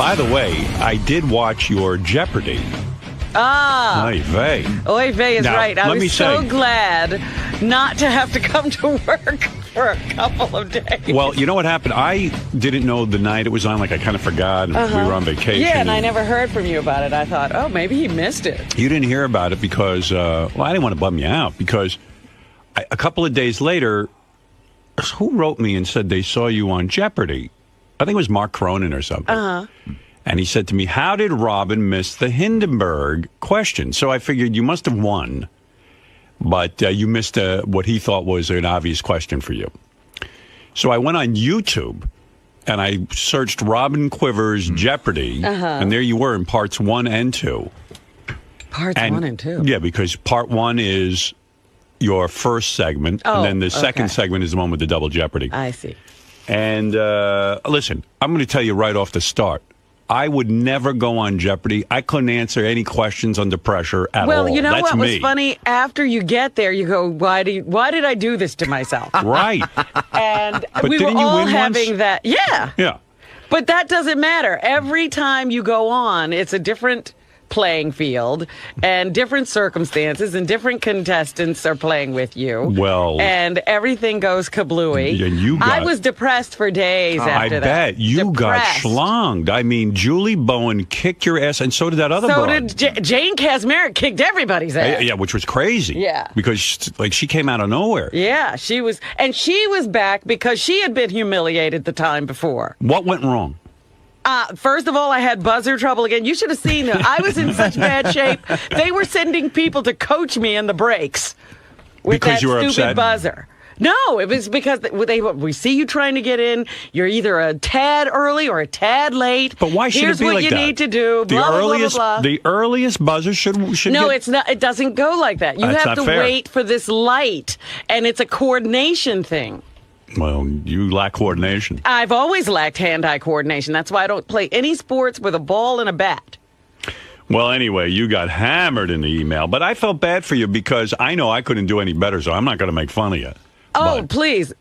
By the way, I did watch your Jeopardy. Oy vey. Oy vey is now, right. I was so glad not to have to come to work for a couple of days. Well, you know what happened? I didn't know the night it was on. Like, I kind of forgot. And we were on vacation. Yeah, and I never heard from you about it. I thought, oh, maybe he missed it. You didn't hear about it because, I didn't want to bum you out because a couple of days later, who wrote me and said they saw you on Jeopardy? I think it was Mark Cronin or something. And he said to me, how did Robin miss the Hindenburg question? So I figured you must have won, but you missed what he thought was an obvious question for you. So I went on YouTube, and I searched Robin Quivers Jeopardy, and there you were in parts 1 and 2. Parts 1 and 2? Yeah, because part 1 is your first segment, and then the second segment is the one with the double Jeopardy. I see. And listen, I'm going to tell you right off the start. I would never go on Jeopardy. I couldn't answer any questions under pressure at all. Well, you know That's what me. was funny? After you get there, you go, why did I do this to myself? Right. And But we were didn't you all win having once? that. Yeah. Yeah. But that doesn't matter. Every time you go on, it's a different playing field and different circumstances and different contestants are playing with you. Well, and everything goes kablooey. Yeah, I was depressed for days after that. I bet. You got schlonged. I mean, Julie Bowen kicked your ass, and so did that other broad. So did Jane Kasmerick kicked everybody's ass. Yeah, which was crazy. Yeah. Because, she came out of nowhere. Yeah, she was back because she had been humiliated the time before. What went wrong? First of all, I had buzzer trouble again. You should have seen it. I was in such bad shape. They were sending people to coach me in the breaks with because that you were stupid upset? Buzzer. No, it was because we see you trying to get in. You're either a tad early or a tad late. But why should Here's it be what like you that? need to do. The blah, earliest, blah, blah, blah. The earliest buzzer should No, get... it's not. It doesn't go like that. You That's have not to fair. wait for this light, and it's a coordination thing. Well, you lack coordination. I've always lacked hand-eye coordination. That's why I don't play any sports with a ball and a bat. Well, anyway, you got hammered in the email, but I felt bad for you because I know I couldn't do any better, so I'm not going to make fun of you. Oh, please.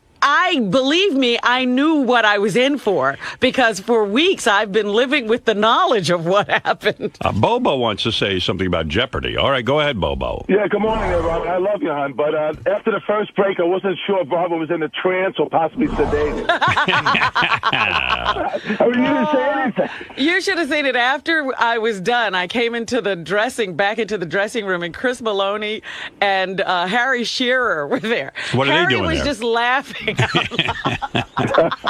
Believe me, I knew what I was in for because for weeks I've been living with the knowledge of what happened. Bobo wants to say something about Jeopardy. All right, go ahead, Bobo. Yeah, good morning there, Robin. I love you, hon. But after the first break, I wasn't sure if Robin was in a trance or possibly sedated. I mean, you didn't say anything. You should have seen it after I was done. I came back into the dressing room, and Chris Maloney and Harry Shearer were there. What are they doing Harry was there? just laughing.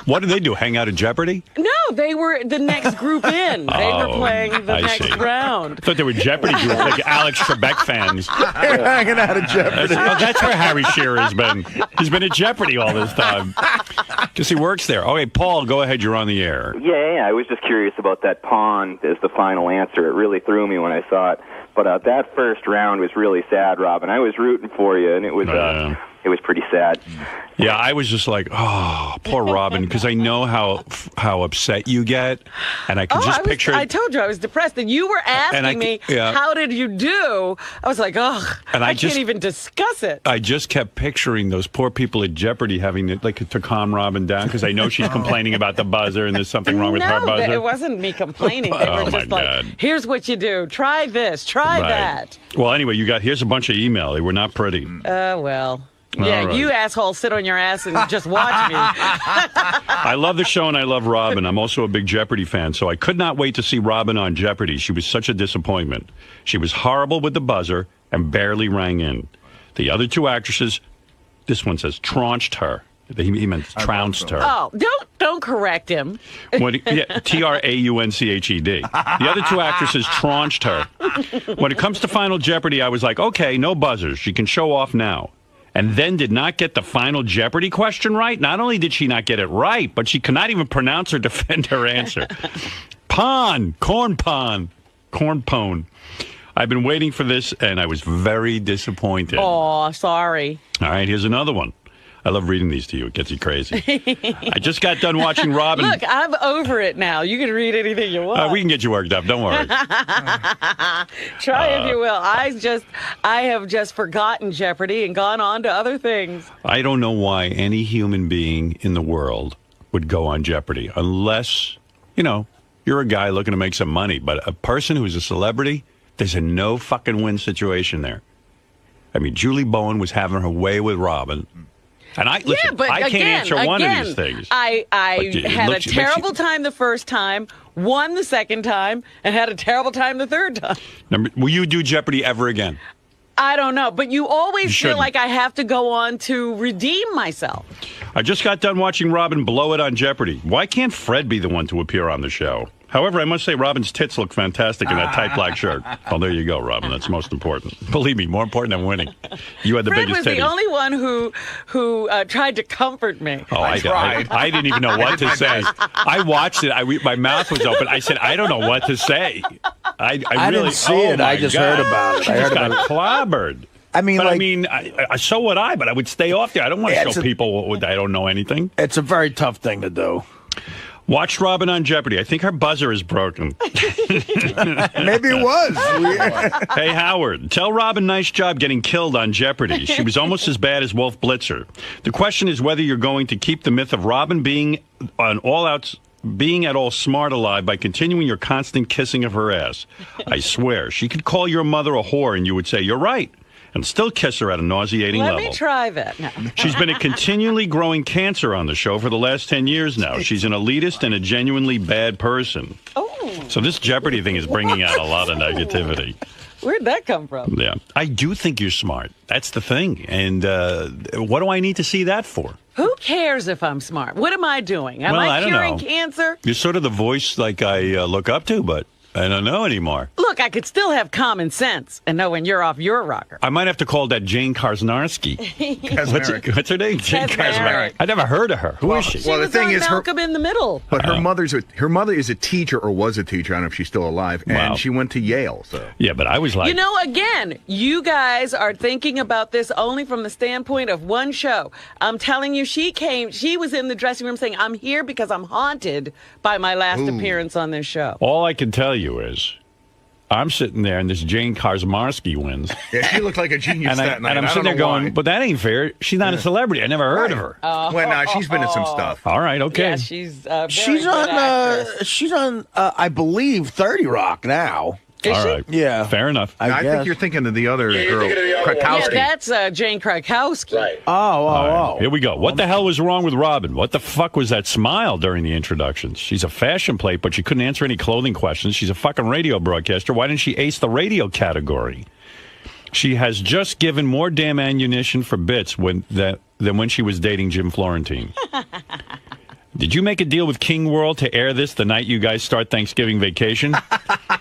What did they do, hang out at Jeopardy? No, they were the next group in. They were playing the next round. I thought they were Jeopardy group, like Alex Trebek fans. They're hanging out at Jeopardy. That's where Harry Shearer has been. He's been at Jeopardy all this time. Because he works there. Okay, Paul, go ahead. You're on the air. Yeah, I was just curious about that pawn as the final answer. It really threw me when I saw it. But that first round was really sad, Robin. I was rooting for you, and it was pretty sad. Yeah, I was just like, oh, poor Robin, because I know how upset you get, and I could just picture. I told you I was depressed, and you were asking me, how did you do? I was like, and I can't even discuss it. I just kept picturing those poor people at Jeopardy having to calm Robin down, because I know she's complaining about the buzzer, and there's something wrong with her buzzer. No, it wasn't me complaining. They were just like, here's what you do. Try this. Try that. Well, anyway, here's a bunch of email. They were not pretty. Well. Yeah, right. You assholes sit on your ass and just watch me. I love the show and I love Robin. I'm also a big Jeopardy fan, so I could not wait to see Robin on Jeopardy. She was such a disappointment. She was horrible with the buzzer and barely rang in. The other two actresses, this one says, traunched her. He meant trounced her. Oh, don't correct him. Traunched. The other two actresses traunched her. When it comes to Final Jeopardy, I was like, okay, no buzzers. She can show off now. And then did not get the Final Jeopardy question right. Not only did she not get it right, but she could not even pronounce or defend her answer. Corn pone. I've been waiting for this, and I was very disappointed. Oh, sorry. All right, here's another one. I love reading these to you. It gets you crazy. I just got done watching Robin. Look, I'm over it now. You can read anything you want. We can get you worked up. Don't worry. Try if you will. I have just forgotten Jeopardy and gone on to other things. I don't know why any human being in the world would go on Jeopardy unless, You're a guy looking to make some money, but a person who's a celebrity, there's a no fucking win situation there. I mean, Julie Bowen was having her way with Robin. And I can't answer one of these things. I had a terrible time the first time, won the second time, and had a terrible time the third time. Will you do Jeopardy ever again? I don't know, but you always feel like I have to go on to redeem myself. I just got done watching Robin blow it on Jeopardy. Why can't Fred be the one to appear on the show? However, I must say Robin's tits look fantastic in that tight black shirt. Well, there you go, Robin. That's most important. Believe me, more important than winning. You had the Fred biggest was titties. the only one who tried to comfort me. Oh, I tried. I didn't even know what to say. I watched it. My mouth was open. I said, I don't know what to say. I really didn't see it. I just heard about it. She just got clobbered. I mean, so would I, but I would stay off there. I don't want to show people I don't know anything. It's a very tough thing to do. Watch Robin on Jeopardy. I think her buzzer is broken. Maybe it was. Hey, Howard, tell Robin nice job getting killed on Jeopardy. She was almost as bad as Wolf Blitzer. The question is whether you're going to keep the myth of Robin being at all smart alive by continuing your constant kissing of her ass. I swear, she could call your mother a whore and you would say, you're right, and still kiss her at a nauseating level. Let me try that now. She's been a continually growing cancer on the show for the last 10 years now. She's an elitist and a genuinely bad person. Oh. So this Jeopardy thing is bringing out a lot of negativity. Where'd that come from? Yeah. I do think you're smart. That's the thing. And what do I need to see that for? Who cares if I'm smart? What am I doing? Am I curing cancer? You're sort of the voice like I look up to, but I don't know anymore. Look, I could still have common sense and know when you're off your rocker. I might have to call that Jane Kaczmarski. What's her name? Jane Kaczmarski. I never heard of her. Who is she? She was on Malcolm in the Middle. But her mother is a teacher or was a teacher. I don't know if she's still alive. And she went to Yale. So yeah, but I was like, again, you guys are thinking about this only from the standpoint of one show. I'm telling you, she was in the dressing room saying, I'm here because I'm haunted by my last appearance on this show. All I can tell you is I'm sitting there and this Jane Kaczmarski wins. Yeah, she looked like a genius that night. And I'm sitting there going, but that ain't fair. She's not a celebrity. I never heard of her. Well, no, she's been in some stuff. All right, okay. Yeah, she's on I believe 30 Rock now. Is all she? right. Yeah. Fair enough. I think you're thinking of the other girl, Krakowski. Yeah, that's Jane Krakowski. Right. Oh. Here we go. What the hell was wrong with Robin? What the fuck was that smile during the introductions? She's a fashion plate, but she couldn't answer any clothing questions. She's a fucking radio broadcaster. Why didn't she ace the radio category? She has just given more damn ammunition for bits than when she was dating Jim Florentine. Did you make a deal with King World to air this the night you guys start Thanksgiving vacation?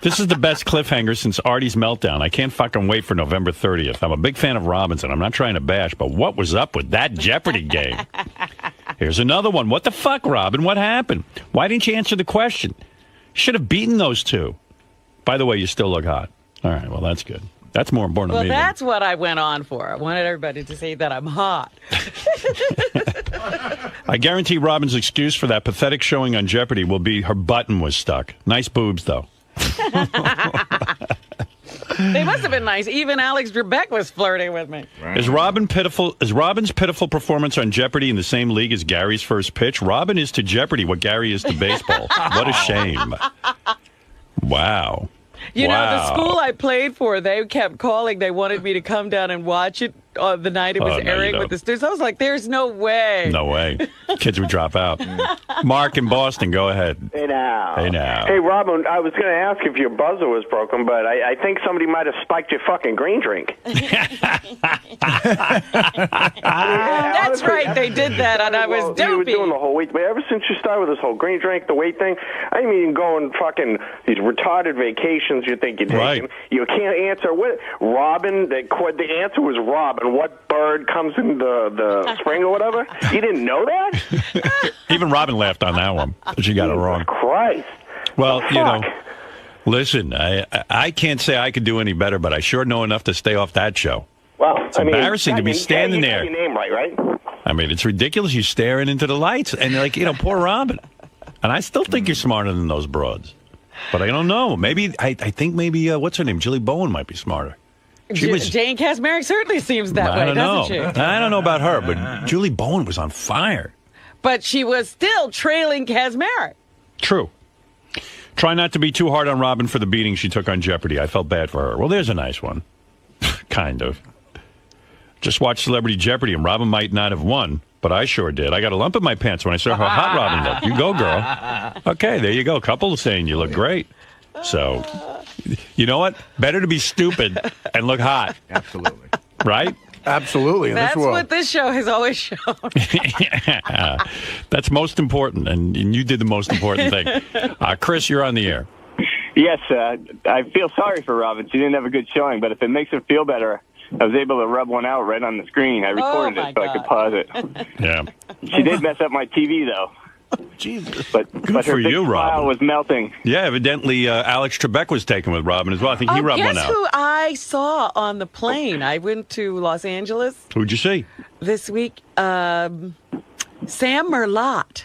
This is the best cliffhanger since Artie's meltdown. I can't fucking wait for November 30th. I'm a big fan of Robinson. I'm not trying to bash, but what was up with that Jeopardy game? Here's another one. What the fuck, Robin? What happened? Why didn't you answer the question? Should have beaten those two. By the way, you still look hot. All right, well, that's good. That's more important to me. Well, that's what I went on for. I wanted everybody to say that I'm hot. I guarantee Robin's excuse for that pathetic showing on Jeopardy will be her button was stuck. Nice boobs, though. They must have been nice. Even Alex Trebek was flirting with me. Right. Is Robin's pitiful performance on Jeopardy in the same league as Gary's first pitch? Robin is to Jeopardy what Gary is to baseball. What a shame. Wow. You know, the school I played for, they kept calling. They wanted me to come down and watch it the night it was airing with the students. I was like, there's no way. No way. Kids would drop out. Mark in Boston, go ahead. Hey, now. Hey, now. Hey, Robin, I was going to ask if your buzzer was broken, but I think somebody might have spiked your fucking green drink. That's right. They did that, and I was dopey. You were doing the whole weight, but ever since you started with this whole green drink, the weight thing, I mean, going fucking these retarded vacations you think you're taking. Right. You can't answer what Robin. The answer was Robin. What bird comes in the spring or whatever? You didn't know that? Even Robin laughed on that one. She got it wrong. Christ. Well, you know, listen, I can't say I could do any better, but I sure know enough to stay off that show. Well, it's embarrassing to be standing there. You got your name right? I mean, it's ridiculous. You're staring into the lights, and like, you know, poor Robin. And I still think you're smarter than those broads, but I don't know. Maybe I think maybe what's her name? Julie Bowen might be smarter. Jane Kaczmarek certainly seems that way, doesn't she? I don't know about her, but Julie Bowen was on fire. But she was still trailing Kaczmarek. True. Try not to be too hard on Robin for the beating she took on Jeopardy. I felt bad for her. Well, there's a nice one. Kind of. Just watched Celebrity Jeopardy, and Robin might not have won, but I sure did. I got a lump in my pants when I saw how hot Robin looked. You go, girl. Okay, there you go. A couple saying you look great. So, you know what? Better to be stupid and look hot. Absolutely. Right? Absolutely. In That's this world. what this show has always shown. That's most important, and you did the most important thing. Chris, you're on the air. Yes, I feel sorry for Robin. She didn't have a good showing, but if it makes her feel better, I was able to rub one out right on the screen. I recorded it so I could pause it. Yeah. She did mess up my TV, though. Jesus. But Good her for big you, smile Robin. was melting. Yeah, evidently Alex Trebek was taken with Robin as well. I think he rubbed one Guess out. who I saw on the plane? I went to Los Angeles Who'd you see? this week. Sam Merlot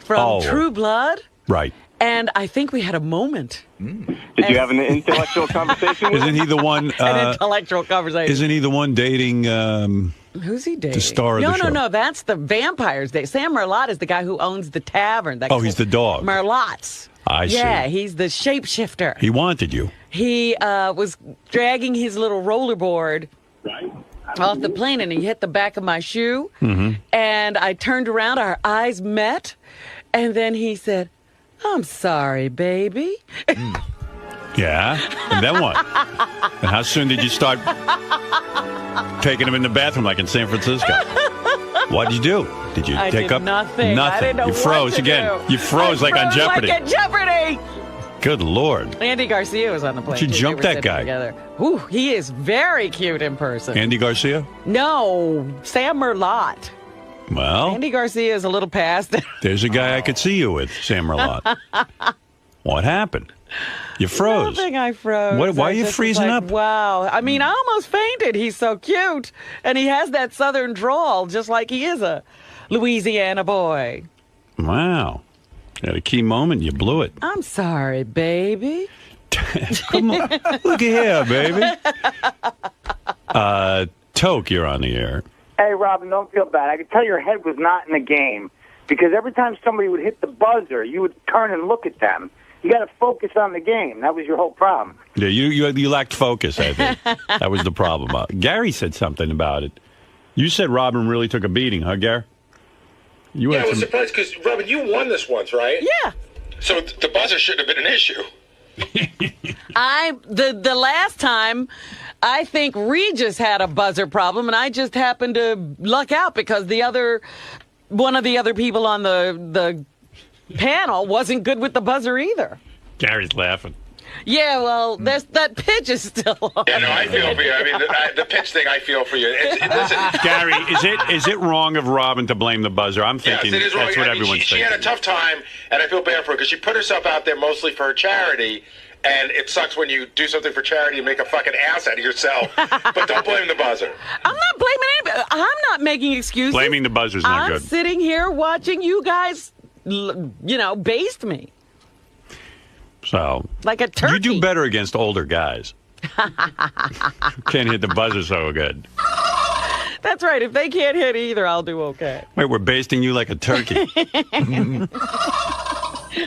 from True Blood. Right. And I think we had a moment. Did you have an intellectual conversation with Isn't he the one? An intellectual conversation. Isn't he the one dating? Who's he dating? The star of the show. No. That's the vampires. Sam Merlot is the guy who owns the tavern. He's the dog. Merlot's. I see. Yeah, he's the shapeshifter. He wanted you. He was dragging his little rollerboard off the plane, and he hit the back of my shoe. Mm-hmm. And I turned around, our eyes met, and then he said, "I'm sorry, baby." Yeah. And then what? And how soon did you start taking him in the bathroom like in San Francisco? What'd you do? Did you I take did up? nothing. I didn't know You froze what to again. do. You froze like on Jeopardy. Like at Jeopardy. Good Lord. Andy Garcia was on the plane. Did you too. jump They were that sitting guy? Together. Ooh, he is very cute in person. Andy Garcia? No, Sam Merlot. Well, Andy Garcia is a little past it. there's a guy I could see you with, Sam Merlot. What happened? You froze. Nothing, I froze. Why I are you just was freezing like, up? Wow. I mean, I almost fainted. He's so cute. And he has that southern drawl, just like he is a Louisiana boy. Wow. At a key moment, you blew it. I'm sorry, baby. Come on. Look here, baby. Toke, you're on the air. Hey, Robin, don't feel bad. I could tell your head was not in the game because every time somebody would hit the buzzer, you would turn and look at them. You got to focus on the game. That was your whole problem. Yeah, you lacked focus, I think. That was the problem. Gary said something about it. You said Robin really took a beating, huh, Gary? I was surprised because, Robin, you won this once, right? Yeah. So the buzzer shouldn't have been an issue. The last time, I think Regis had a buzzer problem, and I just happened to luck out because one of the other people on the panel wasn't good with the buzzer either. Gary's laughing. Yeah, well, that pitch is still on. Yeah, no, I feel for you. I mean, the pitch thing, I feel for you. Listen, Gary, is it wrong of Robin to blame the buzzer? I'm thinking yes, it is wrong. that's what I mean, everyone's she thinking. had a tough time, and I feel bad for her because she put herself out there mostly for her charity. And it sucks when you do something for charity and make a fucking ass out of yourself. But don't blame the buzzer. I'm not blaming anybody. I'm not making excuses. Blaming the buzzer's not I'm good. sitting here watching you guys, baste me So like a turkey. you do better against older guys. Can't hit the buzzer so good. That's right. If they can't hit either, I'll do okay. Wait, we're basting you like a turkey.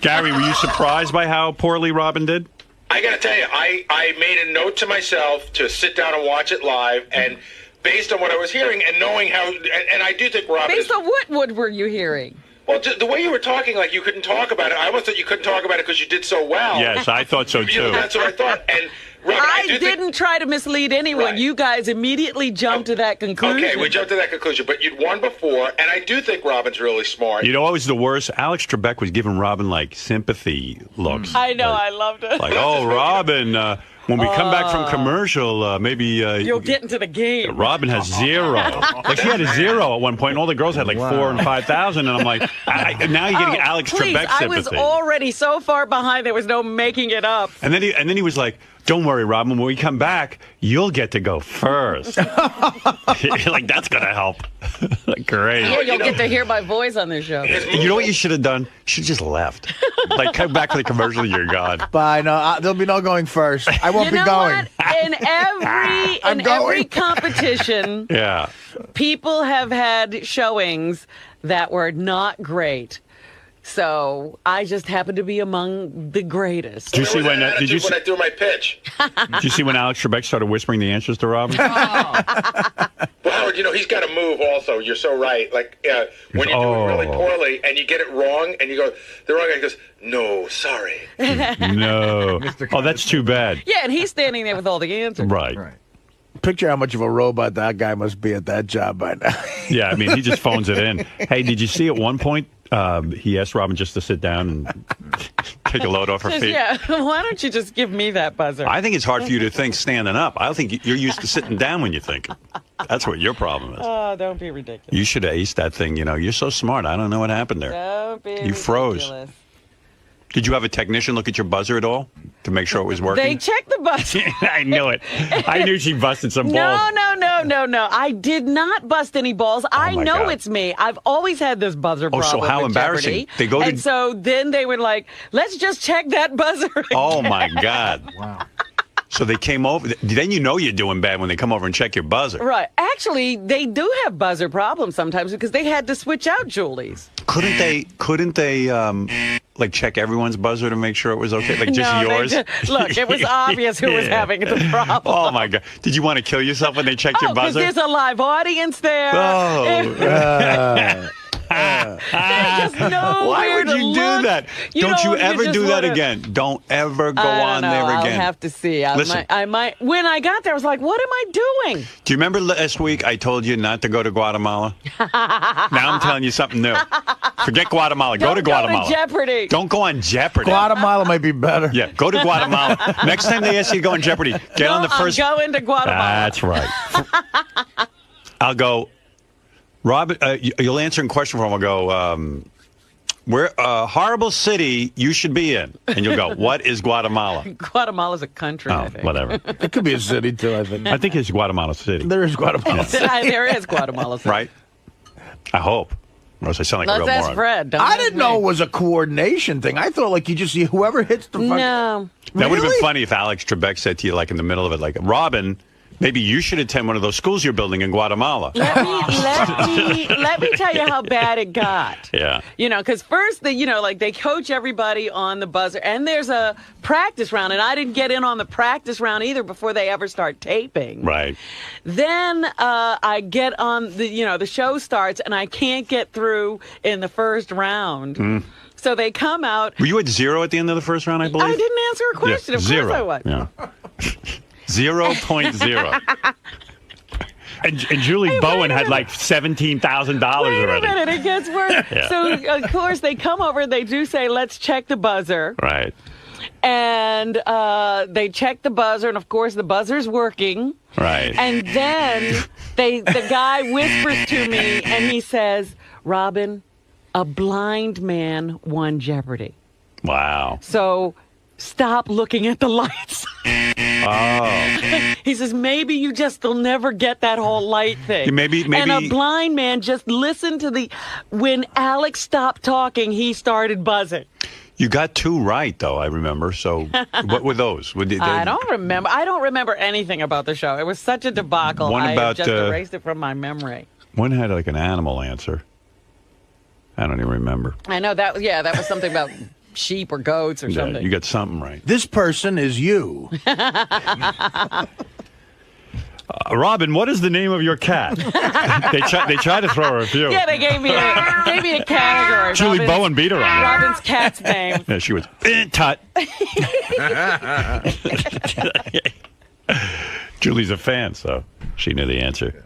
Gary, were you surprised by how poorly Robin did? I got to tell you, I made a note to myself to sit down and watch it live, and based on what I was hearing and knowing how, and I do think Robin Based on what were you hearing? Well, the way you were talking, like you couldn't talk about it, I almost thought you couldn't talk about it because you did so well. Yes, I thought so too. That's what I thought. And Robin, I didn't try to mislead anyone. Right. You guys immediately jumped to that conclusion. Okay, we jumped to that conclusion, but you'd won before, and I do think Robin's really smart. You know what was the worst? Alex Trebek was giving Robin like sympathy looks. I know, I loved it. Like, oh, Robin, when we come back from commercial, maybe you'll get into the game. Robin has 0. Like she had a 0 at one point, and all the girls had like 4 and 5,000, and I'm like, now you're getting Alex please, Trebek I was sympathy. already so far behind. There was no making it up. And then he was like, "Don't worry, Robin. When we come back, you'll get to go first." Like that's gonna help. Great. Yeah, you'll get to hear my voice on this show. You know what you should have done? You should have just left. Like come back for the commercial. You're gone. Bye. No, there'll be no going first. I won't You be know going. what? In every competition, Yeah. people have had showings that were not great. So I just happen to be among the greatest. Did you see when? Did you when I do my pitch? Did you see when Alex Trebek started whispering the answers to Robin? Well, Howard, he's got to move also. You're so right. Like, when you do it really poorly and you get it wrong and you go, the wrong guy goes, no, sorry. No. Oh, that's too bad. Yeah, and he's standing there with all the answers. Right. Picture how much of a robot that guy must be at that job by now. Yeah, I mean, he just phones it in. Hey, did you see at one point he asked Robin just to sit down and take a load off her feet? Yeah, why don't you just give me that buzzer? I think it's hard for you to think standing up. I think you're used to sitting down when you think. That's what your problem is. Oh, don't be ridiculous. You should have aced that thing. You're so smart. I don't know what happened there. Don't be You froze. Did you have a technician look at your buzzer at all to make sure it was working? They checked the buzzer. I knew it. I knew she busted some balls. No. I did not bust any balls. I know God. it's me. I've always had this buzzer problem. so how with embarrassing. Jeopardy. And so then they were like, let's just check that buzzer again. Oh, my God. Wow. So they came over. Then you're doing bad when they come over and check your buzzer. Right. Actually, they do have buzzer problems sometimes because they had to switch out Julie's. Couldn't they like check everyone's buzzer to make sure it was okay? Like just yours? Look, it was obvious who was having the problem. Oh, my God. Did you want to kill yourself when they checked your buzzer? Because there's a live audience there. There's just nowhere Why would to you look. do that? Don't you ever do that again. Don't ever go on there again. I'll have to see. Listen. I might. When I got there, I was like, what am I doing? Do you remember last week I told you not to go to Guatemala? Now I'm telling you something new. Forget Guatemala. Go to Guatemala. Go to Jeopardy. Don't go on Jeopardy. Guatemala might be better. Yeah, go to Guatemala. Next time they ask you to go on Jeopardy, get on the first. I'm going to Guatemala. That's right. I'll go. Rob, you'll answer a question for him. I'll go, where horrible city you should be in. And you'll go, what is Guatemala? Guatemala's a country, I think. Whatever. It could be a city, too, I think. I think it's Guatemala City. There is Guatemala City. There is Guatemala City. Right? I hope. Or else I sound like a real Let's ask moron. Fred. I didn't know it was a coordination thing. I thought, like, you just see whoever hits the fucking... No. That would have been Really? funny if Alex Trebek said to you, like, in the middle of it, like, Robin... Maybe you should attend one of those schools you're building in Guatemala. Let me tell you how bad it got. Yeah. Because first, they coach everybody on the buzzer, and there's a practice round, and I didn't get in on the practice round either before they ever start taping. Right. Then I get on the show starts, and I can't get through in the first round. So they come out. Were you at 0 at the end of the first round, I believe? I didn't answer a question. Yeah, of 0. course I was. Yeah. 0.0. And Julie Bowen had like $17,000 already. Wait a minute, it gets worse. Yeah. So, of course, they come over and they do say, let's check the buzzer. Right. And they check the buzzer, and, of course, the buzzer's working. Right. And then the guy whispers to me, and he says, Robin, a blind man won Jeopardy. Wow. So stop looking at the lights. Oh. He says, maybe you just will never get that whole light thing. Maybe. And a blind man just listened to when Alex stopped talking, he started buzzing. You got 2 right, though, I remember. So what were those? I don't remember. I don't remember anything about the show. It was such a debacle. One about, I just erased it from my memory. One had like an animal answer. I don't even remember. I know that was something about sheep or goats or something. You got something right. This person is you. Robin, what is the name of your cat? they tried to throw her a few. Yeah, they gave me a category. Julie Bowen beat her on that. Robin's cat's name. Yeah, she was tut. Julie's a fan, so she knew the answer.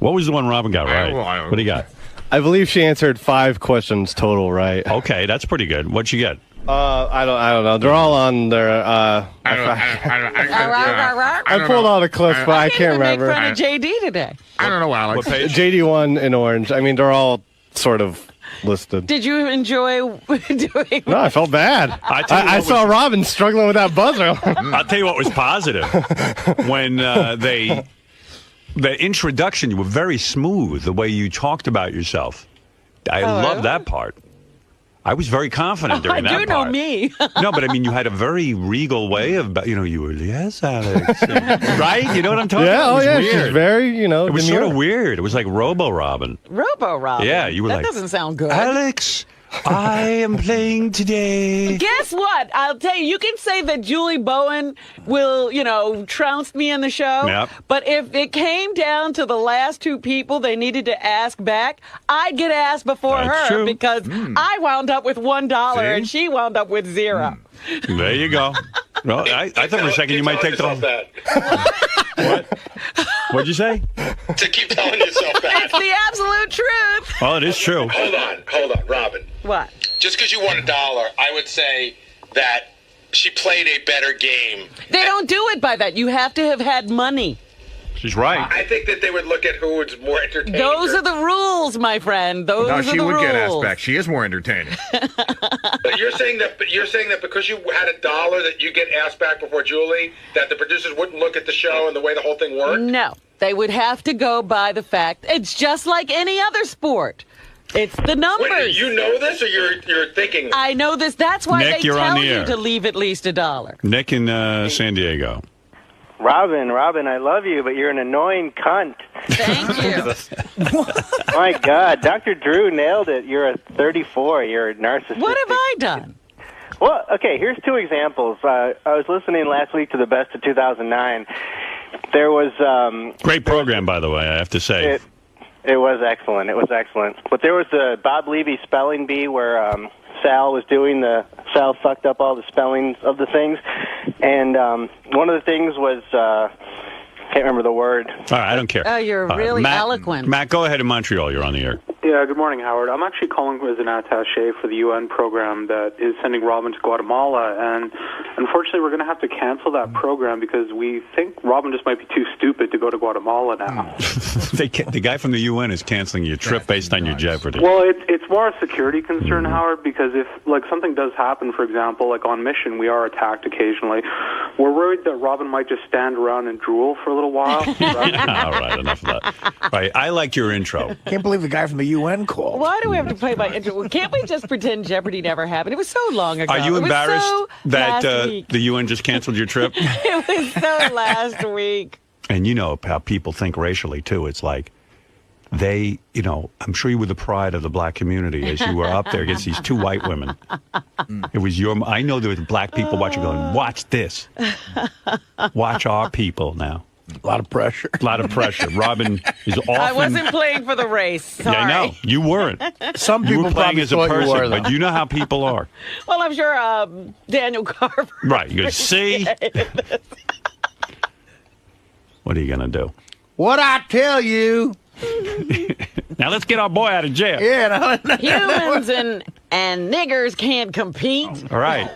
What was the one Robin got right? What do you got? I believe she answered 5 questions total right. Okay, that's pretty good. What'd she get? I don't know. They're all on their. I pulled all the clips, but I can't remember. Make fun of JD today. I don't know, Alex. What page? JD1 in orange. I mean, they're all sort of listed. Did you enjoy doing? No, I felt bad. I saw Robin struggling with that buzzer. I'll tell you what was positive. When the introduction, you were very smooth, the way you talked about yourself. I love that part. I was very confident during that part. I do know me. No, but I mean, you had a very regal way of, you were, yes, Alex. Right? You know what I'm talking about? Yeah, It was weird. she's very, It was sort of weird. It was like Robo-Robin. Robo-Robin? Yeah, you were that like... doesn't sound good. Alex, I am playing today. Guess what? I'll tell you, you can say that Julie Bowen will, trounce me in the show. Yep. But if it came down to the last two people they needed to ask back, I'd get asked before That's her true. because I wound up with $1 and she wound up with $0. There you go. Well, I thought for a second you might take the whole... What? What'd you say? To keep telling yourself that. It's the absolute truth. Well, it is true. Hold on, Robin. What? Just because you won $1, I would say that she played a better game. They don't do it by that. You have to have had money. She's right. I think that they would look at who was more entertaining. Those are the rules, my friend. Those are the rules. No, she would get asked back. She is more entertaining. But you're saying that because you had $1 that you get asked back before Julie, that the producers wouldn't look at the show and the way the whole thing worked? No. They would have to go by the fact it's just like any other sport. It's the numbers. Wait, you know this or you're thinking this? I know this. That's why Nick, they you're on tell the you air. to leave at least $1. Nick in San Diego. Robin, I love you, but you're an annoying cunt. Thank you. My God, Dr. Drew nailed it. You're a 34. You're a narcissist. What have I done? Well, okay, here's two examples. I was listening last week to the Best of 2009. There was... Great program, by the way, I have to say. It was excellent. It was excellent. But there was the Bob Levy spelling bee where Sal was doing Sal fucked up all the spellings of the things. And one of the things was... can't remember the word. All right, I don't care. Oh, you're really eloquent. Matt, go ahead in Montreal. You're on the air. Yeah, good morning, Howard. I'm actually calling as an attaché for the UN program that is sending Robin to Guatemala, and unfortunately we're going to have to cancel that program because we think Robin just might be too stupid to go to Guatemala now. The guy from the UN is canceling your trip based on your Jeopardy. Well, it's more a security concern, Howard, because if something does happen, for example, on mission, we are attacked occasionally. We're worried that Robin might just stand around and drool for a little while. All right, enough of that. All right, I like your intro. Can't believe the guy from the UN called. Why do we have to play by intro? Can't we just pretend Jeopardy never happened? It was so long ago. Are you It was embarrassed so that last week. the UN just canceled your trip? It was so last week. And you know how people think racially, too. It's like they, I'm sure you were the pride of the black community as you were up there against these two white women. It was I know there were black people watching going, watch this. Watch our people now. A lot of pressure. A lot of pressure. Robin is often... I wasn't playing for the race. Sorry. Yeah, I know. You weren't. Some You people were playing probably as a thought person, you were, but you know how people are. Well, I'm sure Daniel Carver. Right. You go, see? What are you going to do? What I tell you. Now let's get our boy out of jail. Yeah. Humans and niggers can't compete. All right.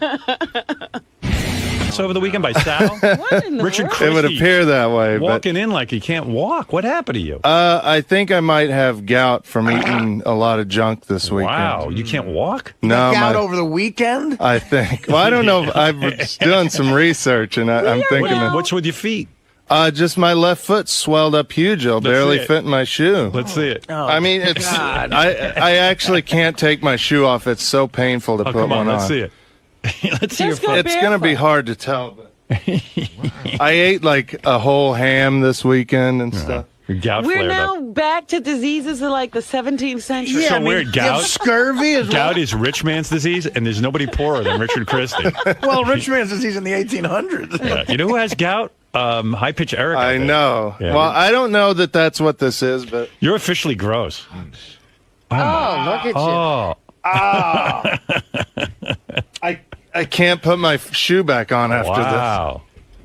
Over the weekend by Sal. What in the Richard world? Christie It would appear that way. walking in like he can't walk. What happened to you? I think I might have gout from eating a lot of junk this weekend. Wow, you can't walk? No, Gout over the weekend? I think. Well, I don't know. I was doing some research, and I'm thinking. What's with your feet? Just my left foot swelled up huge. I'll barely fit in my shoe. Let's see it. I mean, it's. I actually can't take my shoe off. It's so painful to put come on, one on. let's see it. Let's see your foot. It's going to be hard to tell. But I ate like a whole ham this weekend and stuff. Gout We're flared now up. back to diseases of like the 17th century. So weird. Gout. Scurvy as well. Gout is rich man's disease, and there's nobody poorer than Richard Christie. Well, rich man's disease in the 1800s. Yeah. You know who has gout? High pitch Eric. I know. Yeah. Well, I don't know that that's what this is, but You're officially gross. Oh, look at you. I can't put my shoe back on after Wow.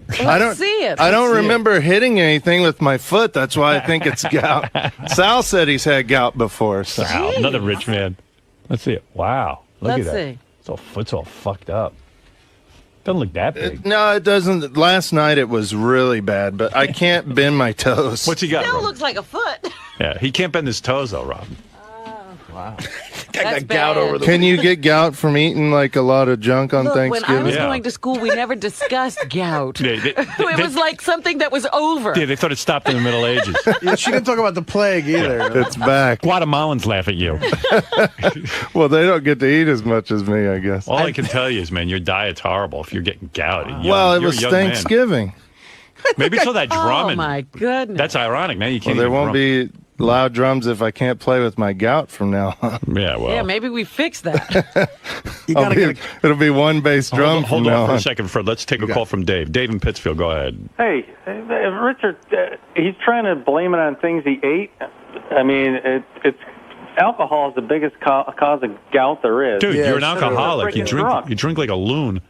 this. Let's I don't see it. I don't Let's see remember hitting anything with my foot. That's why I think it's gout. Sal said he's had gout before. So. Wow, another rich man. Let's see it. Wow. Look Let's at that. see. It's all fucked up. Doesn't look that big. No, it doesn't. Last night it was really bad, but I can't bend my toes. What's he got? Still Rob? looks like a foot. Yeah, he can't bend his toes though, Rob. Wow. That's gout bad. over the Can you get gout from eating like a lot of junk on Look, Thanksgiving? when I was Yeah. going to school, we never discussed gout. They- It was like something that was over. Yeah, they thought it stopped in the Middle Ages. Yeah, she didn't talk about the plague either. It's back. Guatemalans laugh at you. Well, they don't get to eat as much as me, I guess. All I can tell you is, man, your diet's horrible if you're getting gout. And Well, it you're a was young man. Thanksgiving. Maybe it's all that drumming. Oh my goodness. That's ironic. Now you Well, can't there even won't drum. be loud drums if I can't play with my gout from now on. Yeah, well. Yeah, maybe we fix that. It'll be one bass drum Hold from now on for on. a second, Fred. Let's take a call from Dave. Dave in Pittsfield, go ahead. Hey, Richard, he's trying to blame it on things he ate. I mean, it's alcohol is the biggest cause of gout there is. Dude, you're an alcoholic. You drink like a loon.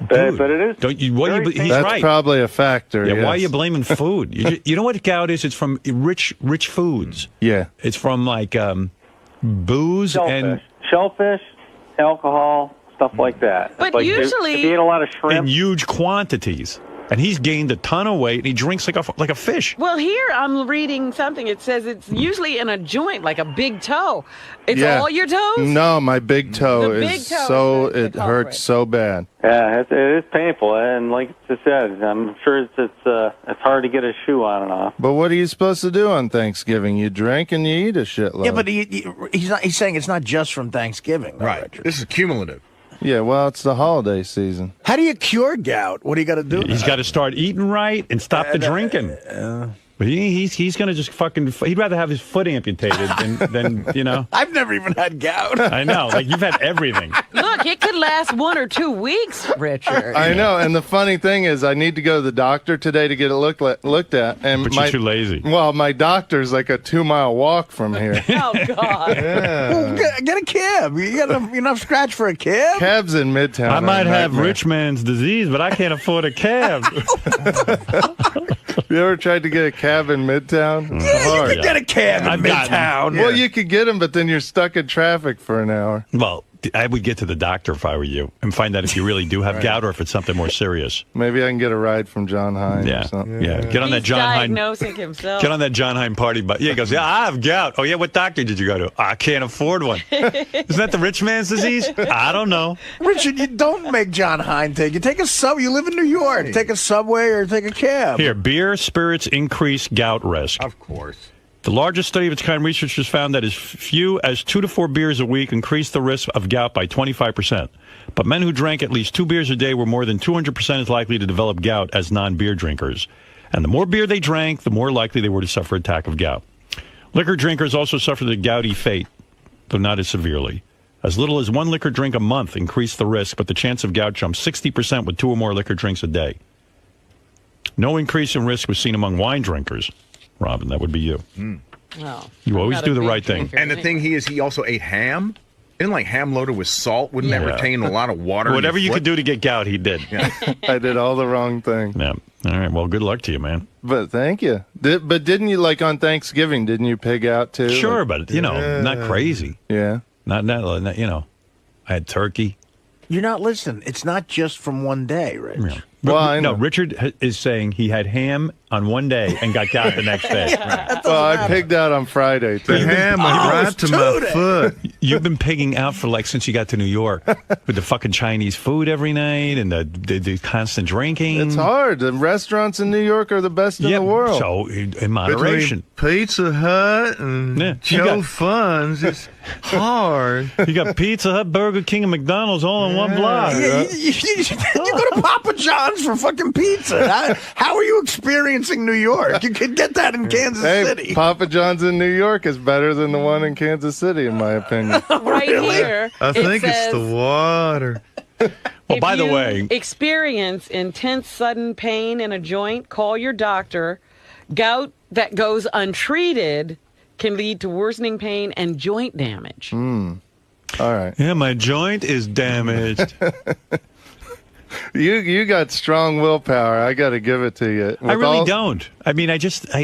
Dude, but it is. Don't you? He's That's right. probably a factor. Yeah, yes. why are you blaming food? You know what gout is? It's from rich foods. Yeah. It's from like booze and shellfish, alcohol, stuff like that. But like usually, if you eat a lot of shrimp in huge quantities. And he's gained a ton of weight, and he drinks like a fish. well, here I'm reading something. It says it's usually in a joint, like a big toe. It's Yeah. all your toes? No, my big toe The is big toe so is the it hurts so bad. Yeah, it is painful, and like I said, I'm sure it's hard to get a shoe on and off. But what are you supposed to do on Thanksgiving? You drink and you eat a shitload. Yeah, but he's saying it's not just from Thanksgiving, though, Right. Richard. This is cumulative. Yeah, well, it's the holiday season. How do you cure gout? What do you got to do? He's got to start eating right and stop the drinking. But he's going to just fucking. He'd rather have his foot amputated than you know. I've never even had gout. I know, like you've had everything. Look, it could last 1 or 2 weeks, Richard. I know, and the funny thing is, I need to go to the doctor today to get it looked at. And But you're too lazy. Well, my doctor's like a 2-mile walk from here. Oh God! Yeah. Well, get a cab. You got enough scratch for a cab? Cabs in Midtown. I are might a have nightmare. rich man's disease, but I can't afford a cab. You ever tried to get a cab in Midtown? It's Yeah, hard. you could get a cab in I've gotten- Midtown. Well, you could get them, but then you're stuck in traffic for an hour. Well, I would get to the doctor if I were you and find out if you really do have gout or if it's something more serious. Maybe I can get a ride from John Hine Yeah, or something. yeah. Get on that He's John Hine. diagnosing himself. Get on that John Hine party bus. Yeah, he goes, yeah, I have gout. Oh, yeah, what doctor did you go to? I can't afford one. Isn't that the rich man's disease? I don't know. Richard, you don't make John Hine take you. Take a sub. You live in New York. Take a subway or take a cab. Here, beer, spirits increase gout risk. Of course. The largest study of its kind, researchers found that as few as 2 to 4 beers a week increased the risk of gout by 25%. But men who drank at least 2 beers a day were more than 200% as likely to develop gout as non-beer drinkers. And the more beer they drank, the more likely they were to suffer an attack of gout. Liquor drinkers also suffer the gouty fate, though not as severely. As little as 1 liquor drink a month increased the risk, but the chance of gout jumped 60% with 2 or more liquor drinks a day. No increase in risk was seen among wine drinkers. Robin, that would be you. Well, You I'm always not do a the big right thing. drinker And the thing he also ate ham. Isn't like ham loaded with salt? Wouldn't that Yeah. retain a lot of water? in Whatever your you foot? could do to get gout, he did. I did all the wrong thing. Yeah. All right. Well, good luck to you, man. But thank you. But didn't you, like on Thanksgiving, didn't you pig out too? Sure, Like- but, you know, not crazy. Yeah. Not, you know, I had turkey. You're not listening. It's not just from one day, Rich. Yeah. Well, I know. No, Richard is saying he had ham on one day and got gout the next day. Well, I pigged out on Friday too. The ham went right to my foot. You've been pigging out for like since you got to New York with the fucking Chinese food every night and the constant drinking. It's hard. The restaurants in New York are the best in the world. So in moderation. Between Pizza Hut and Yeah, you Joe got- Fun's, it's hard. You got Pizza Hut, Burger King, and McDonald's all in one block. You go to Papa John's for fucking pizza. How are you experiencing New York? You could get that in Kansas Hey, City. Papa John's in New York is better than the one in Kansas City, in my opinion. Right here. I think it it's says, the water. Well, if by the you way, experience intense sudden pain in a joint, call your doctor. Gout that goes untreated can lead to worsening pain and joint damage. All right. yeah, my joint is damaged. You got strong willpower. I got to give it to you. I really don't. I mean,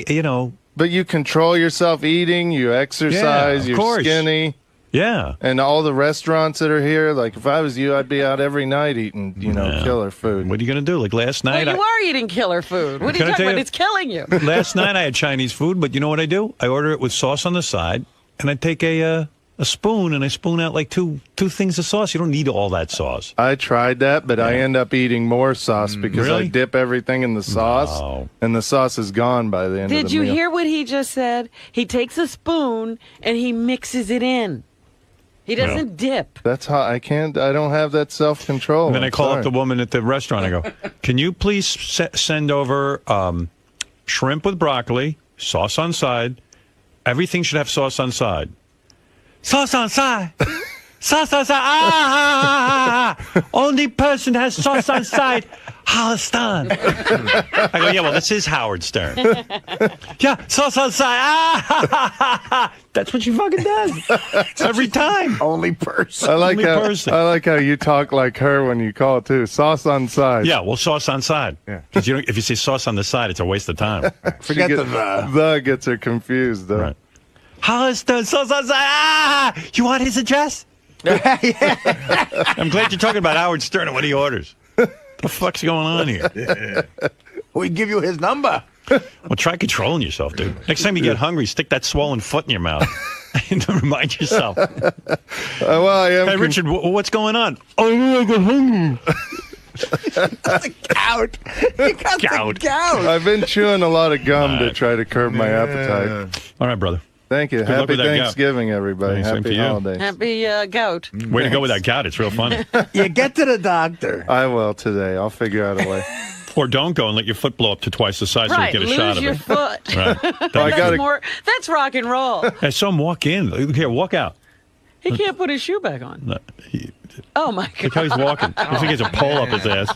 you know. But you control yourself eating, you exercise, of you're course. skinny. Yeah. And all the restaurants that are here, like if I was you, I'd be out every night eating, killer food. What are you going to do? Like last night, Well, you are eating killer food. What are you Can I talking tell about? you- It's killing you. last night I had Chinese food, but you know what I do? I order it with sauce on the side, and I take a spoon and I spoon out like two things of sauce. You don't need all that sauce. I tried that, but I end up eating more sauce because I Really? dip everything in the sauce, No. and the sauce is gone by the end of Did the you meal. hear what he just said? He takes a spoon and he mixes it in. He doesn't dip. That's how I don't have that self-control. And then I I'm call sorry. up the woman at the restaurant. I go, can you please send over shrimp with broccoli, sauce on side, Everything should have sauce on side. Sauce on side. Sauce on side. Ah! Only person has sauce on side. Howard Stern. I go, yeah, well, this is Howard Stern. Yeah, sauce on side. Ah! That's what she fucking does. Every time. Only person. I like Only I like how you talk like her when you call too. Sauce on side. Yeah, well, sauce on side. Yeah. Because if you say sauce on the side, it's a waste of time. Forget the gets her confused though. Right. Howard Stern, sauce on side. Ah! You want his address? I'm glad you're talking about Howard Stern and what he orders. What the fuck's going on here? We give you his number. Well, try controlling yourself, dude. Next time you get hungry, stick that swollen foot in your mouth and remind yourself. Well, I am. Hey, Richard, what's going on? Oh, I got hungry. The gout. You got the gout. I've been chewing a lot of gum to try to curb my appetite. All right, brother. Thank you. Good luck Happy with that Thanksgiving, everybody. Same to Happy you. holidays. Happy gout. Way to go with that gout. It's real funny. You get to the doctor. I will today. I'll figure out a way. Or don't go and let your foot blow up to twice the size Right, so you get a shot of lose your it. foot. Right. That's rock and roll. I saw him walk in. Here, walk out. He can't put his shoe back on. No, Oh, my God. look how he's walking. Looks like he has a pole up his ass.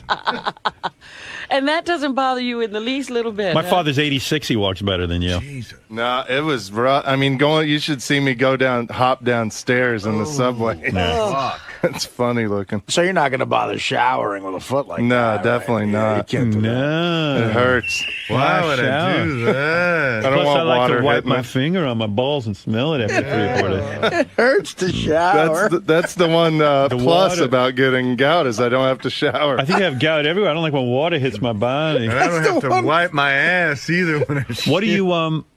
And that doesn't bother you in the least little bit. My huh? father's 86. He walks better than you. No, it was rough. I mean, you should see me hop downstairs in the subway. Oh. It's funny looking. So you're not going to bother showering with a foot like that? No, definitely not. You can't do No. It hurts. Why would I do that? I don't Plus, want I like water to wipe hitting my me. finger on my balls and smell it after 3 or 4 days. It hurts to shower. That's the one plus water. about getting gout is I don't have to shower. I think I have gout everywhere. I don't like when water hits my body. And I don't have to wipe my ass either when I What do you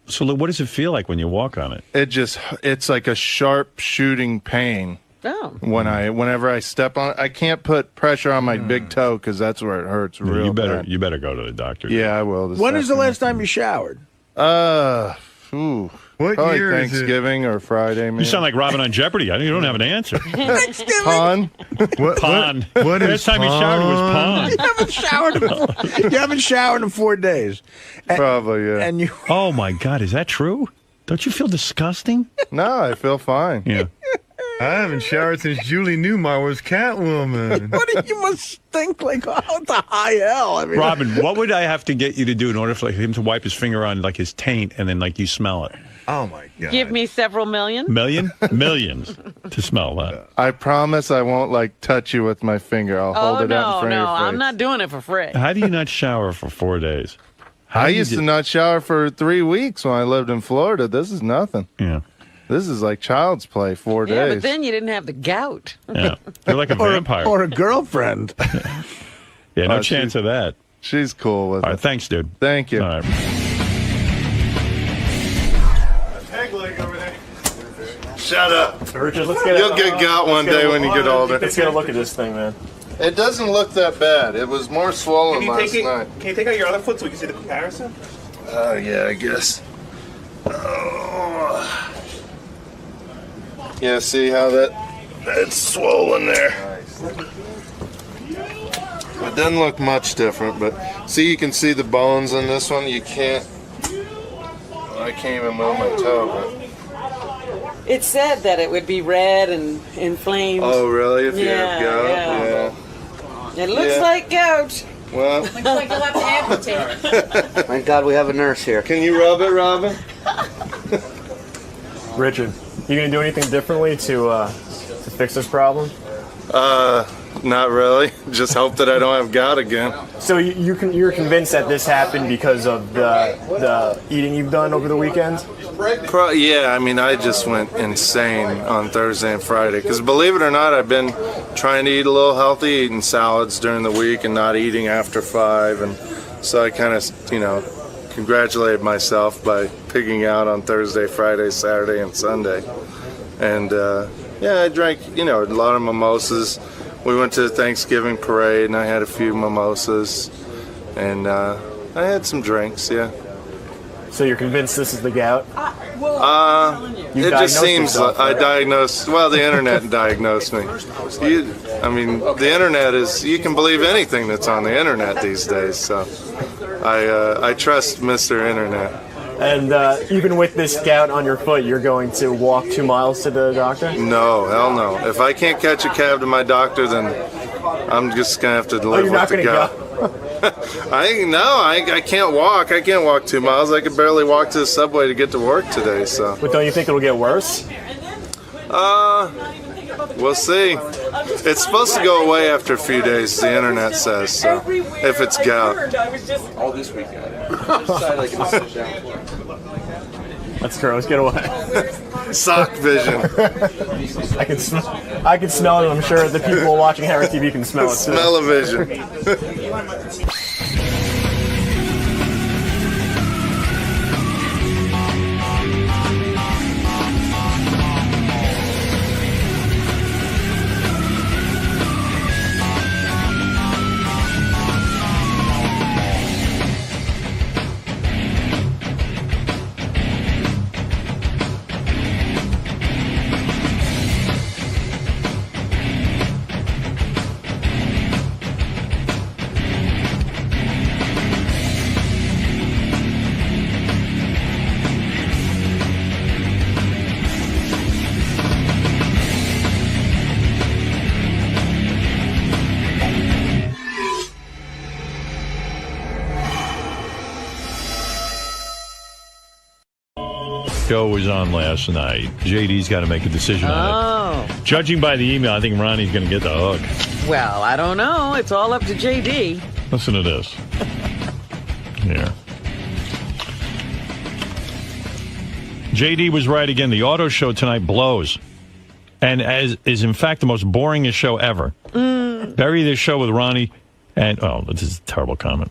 So what does it feel like when you walk on it? It's like a sharp shooting pain. Oh. Whenever I step on it, I can't put pressure on my big toe because that's where it hurts real You better bad. you better go to the doctor. Yeah, I will. When is the last time you showered? What Probably year is it? Thanksgiving or Friday, man. You sound like Robin on Jeopardy. You don't have an answer. Pond. Pond. What Last time you showered was pond. You haven't showered in 4 days. Probably, yeah. And you. Oh my God, is that true? Don't you feel disgusting? No, I feel fine. Yeah. I haven't showered since Julie Newmar was Catwoman. You must stink like the high hell. I mean, Robin, what would I have to get you to do in order for him to wipe his finger on like his taint and then like you smell it? Oh my God. Give me several million. Millions to smell that. I promise I won't touch you with my finger. I'll hold it out in front of your face. I'm not doing it for free. How do you not shower for 4 days? I used to not shower for 3 weeks when I lived in Florida. This is nothing. Yeah. This is like child's play, 4 Yeah, days. but then you didn't have the gout. Yeah. You're like a vampire. Or a girlfriend. Yeah, no chance of that. She's cool with All it. right, thanks, dude. Thank you. All right. Shut up. Richard, let's get You'll get gout one day when you get older. Let's get a look at this thing, man. It doesn't look that bad. It was more swollen last night. Can you take out your other foot so we can see the comparison? Oh, yeah, I guess. Oh. Yeah, see how that's swollen there. It doesn't look much different, but see, you can see the bones in this one. You can't. I can't even move my toe. It said that it would be red and inflamed. Oh, really? If you Yeah, have gout? yeah. Yeah. It looks like gout. Well, Looks like you'll have to amputate. Thank God we have a nurse here. Can you rub it, Robin? Richard, you gonna do anything differently to fix this problem? Not really. Just hope that I don't have gout again. So you're convinced that this happened because of the eating you've done over the weekend? Yeah, I mean, I just went insane on Thursday and Friday. Because believe it or not, I've been trying to eat a little healthy, eating salads during the week and not eating after 5. And so I kind of, congratulated myself by pigging out on Thursday, Friday, Saturday, and Sunday. And yeah, I drank, a lot of mimosas. We went to the Thanksgiving parade, and I had a few mimosas. And I had some drinks, yeah. So you're convinced this is the gout? It just seems like I diagnosed. Well, the internet diagnosed me. The internet is. You can believe anything that's on the internet these days. So, I trust Mr. Internet. And even with this gout on your foot, you're going to walk 2 miles to the doctor? No, hell no. If I can't catch a cab to my doctor, then I'm just going to have to live you're with not the gonna gout. I can't walk. I can't walk 2 miles. I could barely walk to the subway to get to work today, so. But don't you think it'll get worse? We'll see. It's supposed to go away after a few days, the internet says, so, if it's gout. All this weekend. Let's go. Let's get away. Sock vision. I can smell it. I'm sure the people watching Harry TV can smell it too. Smell-o-vision. Show was on last night. JD's got to make a decision on it. Judging by the email, I think Ronnie's going to get the hook. Well, I don't know. It's all up to JD. Listen to this. Here. JD was right again. The auto show tonight blows. And is in fact the most boringest show ever. Bury this show with Ronnie and this is a terrible comment.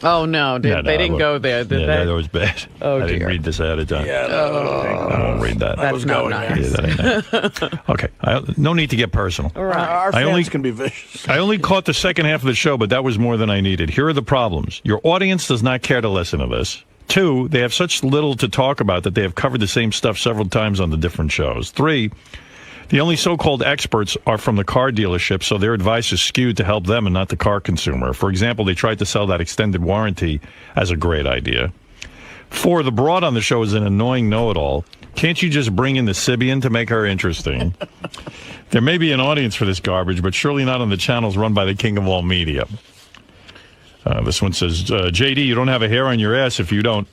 Oh, no. They didn't go there, did they? That was bad. Oh, I didn't read this ahead of time. Yeah, I won't read that. That's not nice. Yeah, that ain't nice. Okay. No need to get personal. Right. Our fans can be vicious. I only caught the second half of the show, but that was more than I needed. Here are the problems. Your audience does not care to listen to this. 2, they have such little to talk about that they have covered the same stuff several times on the different shows. 3, the only so-called experts are from the car dealership, so their advice is skewed to help them and not the car consumer. For example, they tried to sell that extended warranty as a great idea. 4, the broad on the show is an annoying know-it-all. Can't you just bring in the Sibian to make her interesting? There may be an audience for this garbage, but surely not on the channels run by the king of all media. This one says, JD, you don't have a hair on your ass if you don't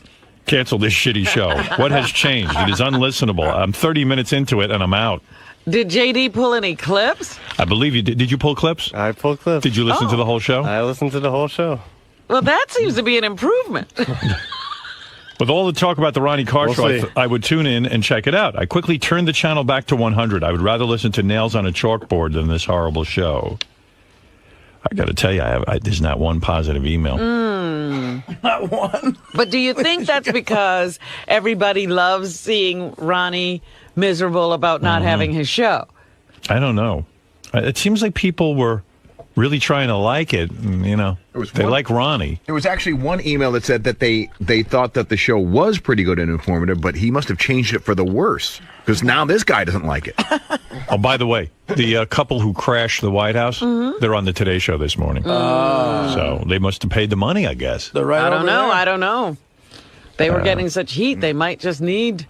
cancel this shitty show. What has changed? It is unlistenable. I'm 30 minutes into it, and I'm out. Did JD pull any clips? I believe you did. Did you pull clips? I pulled clips. Did you listen to the whole show? I listened to the whole show. Well, that seems to be an improvement. With all the talk about the Ronnie Carr We'll show, see. I would tune in and check it out. I quickly turned the channel back to 100. I would rather listen to Nails on a Chalkboard than this horrible show. I got to tell you, there's not one positive email. Not one. But do you think that's because everybody loves seeing Ronnie miserable about not having his show? I don't know. It seems like people were really trying to like it. And, they like Ronnie. There was actually one email that said that they thought that the show was pretty good and informative, but he must have changed it for the worse because now this guy doesn't like it. Oh, by the way, the couple who crashed the White House, they're on the Today Show this morning. So they must have paid the money, I guess. They're right I don't over know. there. I don't know. They were getting such heat, they might just need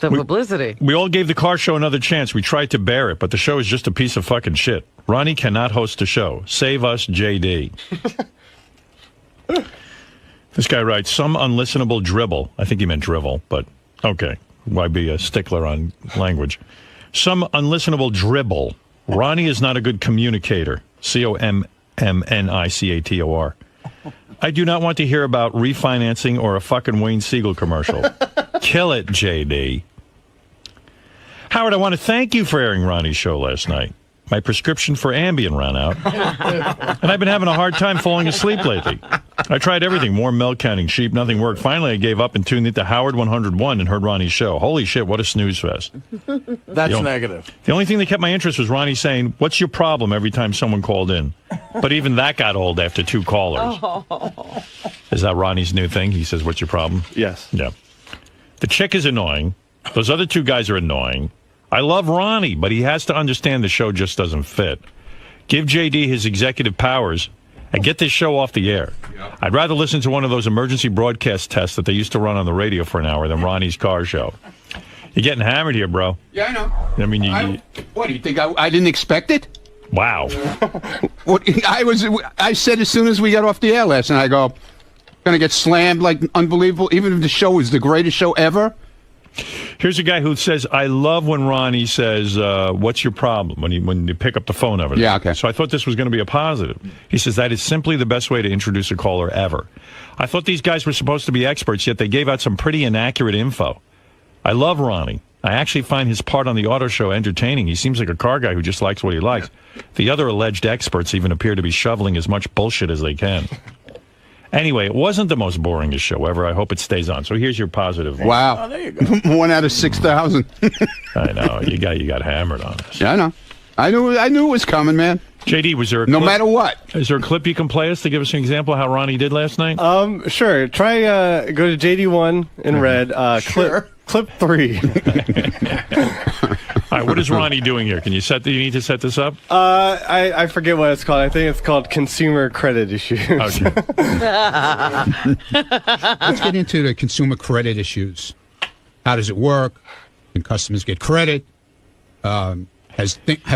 the publicity. We all gave the Car Show another chance. We tried to bear it, but the show is just a piece of fucking shit. Ronnie cannot host a show. Save us, JD. This guy writes, some unlistenable dribble. I think he meant drivel, but okay. Why be a stickler on language? Some unlistenable dribble. Ronnie is not a good communicator. COMMNICATOR. I do not want to hear about refinancing or a fucking Wayne Siegel commercial. Kill it, JD. Howard, I want to thank you for airing Ronnie's show last night. My prescription for Ambien ran out, and I've been having a hard time falling asleep lately. I tried everything, more milk, counting sheep, nothing worked. Finally, I gave up and tuned into Howard 101 and heard Ronnie's show. Holy shit, what a snooze fest. That's negative. The only thing that kept my interest was Ronnie saying, what's your problem every time someone called in? But even that got old after 2 callers. Oh. Is that Ronnie's new thing? He says, what's your problem? Yes. Yeah. The chick is annoying. Those other 2 guys are annoying. I love Ronnie, but he has to understand the show just doesn't fit. Give JD his executive powers, and get this show off the air. I'd rather listen to one of those emergency broadcast tests that they used to run on the radio for an hour than Ronnie's car show. You're getting hammered here, bro. Yeah, I know. I mean, what do you think? I didn't expect it? Wow. I said as soon as we got off the air last night, I go, gonna get slammed like unbelievable, even if the show is the greatest show ever. Here's a guy who says, I love when Ronnie says, what's your problem, when you pick up the phone over there. Yeah, okay. So I thought this was going to be a positive. He says, that is simply the best way to introduce a caller ever. I thought these guys were supposed to be experts, yet they gave out some pretty inaccurate info. I love Ronnie. I actually find his part on the auto show entertaining. He seems like a car guy who just likes what he likes. The other alleged experts even appear to be shoveling as much bullshit as they can. Anyway, it wasn't the most boringest show ever. I hope it stays on. So here's your positive. Wow. Oh, there you go. 1 out of 6,000. I know. You got hammered on this. Yeah, I know. I knew it was coming, man. JD, was there a no clip? matter what? Is there a clip you can play us to give us an example of how Ronnie did last night? Sure. Try go to JD1 in red. Clip 3. All right, what is Ronnie doing here? Do you need to set this up? I forget what it's called. I think it's called consumer credit issues. Okay. Let's get into the consumer credit issues. How does it work? Can customers get credit? Have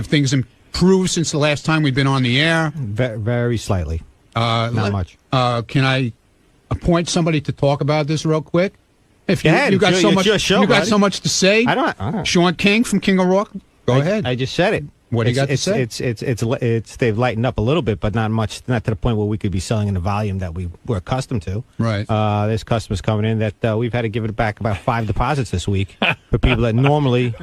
things improved since the last time we've been on the air? Very slightly. Not much. Can I appoint somebody to talk about this real quick? If you got so much to say, I don't. Sean King from King of Rock, go ahead. I just said it. What do you got to say? It's they've lightened up a little bit, but not much, not to the point where we could be selling in the volume that we're accustomed to. Right. There's customers coming in that we've had to give it back about 5 deposits this week for people that normally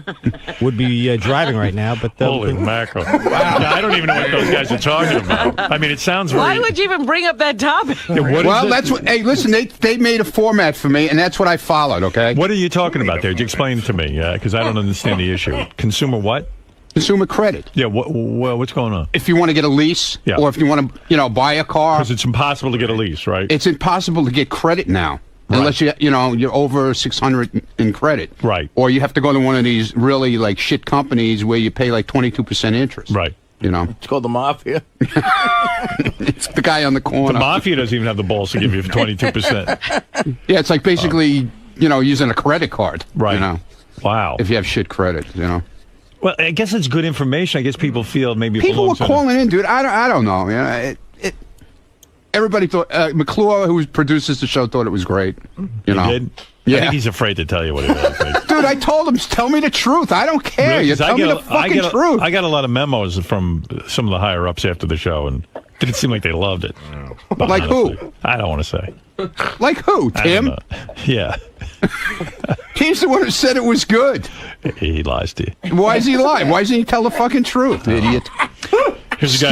would be driving right now. But holy mackerel! Wow. Yeah, I don't even know what those guys are talking about. I mean, it sounds very. Why would you even bring up that topic? Yeah, that's what. Hey, listen, they made a format for me, and that's what I followed. Okay. What are you talking about there? Explain it to me, because I don't understand the issue. Consumer what? Consumer credit. Yeah, what's going on? If you want to get a lease, or if you want to, buy a car, because it's impossible to get a lease, right? It's impossible to get credit now, unless you're over 600 in credit, right? Or you have to go to one of these really like shit companies where you pay like 22% interest, right? It's called the mafia. It's the guy on the corner. The mafia doesn't even have the balls to give you 22%. Yeah, it's like basically using a credit card, right? Wow. If you have shit credit, Well, I guess it's good information. I guess people feel maybe people were calling in, dude. I don't know. Everybody thought McClure, who produces the show, thought it was great. You did? Yeah. I think he's afraid to tell you what it is. Dude, I told him, tell me the truth. I don't care. Really? You tell me the fucking truth. I got a lot of memos from some of the higher ups after the show, and it didn't seem like they loved it. Like honestly, who? I don't want to say. Like who? Tim? Yeah. Tim's the one who said it was good. He lies to you. Why is he lying? Why doesn't he tell the fucking truth, idiot? Here's a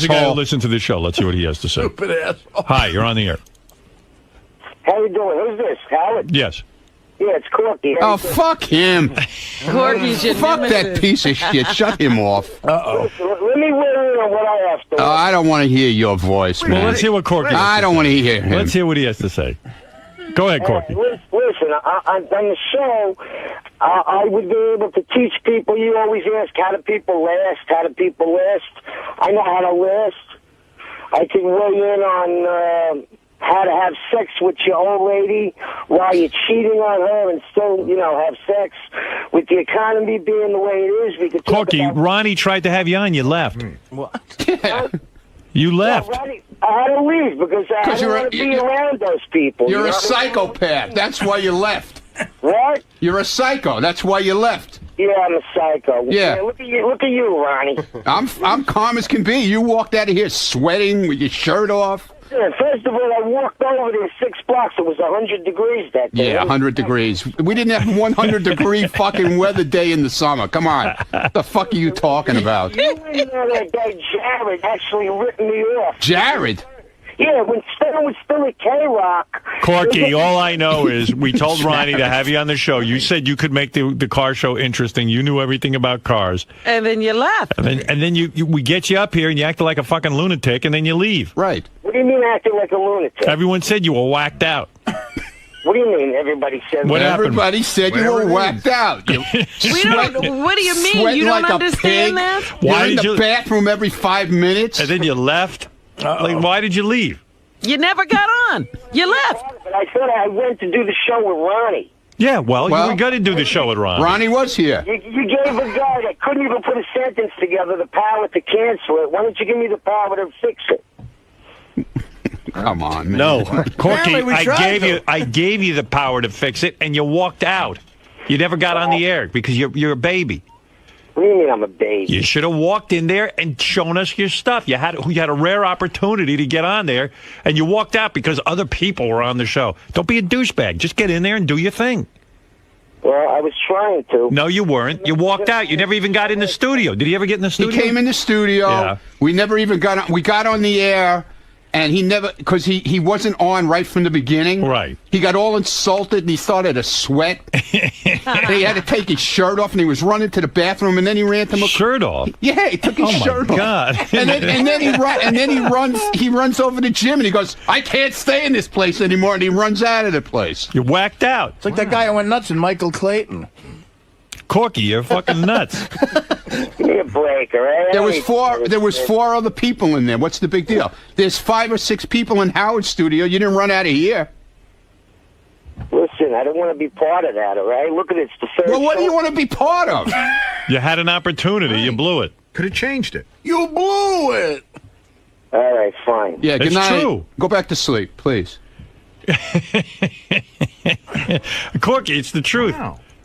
guy who listens to the show. Let's see what he has to say. Stupid asshole. Hi, you're on the air. How you doing? Who's this? Howard? Yes. Yeah, it's Corky. Oh, fuck him. Corky's your Fuck that piece of shit. Shut him off. Uh-oh. Let me weigh in on what I have to. I don't want to hear your voice, man. Well, let's hear what Corky has to say. I don't want to hear him. Let's hear what he has to say. Go ahead, Corky. Listen, on the show, I would be able to teach people. You always ask, how do people last? How do people last? I know how to last. I can weigh in on how to have sex with your old lady while you're cheating on her and still, have sex. With the economy being the way it is, we could talk Corky, about... Ronnie tried to have you on. You left. What? Yeah. You left. Ronnie, I had to leave because I don't want to be around those people. You're a psychopath. That's why you left. What? You're a psycho. That's why you left. Yeah, I'm a psycho. Yeah. Look at you, Ronnie. I'm calm as can be. You walked out of here sweating with your shirt off. Yeah, first of all, I walked over there 6 blocks. It was 100 degrees that day. Yeah, 100 degrees. We didn't have 100-degree fucking weather day in the summer. Come on. What the fuck are you talking about? You didn't know that guy Jared actually ripped me off. Jared? Yeah, when Stan was still at K-Rock. Corky, all I know is we told Ronnie to have you on the show. You said you could make the car show interesting. You knew everything about cars. And then you left. And then we get you up here and you act like a fucking lunatic and then you leave. Right. What do you mean acting like a lunatic? Everyone said you were whacked out. What do you mean everybody said What that? happened? Everybody said you were whacked out. What do you mean? You don't understand that? You're in the bathroom every 5 minutes. And then you left. Like, why did you leave? You never got on. You left. But I thought I went to do the show with Ronnie. Yeah, well you were going to do the show with Ron. Ronnie was here. You gave a guy that couldn't even put a sentence together the power to cancel it. Why don't you give me the power to fix it? Come on, man. No, Corky, Apparently we tried I gave you the power to fix it, and you walked out. You never got on the air because you're a baby. What do you mean I'm a baby? You should have walked in there and shown us your stuff. You had a rare opportunity to get on there, and you walked out because other people were on the show. Don't be a douchebag. Just get in there and do your thing. Well, I was trying to. No, you weren't. You walked out. You never even got in the studio. Did he ever get in the studio? He came in the studio. Yeah. We never even got on. We got on the air, and he never, because he wasn't on right from the beginning. Right. He got all insulted, and he started to sweat. And he had to take his shirt off, and he was running to the bathroom, and then he ran to my shirt off. Yeah, he took his shirt off. God. And then he runs over the gym, and he goes, "I can't stay in this place anymore," and he runs out of the place. You whacked out. It's like that guy who went nuts in Michael Clayton. Corky, you're fucking nuts. Give me a break, all right? There was four other people in there. What's the big deal? There's 5 or 6 people in Howard's studio. You didn't run out of here. Listen, I don't want to be part of that, all right? Look at it. It's the third Well, what do you show. want to be part of? You had an opportunity. You blew it. Could have changed it. You blew it. All right, fine. Yeah, good It's night. true. Go back to sleep, please. Corky, it's the truth.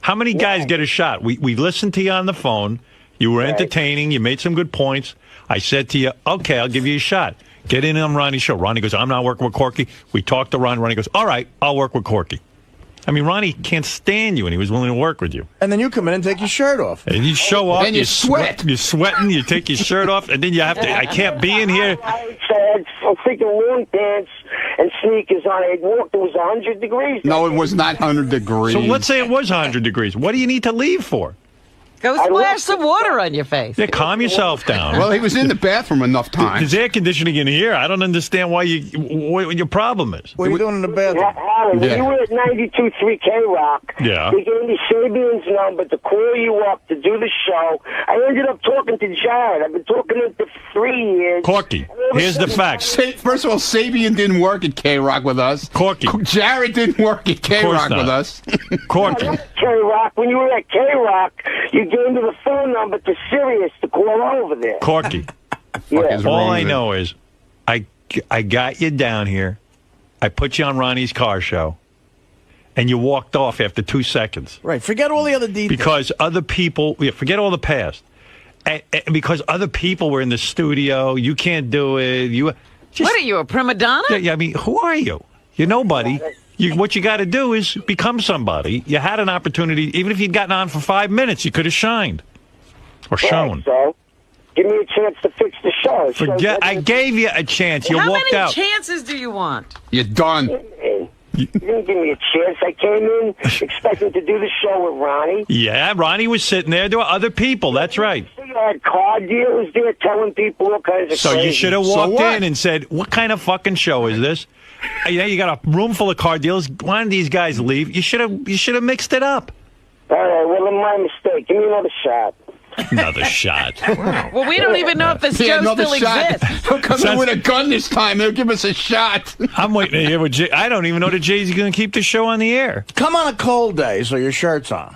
How many guys get a shot? We listened to you on the phone. You were entertaining. You made some good points. I said to you, okay, I'll give you a shot. Get in on Ronnie's show. Ronnie goes, I'm not working with Corky. We talked to Ron. Ronnie goes, all right, I'll work with Corky. I mean, Ronnie can't stand you, and he was willing to work with you. And then you come in and take your shirt off. And you show up. And you sweat. You're sweating. You take your shirt off, and then you have to, I can't be in here. I had freaking long pants and sneakers on. I walked. It was 100 degrees. No, it was not 100 degrees. So let's say it was 100 degrees. What do you need to leave for? Go splash some water on your face. Yeah, calm yourself down. Well, he was in the bathroom enough times. There's air conditioning in here. I don't understand what your problem is. What are you doing in the bathroom? Howard, when you were at 92.3 K-Rock, Yeah. they gave me Sabian's number to call you up to do the show. I ended up talking to Jared. I've been talking to him for 3 years. Corky, here's the facts. First of all, Sabian didn't work at K-Rock with us. Corky. Jared didn't work at K-Rock with us. Corky. K-Rock, when you were at K-Rock, you gave me the phone number to Sirius to call over there. Corky. Yeah. All I know is I got you down here. I put you on Ronnie's car show. And you walked off after 2 seconds. Right. Forget all the other details. Because other people, forget all the past. And because other people were in the studio, you can't do it. What are you, a prima donna? Yeah, I mean, who are you? You're nobody. What you got to do is become somebody. You had an opportunity. Even if you'd gotten on for 5 minutes, you could have shined or shown. So, give me a chance to fix the show. Forget. I gave you a chance. You How walked many out. chances do you want? You're done. You didn't give me a chance. I came in expecting to do the show with Ronnie. Yeah, Ronnie was sitting there. There were other people. That's right. You had car dealers there telling people all kinds of So crazy. you should have walked in and said, what kind of fucking show is this? You got a room full of car dealers. Why did these guys leave? You should have mixed it up. All right, well, then my mistake. Give me another shot. Another shot. Well, we don't even know if this show another still shot. exists. He'll come in with a gun this time. He'll give us a shot. I'm waiting to hear what Jay. I don't even know that Jay's going to keep the show on the air. Come on a cold day so your shirt's on.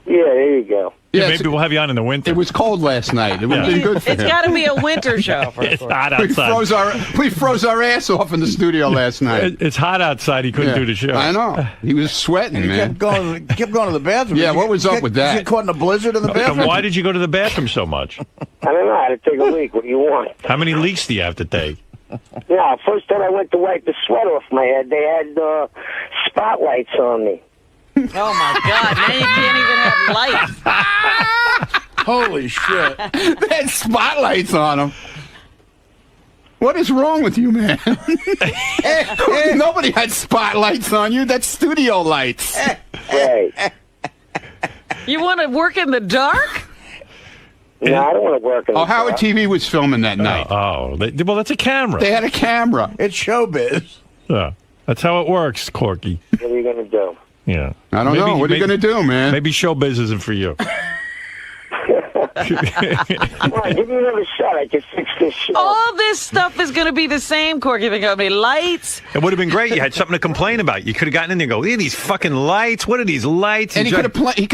Yeah, there you go. Yeah, maybe we'll have you on in the winter. It was cold last night. It would have been good for It's him. got to be a winter show. It's hot We outside. froze our ass off in the studio last night. It's hot outside. He couldn't do the show. I know. He was sweating, You man. kept going to the bathroom. Yeah, Did what you was up get- with did you that? get caught in a blizzard in the bathroom? And why did you go to the bathroom so much? I don't know. I had to take a leak. What do you want? How many leaks do you have to take? Yeah, first time I went to wipe the sweat off my head, they had spotlights on me. Oh, my God. Now you can't even have lights. Holy shit. They had spotlights on him. What is wrong with you, man? Nobody had spotlights on you. That's studio lights. Right. You want to work in the dark? No, I don't want to work in the Howard dark. TV was filming that night. Well, that's a camera. They had a camera. It's showbiz. Yeah, that's how it works, Corky. What are you going to do? Yeah. I don't know. What are you going to do, man? Maybe showbiz isn't for you. Come on, give me another shot. I can fix this shit. All this stuff is going to be the same, Corky. There's going to be lights. It would have been great. You had something to complain about. You could have gotten in there and go, these fucking lights. What are these lights? And he could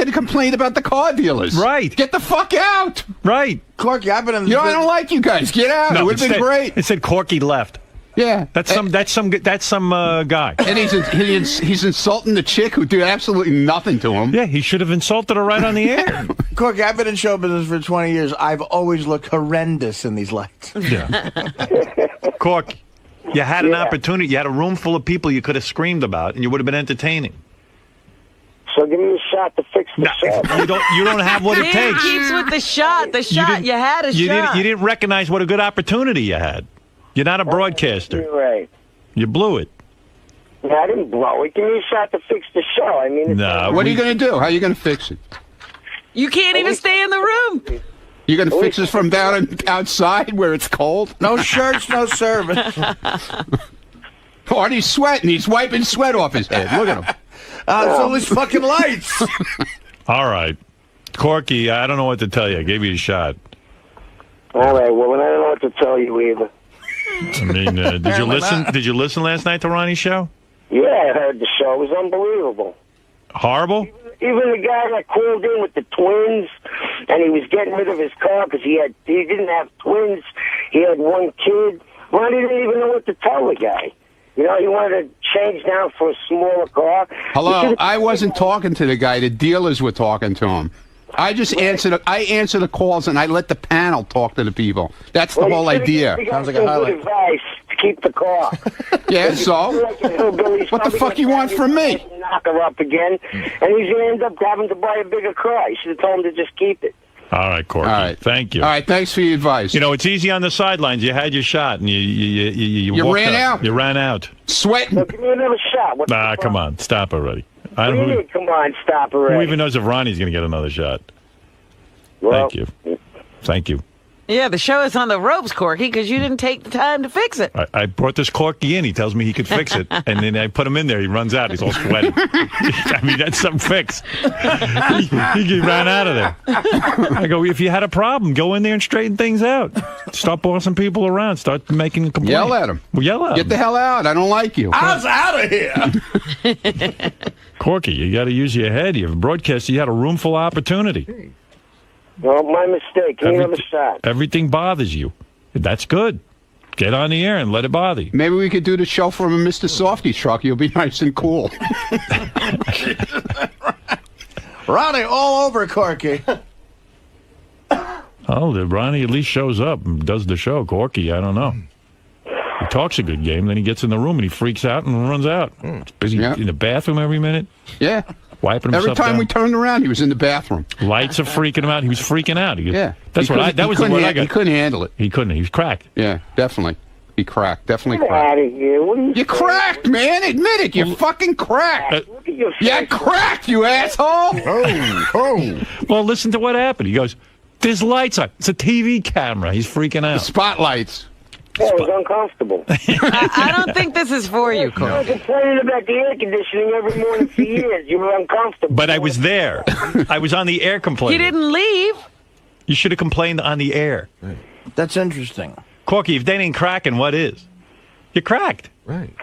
have complained about the car dealers. Right. Get the fuck out. Right. Corky, I've been in I don't like you guys. Get out. It would have been great. It said Corky left. Yeah. That's some guy. And he's insulting the chick who did absolutely nothing to him. Yeah, he should have insulted her right on the air. Corky, I've been in show business for 20 years. I've always looked horrendous in these lights. Yeah. Corky, you had an opportunity. You had a room full of people you could have screamed about, and you would have been entertaining. So give me a shot to fix the show. You don't have what it He takes. keeps with the shot. You had a shot. You didn't recognize what a good opportunity you had. You're not a broadcaster. You're right. You blew it. No, I didn't blow it. Give me a shot to fix the show. I mean, What are you going to do? How are you going to fix it? You can't even stay in the room. You going to fix this from outside where it's cold? No shirts, no service. Artie's sweating. He's wiping sweat off his head. Look at him. It's all these fucking lights. All right. Corky, I don't know what to tell you. I gave you a shot. All right, well, I don't know what to tell you either. I mean, did you listen? Did you listen last night to Ronnie's show? Yeah, I heard the show. It was unbelievable. Horrible? Even the guy that called in with the twins, and he was getting rid of his car because he didn't have twins. He had one kid. Ronnie didn't even know what to tell the guy. He wanted to change down for a smaller car. Hello, I wasn't talking to the guy. The dealers were talking to him. I just answer the calls and I let the panel talk to the people. That's the whole idea. Sounds like a highlight. Good advice to keep the car. Yeah, so what the fuck you want from me? Knock her up again, and he's gonna end up having to buy a bigger car. You should have told him to just keep it. All right, Corky. All right. Thank you. All right, thanks for your advice. It's easy on the sidelines. You had your shot, and you walked ran out. You ran out. Sweating. So give me another shot. Come on. Stop already. Come on, stop already. Who even knows if Ronnie's going to get another shot? Well, Thank you. Thank you. Yeah, the show is on the ropes, Corky, because you didn't take the time to fix it. I brought this Corky in. He tells me he could fix it. And then I put him in there. He runs out. He's all sweaty. I mean, that's some fix. He ran out of there. I go, if you had a problem, go in there and straighten things out. Stop bossing people around. Start making a complaint. Yell at him. Well, yell at him. Get the hell out. I don't like you. I was out of here. Corky, you got to use your head. You're a broadcaster. You had a room full of opportunity. Well, my mistake. Give me another shot. Everything bothers you. That's good. Get on the air and let it bother you. Maybe we could do the show from a Mr. Softy truck. You'll be nice and cool. Ronnie, all over Corky. Oh, Ronnie at least shows up and does the show. Corky, I don't know. He talks a good game, then he gets in the room and he freaks out and runs out. Is he in the bathroom every minute? Yeah. Wiping himself Every time down? we turned around, he was in the bathroom. Lights are freaking him out. He was freaking out. Yeah. That's what I. That was the word I got. He couldn't handle it. He couldn't. He was cracked. Yeah, definitely. He cracked. Definitely Get cracked. out of here. What are you You cracked, man. Admit it. You fucking cracked. Look at your You cracked, you asshole. Well, listen to what happened. He goes, "There's lights on. It's a TV camera." He's freaking out. Spotlights. Yeah, it was uncomfortable. I don't think this is for you, You were Corky. complaining about the air conditioning every morning for years. You were uncomfortable. But I was there. I was on the air complaining. He didn't leave. You should have complained on the air. That's interesting. Corky, if that ain't cracking, what is? You're cracked. Right.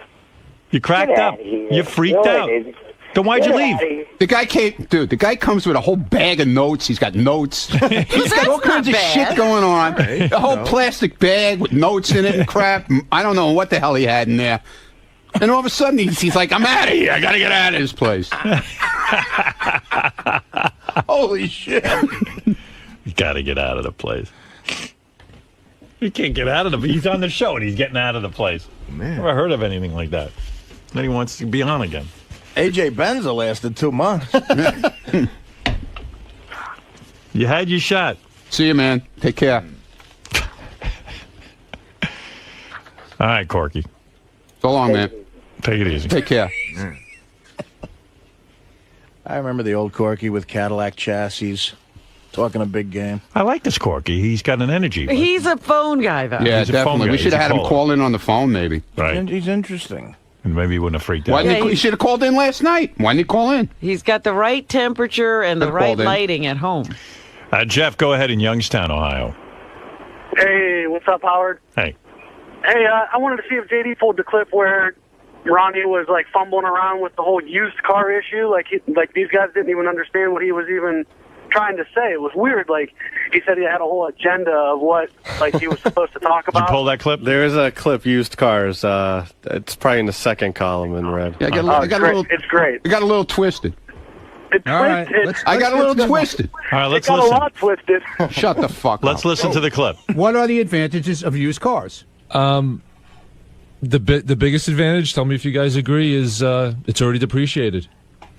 You cracked Get up. outta here. You freaked No, out. it isn't. Then why'd you Get leave? outta here. The guy came, dude. The guy comes with a whole bag of notes. He's got notes. He's got all kinds of shit going on. A whole plastic bag with notes in it and crap. I don't know what the hell he had in there. And all of a sudden, he's like, "I'm out of here. I got to get out of this place." Holy shit. You got to get out of the place. You can't get out of the. He's on the show and he's getting out of the place. Man, Never heard of anything like that. Then he wants to be on again. AJ Benza lasted 2 months. You had your shot. See you, man. Take care. All right, Corky. So long, man. Take it easy. Take care. I remember the old Corky with Cadillac chassis, talking a big game. I like this Corky. He's got an energy. He's a phone guy, though. Yeah, He's a phone definitely. guy. We should have He's had a him caller. call in on the phone, maybe. Right. He's interesting. And maybe he wouldn't have freaked out. Why didn't he should have called in last night? Why didn't he call in? He's got the right temperature and the Could've right called in. lighting at home. Jeff, go ahead in Youngstown, Ohio. Hey, what's up, Howard? Hey. Hey, I wanted to see if JD pulled the clip where Ronnie was like fumbling around with the whole used car issue. Like these guys didn't even understand what he was even trying to say. It was weird. Like he said he had a whole agenda of what like he was supposed to talk about. Did you pull that clip? There is a clip, used cars. It's probably in the second column in red. Yeah, I got a little. It's great. I got a little twisted. It's All right, twisted. I got a little twisted. All right, let's it got listen. a lot twisted. Shut the fuck up. Let's listen to the clip. What are the advantages of used cars? The biggest advantage, tell me if you guys agree, is it's already depreciated.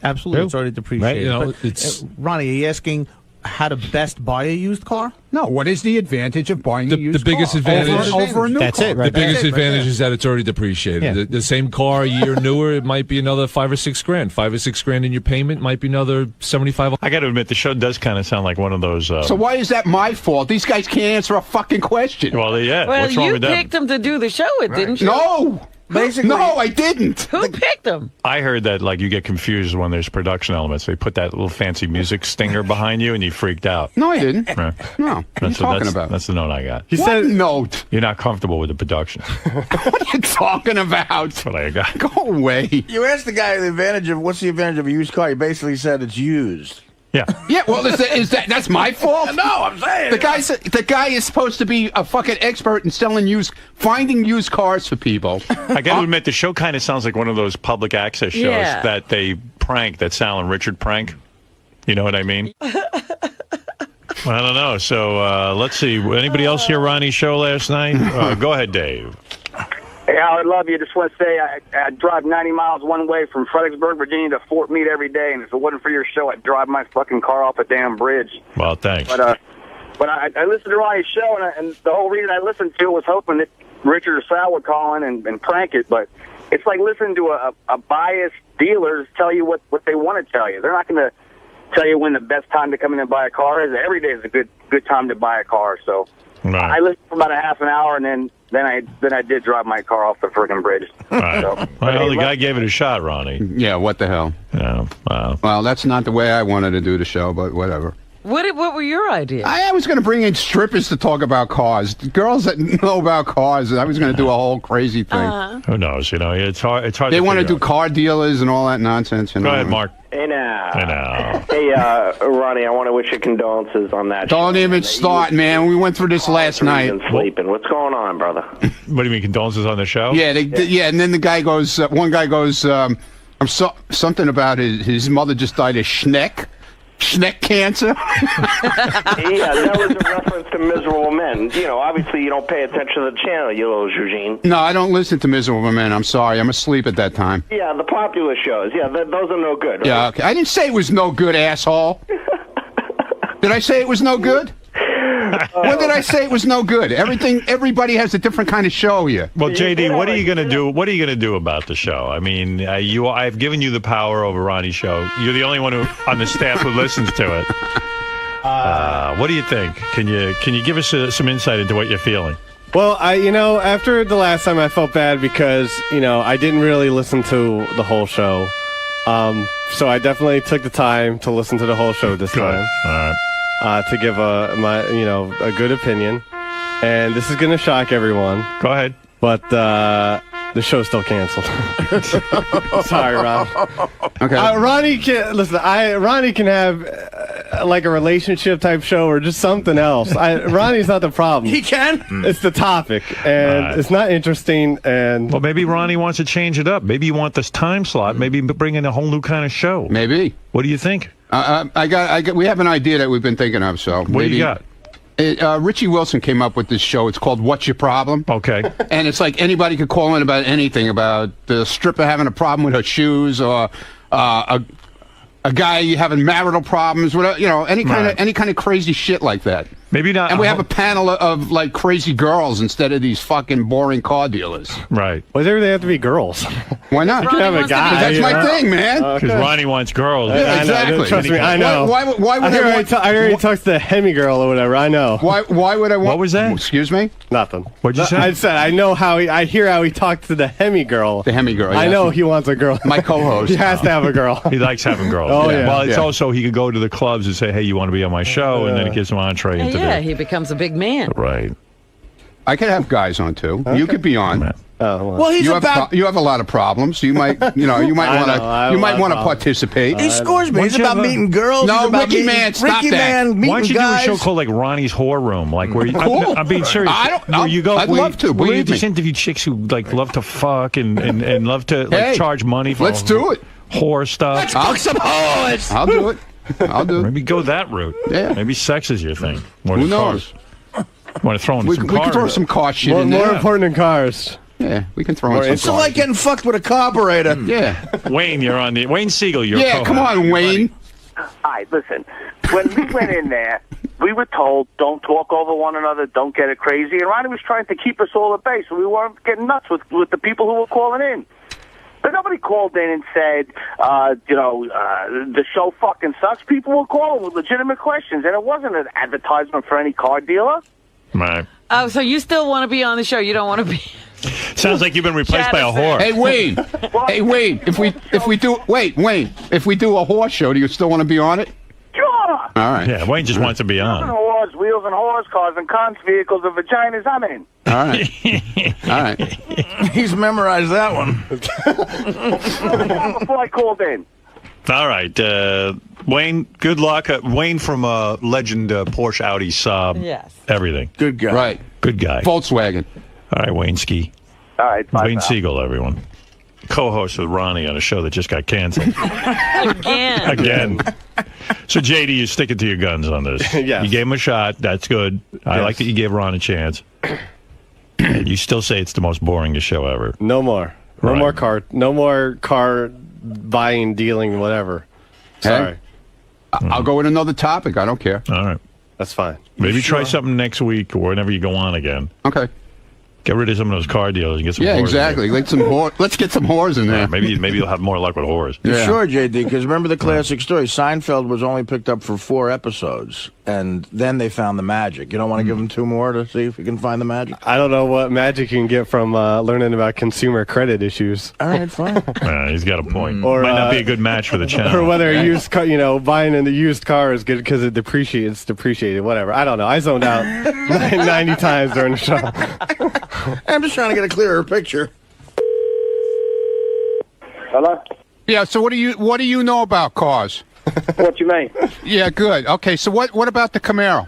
Absolutely, it's already depreciated. Right, you know, But, it's Ronnie, are you asking how to best buy a used car? No, what is the advantage of buying a used the biggest car advantage over a new That's car? it, right? The biggest That's it, right advantage there. is that it's already depreciated. Yeah. The same car a year newer, it might be another $5 or $6 grand. $5 or $6 grand in your payment might be another $75. I got to admit, the show does kind of sound like one of those. So why is that my fault? These guys can't answer a fucking question. Well, yeah. Well, what's wrong you with them? picked him to do the show, didn't you? No. Basically, No, I didn't. Who picked him? I heard that like you get confused when there's production elements. They put that little fancy music stinger behind you, and you freaked out. No, I didn't. Right. No, what are you talking about? That's the note I got. He said note. You're not comfortable with the production. What are you talking about? That's what I got. Go away. you asked the guy what's the advantage of a used car? He basically said it's used. Yeah. Yeah, well, that's my fault? No, I'm saying the guy is supposed to be a fucking expert in finding used cars for people. I got to admit, the show kind of sounds like one of those public access shows that they prank, that Sal and Richard prank. You know what I mean? Well, I don't know. So let's see. Anybody else hear Ronnie's show last night? Go ahead, Dave. Hey, Howard, love you. Just want to say I drive 90 miles one way from Fredericksburg, Virginia to Fort Meade every day, and if it wasn't for your show, I'd drive my fucking car off a damn bridge. Well, thanks. But I listened to Ronnie's show, and the whole reason I listened to it was hoping that Richard or Sal would call in and prank it, but it's like listening to a biased dealer tell you what they want to tell you. They're not going to tell you when the best time to come in and buy a car is. Every day is a good time to buy a car, so right. I listened for about a half an hour, and then I did drive my car off the friggin' bridge. Right. So, Well, the guy gave it a shot, Ronnie. Yeah, what the hell? Yeah, wow. Well, that's not the way I wanted to do the show, but whatever. What were your ideas? I was going to bring in strippers to talk about cars. Girls that know about cars. I was going to do a whole crazy thing. Who knows? You know, it's hard. It's hard. They to want to figure do car dealers and all that nonsense. Go ahead, Mark. Hey now. Hey now. Hey, Ronnie, I want to wish you condolences on that. Don't even start, man. We went through this last night. Sleeping. What's going on, brother? What do you mean, condolences on the show? Yeah, and then the guy goes. One guy goes. I'm something about his mother just died of schneck cancer. Yeah, that was a reference to Miserable Men. You know, obviously you don't pay attention to the channel, you little Eugene. No, I don't listen to Miserable Men. I'm sorry. I'm asleep at that time. Yeah, the popular shows. Yeah, those are no good. Right? Yeah, okay. I didn't say it was no good, asshole. Did I say it was no good? When did I say it was no good? Everybody has a different kind of show here. Well, JD, what are you going to do? What are you going to do about the show? I mean, I've given you the power over Ronnie's show. You're the only one on the staff who listens to it. What do you think? Can you give us some insight into what you're feeling? Well, after the last time I felt bad because, I didn't really listen to the whole show. So I definitely took the time to listen to the whole show this time. All right. To give a good opinion, and this is going to shock everyone. Go ahead. But the show's still canceled. Sorry, Ron. Okay. Ronnie can listen. Ronnie can have like a relationship type show or just something else. Ronnie's not the problem. He can. It's the topic, and it's not interesting. And well, maybe Ronnie wants to change it up. Maybe you want this time slot. Maybe bring in a whole new kind of show. Maybe. What do you think? We have an idea that we've been thinking of. So what do you got? Richie Wilson came up with this show. It's called What's Your Problem? Okay. And it's like anybody could call in about anything, about the stripper having a problem with her shoes, or a guy having marital problems, whatever, any kind of crazy shit like that. Maybe not. And we have a panel of like crazy girls instead of these fucking boring car dealers. Right. Why do they have to be girls? Why not? You can have a guy. That's my thing, man. Because Ronnie wants girls. Yeah, exactly. Trust me, I know. Why would I already talked to the Hemi girl or whatever. I know. Why would I want? What was that? Excuse me? Nothing. What'd you say? I said I know how I hear how he talked to the Hemi girl. The Hemi girl. I yes. know he wants a girl. My co-host. He has to have a girl. He likes having girls. Oh, yeah. Well, it's also he could go to the clubs and say, "Hey, you want to be on my show?" And then it gives him entree into Yeah, the. he becomes a big man. Right. I could have guys on too. You could be on. Oh, Well, he's you about. have a lot of problems. You might want to participate. He scores me. He's about meeting girls. No, he's about Ricky Man, stop Ricky that. Man meeting Why don't you guys. do a show called like Ronnie's Whore Room, like where you, Cool. I'm being serious. Where you go, I'd where love to, Where you believe me. just interview chicks who like love to fuck and love to like Hey, charge money for. let's do it. Whore stuff. Let's fuck some whores. I'll do it. I'll do it. Maybe go that route. Yeah. Maybe sex is your thing. More Who than knows? Cars. Want to throw in We some can cars? throw some car shit More in there. important than cars. Yeah, we can throw in some It's car like getting fucked with a carburetor. Yeah. Wayne, you're on the Wayne Siegel. You're Yeah, come on, Wayne. All right, listen. When we went in there, we were told, don't talk over one another, don't get it crazy. And Ronnie was trying to keep us all at bay so we weren't getting nuts with the people who were calling in. But nobody called in and said, the show fucking sucks. People were calling with legitimate questions, and it wasn't an advertisement for any car dealer. Right. Oh, so you still want to be on the show? You don't want to be? Sounds like you've been replaced by a whore. Hey Wayne. Hey Wayne. If we do a horse show, do you still want to be on it? Sure. All right. Yeah, Wayne just wants to be on. Wheels and horse cars and cons vehicles and vaginas, I'm in. All right. All right. He's memorized that one. Before I called in. All right. Wayne, good luck. Wayne from Legend Porsche Audi Saab. Yes. Everything. Good guy. Right. Good guy. Volkswagen. All right, Wayne Ski. All right. Bye, Wayne pal. Siegel, everyone. Co-host with Ronnie on a show that just got canceled. Again. So, JD, you're sticking to your guns on this. Yes. You gave him a shot. That's good. I like that you gave Ron a chance. You still say it's the most boringest show ever. No more. No Right. more car buying, dealing, whatever. Sorry. I'll go with another topic. I don't care. All right. That's fine. Maybe try something next week or whenever you go on again. Okay. Get rid of some of those car dealers and get some Yeah, whores in exactly. there. Let's get some whores in there. Maybe you'll have more luck with whores. Yeah. Sure, JD, because remember the classic story. Seinfeld was only picked up for 4 episodes, and then they found the magic. You don't want to give them 2 more to see if you can find the magic? I don't know what magic you can get from learning about consumer credit issues. All right, fine. He's got a point. Or, Might not be a good match for the channel. Or whether a used car, buying in the used car is good because it depreciates. Depreciated, whatever. I don't know. I zoned out 90 times during the show. I'm just trying to get a clearer picture. Hello? Yeah. So what do you know about cars? What you mean? Yeah. Good. Okay. So what about the Camaro?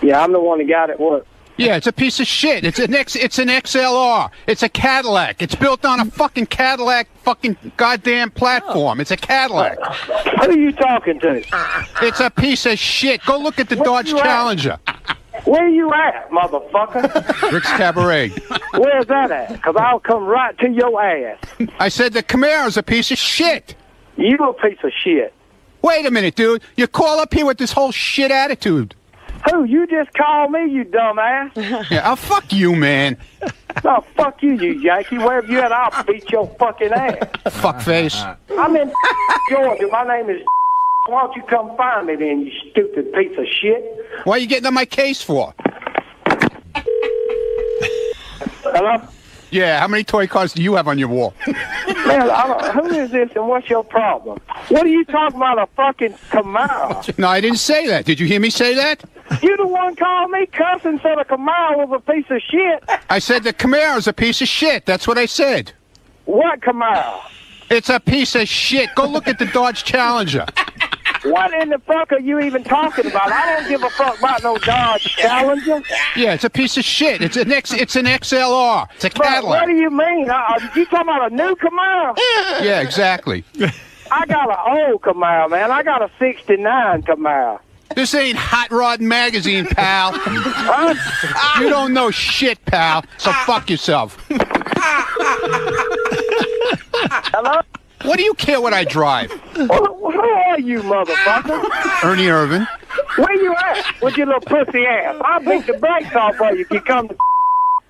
Yeah, I'm the one that got it. What? Yeah, it's a piece of shit. It's an XLR. It's a Cadillac. It's built on a fucking Cadillac fucking goddamn platform. It's a Cadillac. Who are you talking to? It's a piece of shit. Go look at the Dodge Challenger. Where you at, motherfucker? Rick's Cabaret. Where's that at? Because I'll come right to your ass. I said the Camaro's a piece of shit. You a piece of shit. Wait a minute, dude. You call up here with this whole shit attitude. Who? You just called me, you dumbass. Yeah, fuck you, man. No, fuck you, you Yankee. Wherever you at, I'll beat your fucking ass. Fuckface. I'm in Georgia. My name is. Why don't you come find me then, you stupid piece of shit? What are you getting on my case for? Hello? Yeah, how many toy cars do you have on your wall? Man, who is this and what's your problem? What are you talking about, a fucking Camaro? No, I didn't say that. Did you hear me say that? You the one called me cussing said a Camaro was a piece of shit. I said the Camaro's a piece of shit. That's what I said. What Camaro? It's a piece of shit. Go look at the Dodge Challenger. What in the fuck are you even talking about? I don't give a fuck about no Dodge Challenger. Yeah, it's a piece of shit. It's an XLR. It's a Cadillac. What do you mean? You talking about a new Camaro? Yeah, exactly. I got an old Camaro, man. I got a 69 Camaro. This ain't Hot Rod Magazine, pal. You don't know shit, pal. So fuck yourself. Hello? What do you care what I drive? Who are you, motherfucker? Ernie Irvin. Where you at with your little pussy ass? I'll beat the brakes off of you if you come to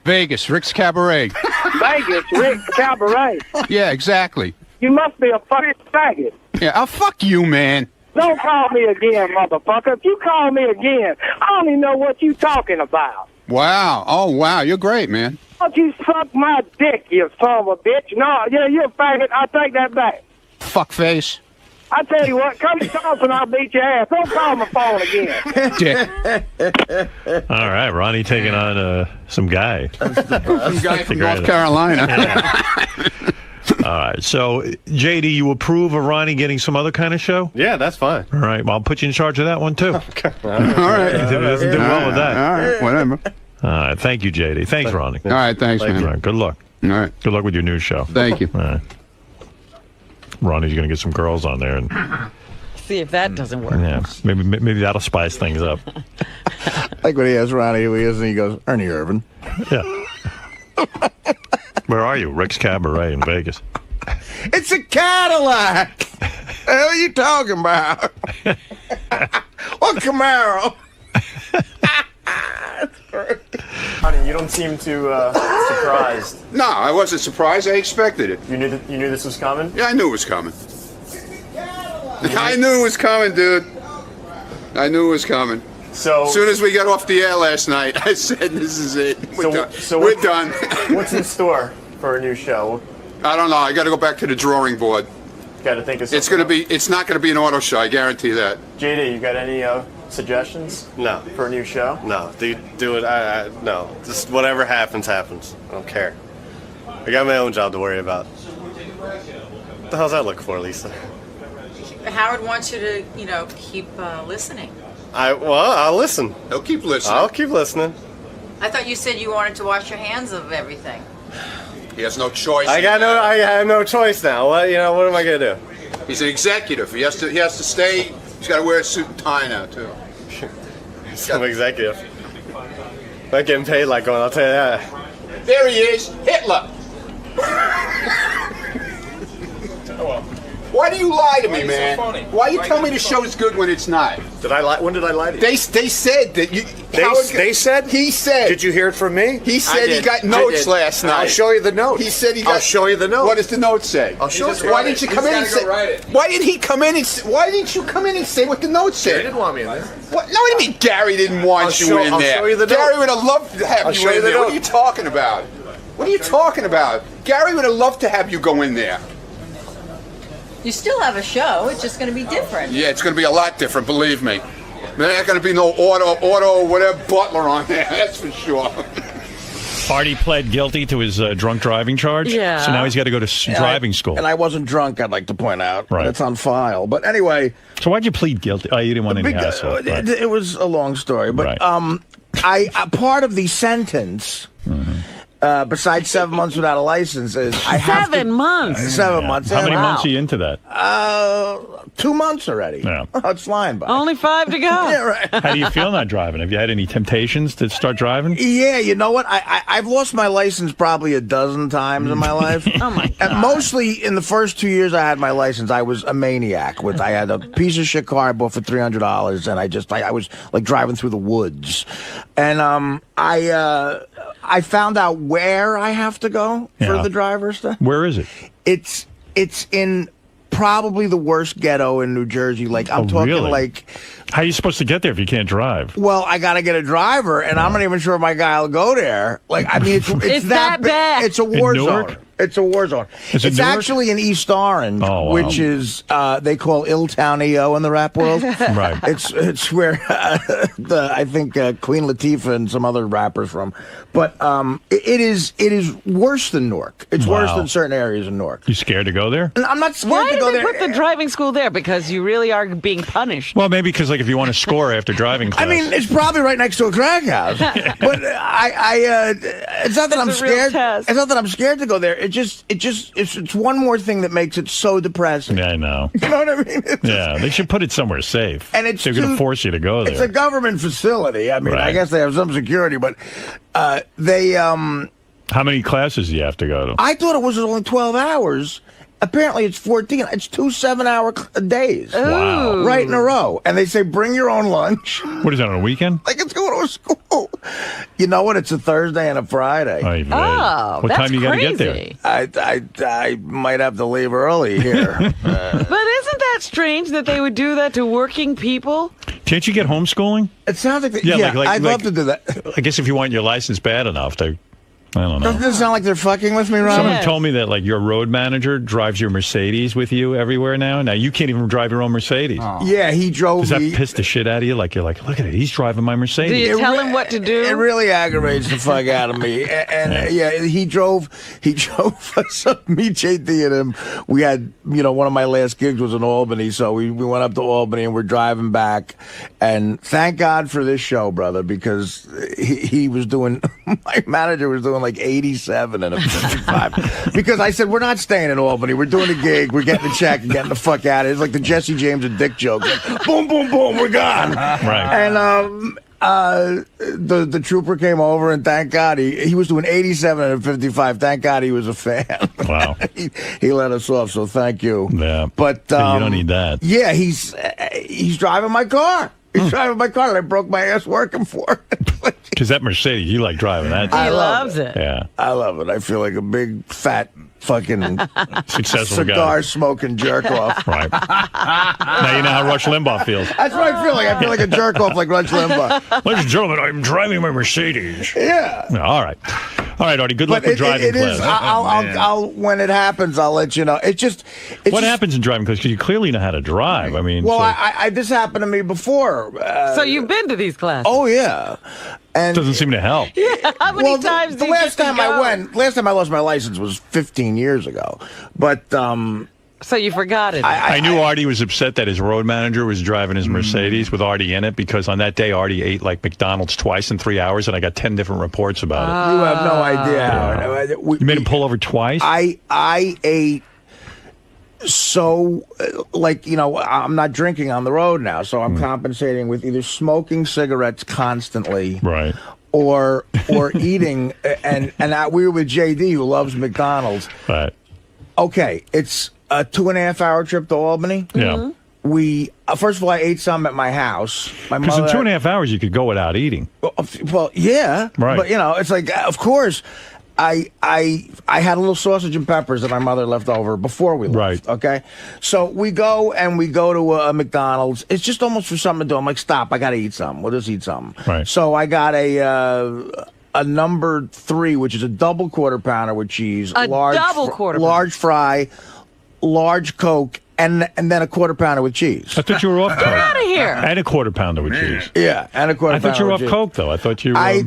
Vegas, Rick's Cabaret. Vegas, Rick's Cabaret. Yeah, exactly. You must be a fucking faggot. Yeah, fuck you, man. Don't call me again, motherfucker. If you call me again, I don't even know what you talking about. Wow. Oh, wow. You're great, man. Don't you suck my dick, you son of a bitch. No, yeah, you're a faggot. I take that back. Fuck face. I tell you what, come to house and I'll beat your ass. Don't call my phone again. Dick. All right, Ronnie taking on some guy. Some guy from North Carolina. Yeah. All right, so JD, you approve of Ronnie getting some other kind of show? Yeah, that's fine. All right, well, I'll put you in charge of that one too. Okay. All right. He doesn't do well with that. All right, whatever. All right, thank you, JD. Thanks, Ronnie. All right, thanks, man. All right, good luck. All right. Good luck with your new show. Thank you. All right. Ronnie's going to get some girls on there, and See if that doesn't work. yeah, maybe that'll spice things up. Like when he asks Ronnie who he is, and he goes, Ernie Irvin. Yeah. Where are you? Rick's Cabaret in Vegas. It's a Cadillac. The hell are you talking about? What Camaro? Honey, you don't seem too surprised. No, I wasn't surprised. I expected it. You knew this was coming? Yeah, I knew it was coming. I knew it was coming, dude. I knew it was coming. So as soon as we got off the air last night, I said, "This is it. We're done." We're done. What's in store for a new show? I don't know. I got to go back to the drawing board. Got to think of something. It's not gonna be an auto show. I guarantee that. JD, you got any suggestions? No. For a new show? No. Do it. No. Just whatever happens, happens. I don't care. I got my own job to worry about. What the hell's that look for, Lisa? Howard wants you to, keep listening. I'll listen. He'll keep listening. I'll keep listening. I thought you said you wanted to wash your hands of everything. He has no choice. I have no choice now. What am I gonna do? He's an executive. He has to stay. He's got to wear a suit and tie now too. Some executive. Not getting paid like going. I'll tell you that. There he is, Hitler. Why do you lie to me, man? So funny? Why you tell me the show's good when it's not? Did I lie? When did I lie to you? They said that you. They said? He said. Did you hear it from me? He said he got notes last night. I'll show you the note. He said he got. I'll show you the note. What does the note say? I'll show you. Why didn't you come in and say? Why didn't he come in and say? Why didn't you come in and say what the note said? Gary didn't want me in there. What? No, what do you mean Gary didn't want you in there? I'll show you the note. Gary would have loved to have you in there. What are you talking about? What are you talking about? Gary would have loved to have you go in there. You still have a show. It's just going to be different. Yeah, it's going to be a lot different, believe me. There ain't going to be no auto, whatever butler on there, that's for sure. Artie pled guilty to his drunk driving charge. Yeah. So now he's got to go to driving school. And I wasn't drunk, I'd like to point out. Right. It's on file. But anyway. So why'd you plead guilty? Oh, you didn't want any hassle. Right. It was a long story. But I part of the sentence... besides 7 months without a license, is I have 7 months. 7 months. How many months are you into that? 2 months already. Yeah. It's flying by. Only 5 to go. Yeah, right. How do you feel not driving? Have you had any temptations to start driving? Yeah, you know what? I've lost my license probably a dozen times in my life. Oh my God. And mostly in the first 2 years I had my license, I was a maniac. I had a piece of shit car I bought for $300, and I was like driving through the woods. And I found out where I have to go for the driver's stuff. Where is it? It's in probably the worst ghetto in New Jersey. Like I'm talking really? like. How are you supposed to get there if you can't drive? Well, I got to get a driver, and I'm not even sure my guy will go there. Like, I mean, it's that bad. It's a war Newark? zone. It's a war zone. Is it It's Newark? actually in East Orange, which is they call Illtown EO in the rap world. Right. It's where I think Queen Latifah and some other rappers from. But it is worse than Newark. It's worse than certain areas in Newark. You scared to go there? And I'm not scared Why to did go they there. put the driving school there? Because you really are being punished. Well, maybe because if you want to score after driving class. I mean, it's probably right next to a crack house. But it's not that I'm That's a real scared. test. It's not that I'm scared to go there. It's one more thing that makes it so depressing. Yeah, I know. You know what I mean? Yeah, they should put it somewhere safe. And it's they're going to force you to go there. It's a government facility. I mean, I Right. guess they have some security, but they. How many classes do you have to go to? I thought it was only 12 hours. Apparently, it's 14. It's 2 7-hour days. Wow. Right in a row. And they say, bring your own lunch. What is that, on a weekend? Like it's going to a school. You know what? It's a Thursday and a Friday. What time you got to get there? I might have to leave early here. But isn't that strange that they would do that to working people? Can't you get homeschooling? It sounds like... I'd love to do that. I guess if you want your license bad enough, I don't know. Doesn't it sound like they're fucking with me, Ron? Someone told me that like your road manager drives your Mercedes with you everywhere now. Now you can't even drive your own Mercedes. Yeah, he drove Does that piss the shit out of you? Like you're like, look at it, he's driving my Mercedes. Do you tell him what to do? It really aggravates the fuck out of me. And he drove us up, me, JD, and him. We had, one of my last gigs was in Albany, so we went up to Albany and we're driving back. And thank God for this show, brother, because he was doing, my manager was doing like 87 and a 55. Because I said, we're not staying in Albany. We're doing a gig. We're getting a check and getting the fuck out of it. It's like the Jesse James and Dick joke. Like, boom, boom, boom, we're gone. Right. And the trooper came over, and thank God he was doing 87 and a 55. Thank God he was a fan. Wow. he let us off, so thank you. Yeah. But you don't need that. Yeah, he's driving my car. He's driving my car that I broke my ass working for. Because that Mercedes, you like driving that. He loves it. Yeah. I love it. I feel like a big, fat, fucking successful guy. cigar-smoking jerk-off. Right. Now you know how Rush Limbaugh feels. That's what I feel like. I feel like a jerk-off like Rush Limbaugh. Ladies and gentlemen, I'm driving my Mercedes. Yeah. All right. All right, Artie, good luck with driving class. I'll when it happens, I'll let you know. What happens in driving class? Because you clearly know how to drive. I mean, well, this happened to me before. So you've been to these classes? Oh yeah, and doesn't seem to help. Yeah, how many times? The last time I lost my license was 15 years ago. But so you forgot it. I knew Artie was upset that his road manager was driving his Mercedes with Artie in it because on that day Artie ate like McDonald's twice in 3 hours, and I got 10 different reports about it. You have no idea. You made him pull over twice? I ate so, I'm not drinking on the road now, so I'm compensating with either smoking cigarettes constantly, right, or eating. And we were with JD, who loves McDonald's. Right. Okay, it's a 2.5-hour trip to Albany. Yeah. We first of all, I ate some at my house. My Because mother. in 2.5 hours you could go without eating. Well, yeah, right. But it's like, of course. I had a little sausage and peppers that my mother left over before we left. Right. Okay. So we go to a McDonald's. It's just almost for something to do. I'm like, stop, I got to eat something. We'll just eat something. Right. So I got a number 3, which is a double quarter pounder with cheese. Large fry, large Coke, and then a quarter pounder with cheese. I thought you were off Coke. Get out of here. And a quarter pounder with cheese. Yeah, and a quarter pounder. I thought you were with off cheese. Coke, though. I thought you were... I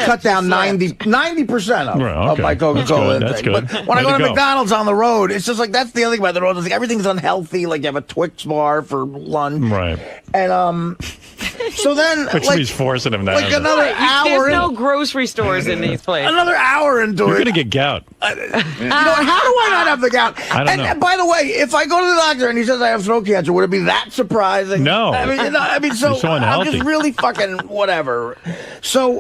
cut down 90% of my Coca-Cola That's intake. good. But when I go to McDonald's on the road, it's just like, that's the other thing about the road. It's like everything's unhealthy. Like you have a Twix bar for lunch. Right. And so then... Which means forcing him down. Like another hour There's no grocery stores in these places. Another hour into You're it. going to get gout. How do I not have the gout? I don't know. And by the way, if I go to the doctor and he says I have throat cancer, would it be that surprising? No. I mean, so You're so I'm unhealthy. just really fucking whatever. So,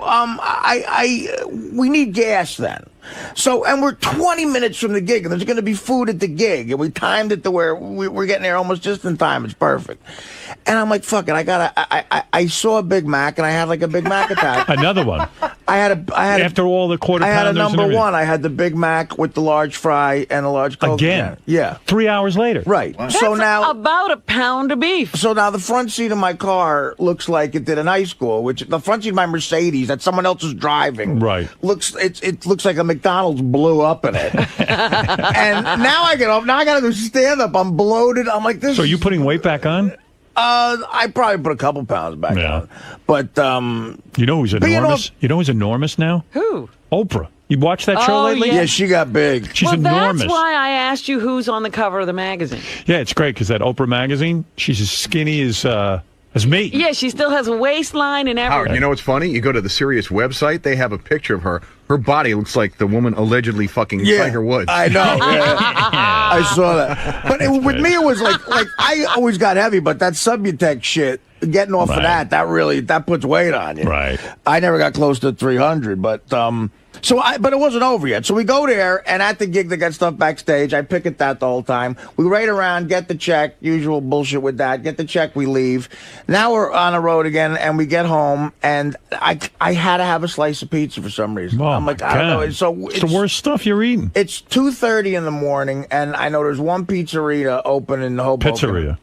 we need gas then. So, and we're 20 minutes from the gig, and there's going to be food at the gig, and we timed it to where we're getting there almost just in time. It's perfect. And I'm like, fuck it, I saw a Big Mac, and I had like a Big Mac attack. Another one. After all the quarter pounders, I had a number and 1. I had the Big Mac with the large fry and the large Coke. Again? Yeah. 3 hours later. Right. That's So now about a pound of beef. So now the front seat of my car looks like it did in high school, which the front seat of my Mercedes that someone else is driving. Right. It looks like a McDonald's blew up in it. And now I get up. Now I got to do stand up. I'm bloated. I'm like this. So are you putting weight back on? I probably put a couple pounds back on. But you know who's enormous? You know who's enormous now? Who? Oprah. You watched that show lately? Yeah, she got big. She's enormous. That's why I asked you who's on the cover of the magazine. Yeah, it's great because that Oprah magazine, she's as skinny as me. Yeah, she still has a waistline and everything. Howard, you know what's funny? You go to the Sirius website, they have a picture of her. Her body looks like the woman allegedly fucking Tiger Woods. I know. Yeah. I saw that. But with me, it was like I always got heavy, but that Subutex shit, getting off of that puts weight on you. Right. I never got close to 300, but But it wasn't over yet. So we go there, and at the gig, they got stuff backstage. I pick at that the whole time. We raid around, get the check, usual bullshit with that. Get the check, we leave. Now we're on the road again, and we get home, and I had to have a slice of pizza for some reason. Oh, I'm like, I don't know. It's the worst stuff you're eating. It's 2:30 in the morning, and I know there's one pizzeria open in Hoboken. Pizzeria.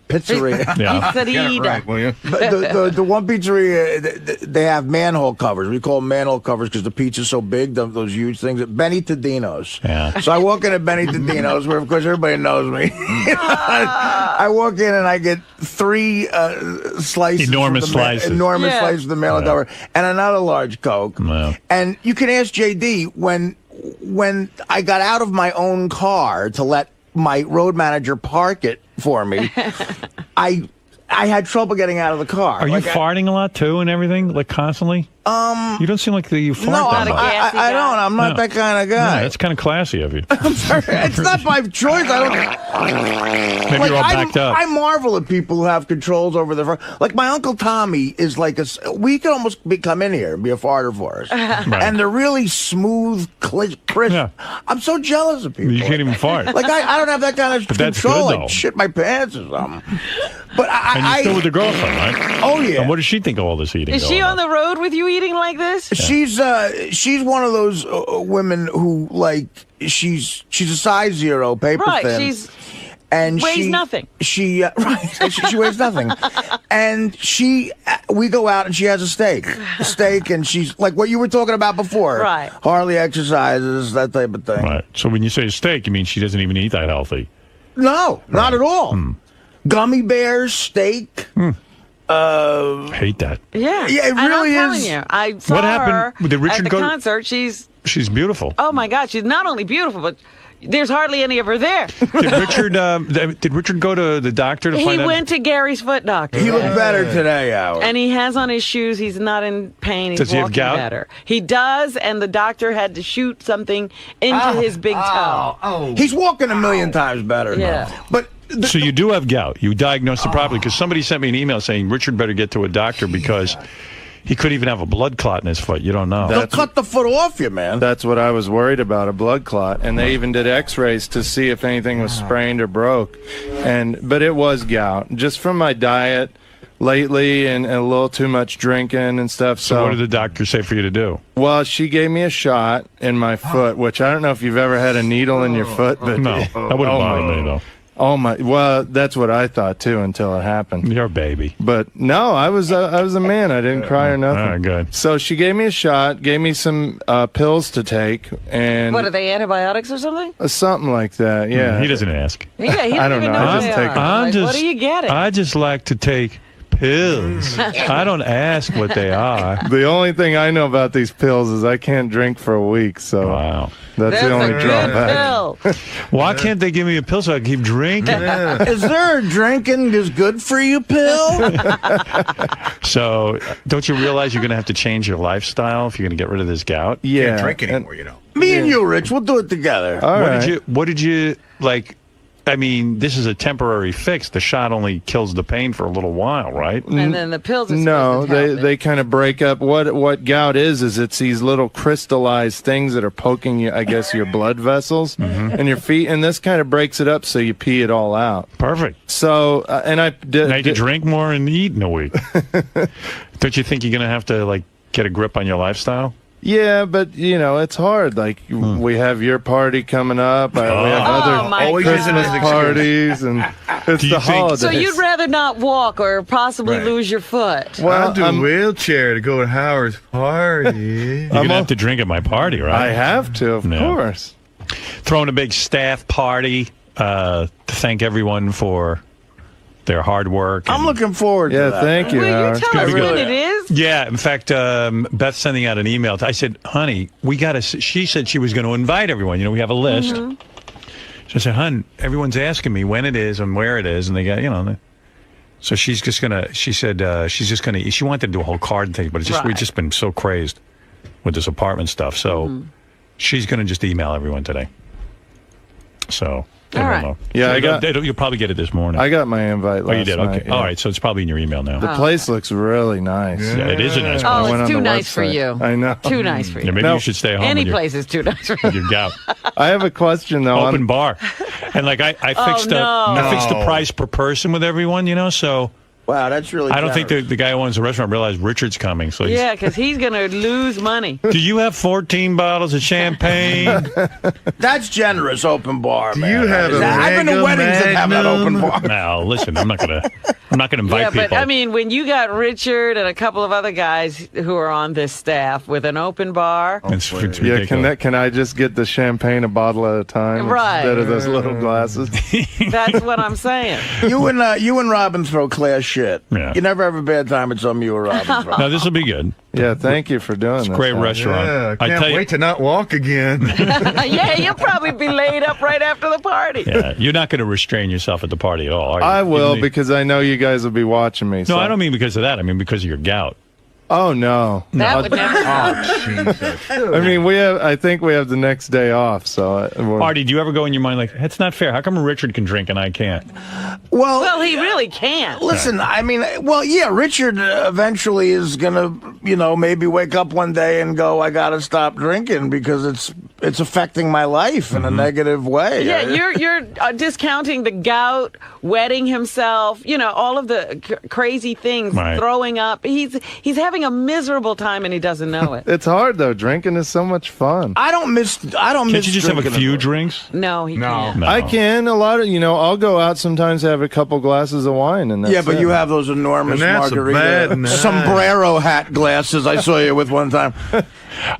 Yeah. Pizzeria. Right, will you? But the one pizzeria, they have manhole covers. We call them manhole covers because the pizza's so big, those huge things. Benny Tadino's. Yeah. So I walk in at Benny Tadino's, where of course everybody knows me. I walk in and I get 3 slices, enormous slices of the manhole cover, and another large Coke. Yeah. And you can ask JD when I got out of my own car to let my road manager park it for me, I had trouble getting out of the car. Are you farting a lot too and everything, like constantly? You don't seem like you fart that much. I don't. I'm not that kind of guy. No, that's kind of classy of you. I'm sorry. It's not my choice. I don't. Maybe you're all backed up. I marvel at people who have controls over their. Like my Uncle Tommy is like we could almost come in here and be a farter for us, Right. and they're really smooth, crisp. Yeah. I'm so jealous of people. You can't even fart. Like I don't have that kind of But that's control. good, Like though. shit my pants or something. But And you're still with the girlfriend, right? Oh yeah. And what does she think of all this eating? Is she going on the road with you eating like this? She's one of those women who like she's a size 0, paper Right, thin. Weighs nothing. She weighs nothing, and we go out and she has a steak, and she's like what you were talking about before, Right? Hardly exercises, that type of thing. Right. So when you say steak, you mean she doesn't even eat that healthy? No, not at all. Gummy bears, steak. Hate that. Yeah. Yeah, it And I'm really telling is. you, I saw What happened? her Did Richard at the go to- concert. She's beautiful. oh my God, she's not only beautiful, but there's hardly any of her there. Did Richard go to the doctor to He find out? went to Gary's foot doctor. He looked better today, Howard. And he has on his shoes. He's not in pain. He's Does he have walking gout? better. He does, and the doctor had to shoot something into his big toe. He's walking a million times better. Yeah. Now. But So you do have gout. You diagnosed it properly because somebody sent me an email saying Richard better get to a doctor because he could even have a blood clot in his foot. You don't know. they'll cut the foot off you, man. That's what I was worried about, a blood clot. And they even did x-rays to see if anything was sprained or broke. But it was gout. Just from my diet lately and a little too much drinking and stuff. So what did the doctor say for you to do? Well, she gave me a shot in my foot, which I don't know if you've ever had a needle in your foot. But No, that wouldn't bother me, though. Oh my! Well, that's what I thought too until it happened. You're a baby. But no, I was a man. I didn't cry or nothing. All right, good. So she gave me a shot, gave me some pills to take, and What are they, antibiotics or something? something like that. Yeah, He doesn't ask. Yeah, he I don't don't even know. know I what just they take are. them. Like, what are you getting? I just like to take pills. I don't ask what they are. The only thing I know about these pills is I can't drink for a week. So Wow. that's the only a good drawback. pill. Why can't they give me a pill so I can keep drinking? Is there a drinking is good for you pill? So don't you realize you're going to have to change your lifestyle if you're going to get rid of this gout? Yeah. Can't drink anymore, you know. Me and you, Rich, we'll do it together. All What right. did you like? I mean, this is a temporary fix. The shot only kills the pain for a little while, right? And then the pills are No, supposed to help they kind of break up. What gout is it's these little crystallized things that are poking you, I guess, your blood vessels in your feet, and this kind of breaks it up so you pee it all out. Perfect. So, and I did. Now you can drink more and eat in a week. Don't you think you're going to have to like get a grip on your lifestyle? Yeah, but you know it's hard. Like we have your party coming up. We have other my Always God. using it as an Christmas excuse. parties, and it's Do you the think- holidays. So you'd rather not walk or possibly Right. lose your foot? Well, I'll do I'm- a wheelchair to go to Howard's party. You're going to have to drink at my party, right? I have to, of Yeah. course. Throwing a big staff party to thank everyone for their hard work. I'm looking forward to Yeah, that. thank you, Will you Howard. tell gonna us be when good. it is? Yeah, in fact, Beth's sending out an email. I said, honey, we got to, she said she was going to invite everyone. You know, we have a list. So I said, hon, everyone's asking me when it is and where it is. And they got, you know, so she's just going to, she said, she's just going to, she wanted to do a whole card thing, but it's just, we've Right. just been so crazed with this apartment stuff. So she's going to just email everyone today. So. All right. Know. Yeah, so you'll probably get it this morning. I got my invite last Oh, you did? night, Okay. yeah. All right, so it's probably in your email now. The place looks really nice. Yeah, it is a nice place. Oh, I went it's on too the nice for website. you. I know. Too nice for you. Yeah, maybe you should stay home. Any with your, place is too nice for with you. your gout. I have a question, though. Open bar. And like I fixed I fixed the price per person with everyone, so Wow, that's really I don't generous. think the guy who owns the restaurant realized Richard's coming. So Yeah, because he's going to lose money. do you have 14 bottles of champagne? That's generous, open bar, man. you have a I've been to Mega weddings that have that open bar. No, listen, I'm not gonna invite Yeah, people. but I mean, when you got Richard and a couple of other guys who are on this staff with an open bar, it's Yeah, ridiculous. can I just get the champagne a bottle at a time Right. instead of those little glasses? that's what I'm saying. You and Robin throw class shit. Yeah. You never have a bad time at some you or Robin throw. No, this will be good. Yeah, thank you for doing this. Great man. restaurant. Yeah, I I can't tell you- wait to not walk again. Yeah, you'll probably be laid up right after the party. Yeah, you're not going to restrain yourself at the party at all, are you? I will Even the- because I know you guys will be watching me. No, so. I don't mean because of that. I mean because of your gout. Oh no. That would never I mean, I think we have the next day off. So, Artie, do you ever go in your mind like, that's not fair? How come Richard can drink and I can't? Well, he really can't. Listen, I mean, well, yeah, Richard eventually is gonna, maybe wake up one day and go, I gotta stop drinking because it's affecting my life in a negative way. Yeah, you're discounting the gout, wetting himself, all of the crazy things, Right. throwing up. He's having a miserable time and he doesn't know it. it's hard though. Drinking is so much fun. I don't miss. Can't you just have a few drinks? No, he can't. No. I can a lot of I'll go out sometimes, have a couple glasses of wine, and that's Yeah, but it. you have those enormous And that's a margarita bad night. sombrero hat glasses I saw you with one time.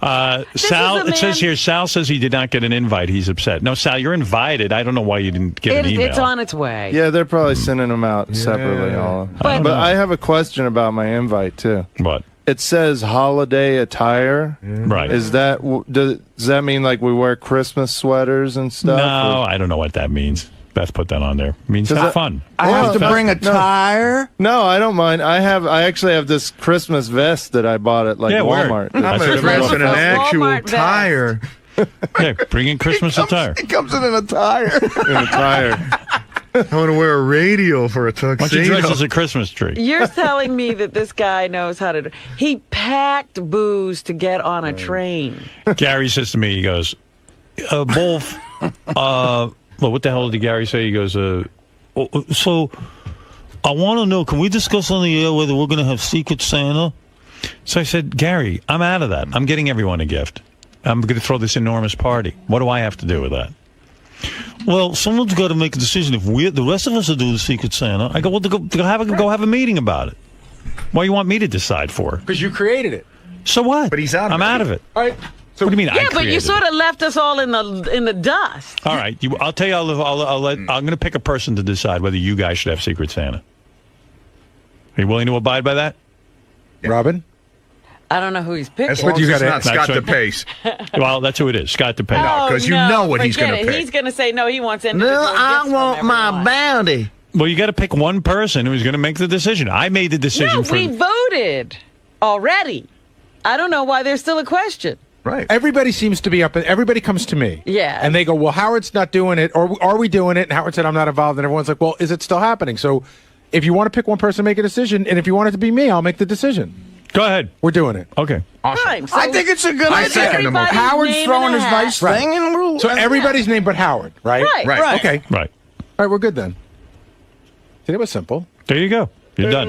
Sal, is a it says man- here, Sal says he did not get an invite. He's upset. No, Sal, you're invited. I don't know why you didn't get an email. It's on its way. Yeah, they're probably sending them out separately. All. But- But I have a question about my invite too. What? It says holiday attire. Right. Does that mean like we wear Christmas sweaters and stuff? No, I don't know what that means. Beth put that on there. It means Does have that- fun. I have to bring a tire. No, I don't mind. I actually have this Christmas vest that I bought at Yeah, word. Walmart. I'm gonna dress in an actual tire. Yeah, bring in Christmas attire. It comes in an attire. In a tire. I want to wear a radio for a Why don't you dress tuxedo. as a Christmas tree? You're telling me that this guy knows how to do. He packed booze to get on a train. Gary says to me, he goes, Wolf, well, what the hell did Gary say? He goes, so I want to know, can we discuss on the air whether we're going to have Secret Santa? So I said, Gary, I'm out of that. I'm getting everyone a gift. I'm going to throw this enormous party. What do I have to do with that? Well, someone's got to make a decision. If the rest of us are doing Secret Santa, I go, well, go have a meeting about it. Why you want me to decide for? Because you created it. So what? But he's out of I'm it. out of it. All right. So what do you mean? I Yeah, but you created sort it? of left us all in the dust. All right, I'll tell you. I'm going to pick a person to decide whether you guys should have Secret Santa. Are you willing to abide by that? Robin? I don't know who he's picking. That's what you got to Not Scott DePace. Well, that's who it is, Scott DePace. Oh, because you know what he's forget going to it. pick. He's going to say no. He wants individual gifts from everyone. bounty. Well, you got to pick one person who's going to make the decision. I made the decision No, for. we voted already. I don't know why there's still a question. Right. Everybody seems to be up. Everybody comes to me. Yeah. And they go, well, Howard's not doing it. Or are we doing it? And Howard said, I'm not involved. And everyone's like, well, is it still happening? So if you want to pick one person, make a decision. And if you want it to be me, I'll make the decision. Go ahead. We're doing it. Okay. Fine. So I think it's a good I idea. second the motion. Howard's name throwing in a his hat. nice Right. thing, and we're So everybody's named but Howard, right? Right. Right. Okay. Right. All right, we're good then. See, that was simple. There you go. You're done.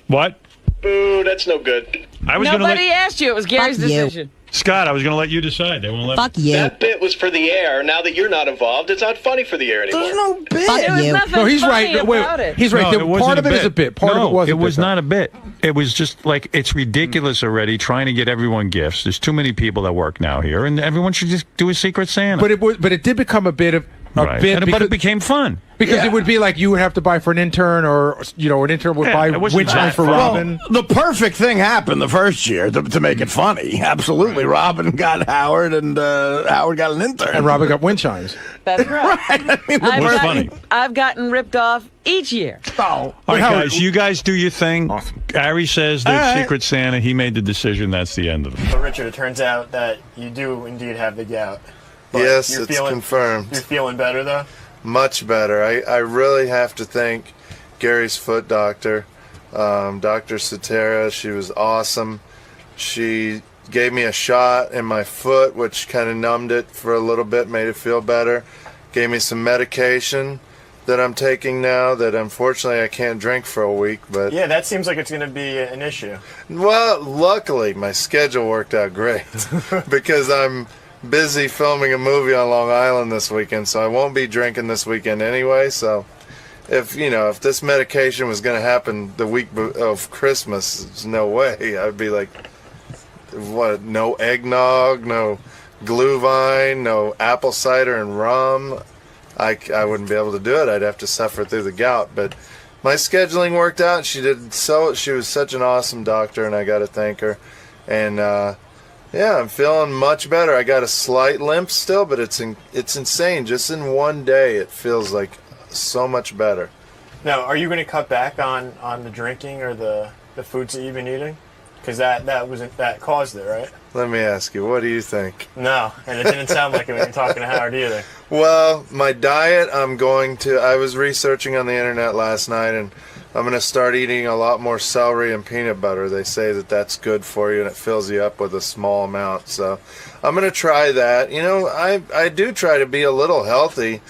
What? Boo, that's no good. I was going to Nobody let asked you. It was Gary's Fuck you. decision. Scott. I was going to let you decide. They won't let. Fuck me. you. That bit was for the air. Now that you're not involved, it's not funny for the air anymore. There's no bit. Fuck There was you. nothing No, he's funny right. Wait, about it. he's right. No, it wasn't Part of a it is a bit. Part no, of it wasn't. it was a bit, not a bit. It was just like it's ridiculous already trying to get everyone gifts. There's too many people that work now here, and everyone should just do a Secret Santa. But it did become a bit of right. bit. But it became fun. Because it would be like you would have to buy for an intern, or an intern would buy it wasn't winch that for fun. Robin. Well, the perfect thing happened the first year to make it funny. Absolutely. Robin got Howard, and Howard got an intern. And Robin got wind chimes. That's right. I mean, I've gotten ripped off each year. Oh. All right, Howard- guys, you guys do your thing. Awesome. Gary says there's Secret Santa. He made the decision. That's the end of it. But Richard, it turns out that you do indeed have the gout. But Yes, you're it's confirmed. You're feeling better, though? Much better. I really have to thank Gary's foot doctor, Dr. Satara. She was awesome. She gave me a shot in my foot, which kind of numbed it for a little bit, made it feel better. Gave me some medication that I'm taking now that unfortunately I can't drink for a week. But Yeah, that seems like it's going to be an issue. well, luckily my schedule worked out great because I'm busy filming a movie on Long Island this weekend, so I won't be drinking this weekend anyway. So if this medication was going to happen the week of Christmas, there's no way. I'd be like, what, no eggnog, no Glühwein, no apple cider and rum. I wouldn't be able to do it. I'd have to suffer through the gout. But my scheduling worked out. She was such an awesome doctor, and I got to thank her. And yeah, I'm feeling much better. I got a slight limp still, but it's insane. Just in one day, it feels like so much better. Now, are you going to cut back on the drinking or the foods that you've been eating? Because that caused it, right? Let me ask you, what do you think? No, and it didn't sound like it when you were talking to Howard either. Well, my diet, I was researching on the internet last night, and I'm going to start eating a lot more celery and peanut butter. They say that that's good for you, and it fills you up with a small amount. So I'm going to try that. I do try to be a little healthy.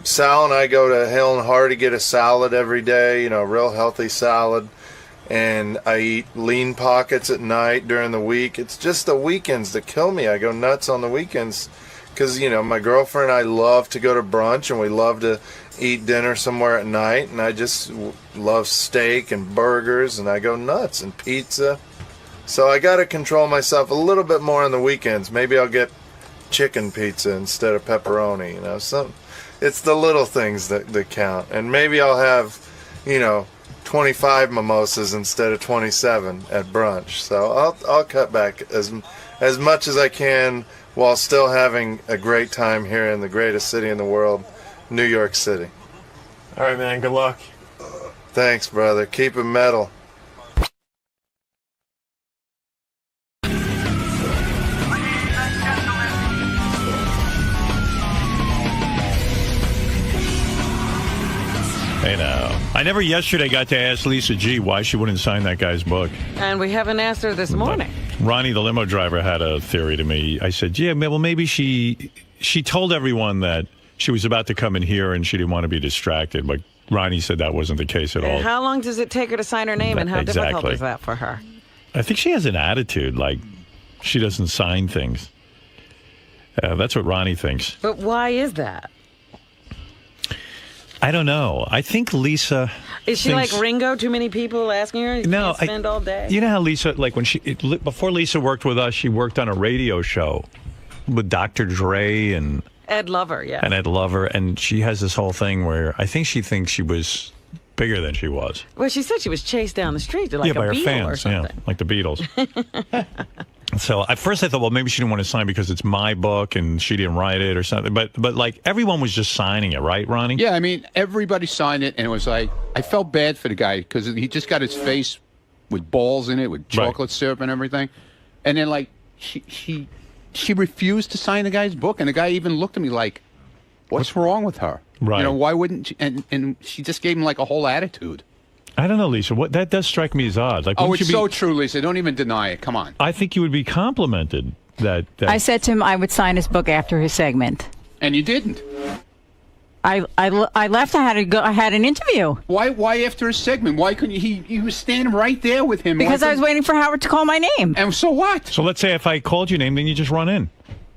Sal and I go to Hale and Hearty, get a salad every day, real healthy salad. And I eat lean pockets at night during the week. It's just the weekends that kill me. I go nuts on the weekends because, my girlfriend and I love to go to brunch and we love to eat dinner somewhere at night. And I just love steak and burgers and I go nuts and pizza. So I got to control myself a little bit more on the weekends. Maybe I'll get chicken pizza instead of pepperoni. It's the little things that count. And maybe I'll have, 25 mimosas instead of 27 at brunch. So I'll cut back as much as I can while still having a great time here in the greatest city in the world, New York City. All right, man. Good luck. Thanks, brother. Keep it metal. Hey now. I never yesterday got to ask Lisa G why she wouldn't sign that guy's book. And we haven't asked her this morning. Ronnie, the limo driver, had a theory to me. I said, yeah, well, maybe she told everyone that she was about to come in here and she didn't want to be distracted. But Ronnie said that wasn't the case at all. And how long does it take her to sign her name, and how difficult is that for her? I think she has an attitude like she doesn't sign things. That's what Ronnie thinks. But why is that? I don't know. I think Lisa... Is she like Ringo? Too many people asking her? No, I spend all day. You know how Lisa, like before Lisa worked with us, she worked on a radio show with Dr. Dre and Ed Lover, yeah. And Ed Lover, and she has this whole thing where I think she thinks she was bigger than she was. Well, she said she was chased down the street like by a her Beatle fans, or something. like the Beatles. So at first I thought, well, maybe she didn't want to sign because it's my book and she didn't write it or something. But like everyone was just signing it, right, Ronnie? Yeah, I mean, everybody signed it, and it was like, I felt bad for the guy because he just got his face with balls in it, with chocolate syrup and everything. And then, like, she refused to sign the guy's book, and the guy even looked at me like, what's wrong with her? Right. Why wouldn't she? And she just gave him, like, a whole attitude. I don't know, Lisa. That does strike me as odd. Like, it's so true, Lisa. Don't even deny it. Come on. I think you would be complimented that. I said to him I would sign his book after his segment. And you didn't. I left. I had to go. I had an interview. Why after his segment? Why couldn't you? He was standing right there with him. Because I was waiting for Howard to call my name. And so what? So let's say if I called your name, then you just run in.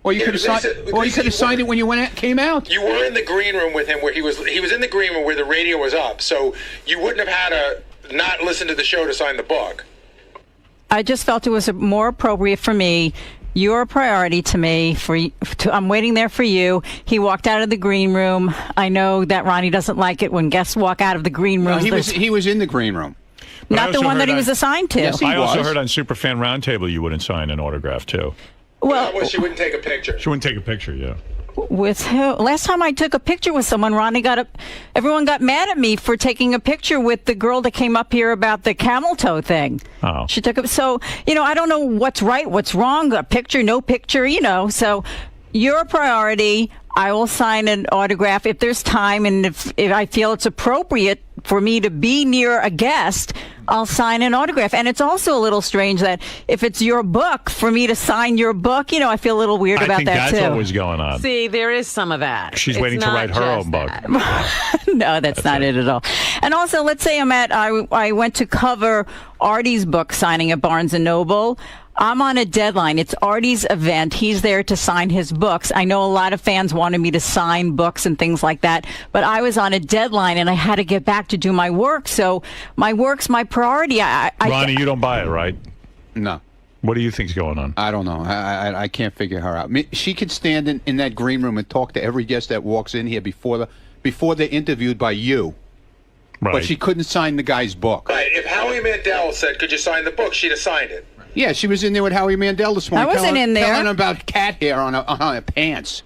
Or you could have signed. Or you could have signed it when you came out. You were in the green room with him, where he was in the green room where the radio was up. So you wouldn't have had to not listen to the show to sign the book. I just felt it was more appropriate for me. You're a priority to me. I'm waiting there for you. He walked out of the green room. I know that Ronnie doesn't like it when guests walk out of the green room. No, he was in the green room. Not the one that he was assigned to. Yes, I also heard on Superfan Roundtable you wouldn't sign an autograph too. Well, she wouldn't take a picture. She wouldn't take a picture, yeah. With who? Last time I took a picture with someone, Ronnie everyone got mad at me for taking a picture with the girl that came up here about the camel toe thing. Oh. She took it. So, I don't know what's right, what's wrong, a picture, no picture, so you're a priority. I will sign an autograph if there's time, and if I feel it's appropriate for me to be near a guest, I'll sign an autograph. And it's also a little strange that if it's your book, for me to sign your book, I feel a little weird about that, too. That's always going on. See, there is some of that. She's waiting to write her own book. No, that's not it at all. And also, let's say I went to cover Artie's book signing at Barnes & Noble. I'm on a deadline. It's Artie's event. He's there to sign his books. I know a lot of fans wanted me to sign books and things like that, but I was on a deadline and I had to get back to do my work. So my work's my priority. Ronnie, you don't buy it, right? No. What do you think's going on? I don't know. I can't figure her out. She could stand in that green room and talk to every guest that walks in here before they're interviewed by you. Right. But she couldn't sign the guy's book. Right. If Howie Mandel said, "Could you sign the book?" she'd have signed it. Yeah, she was in there with Howie Mandel this morning. I wasn't in there. Telling him about cat hair on her pants.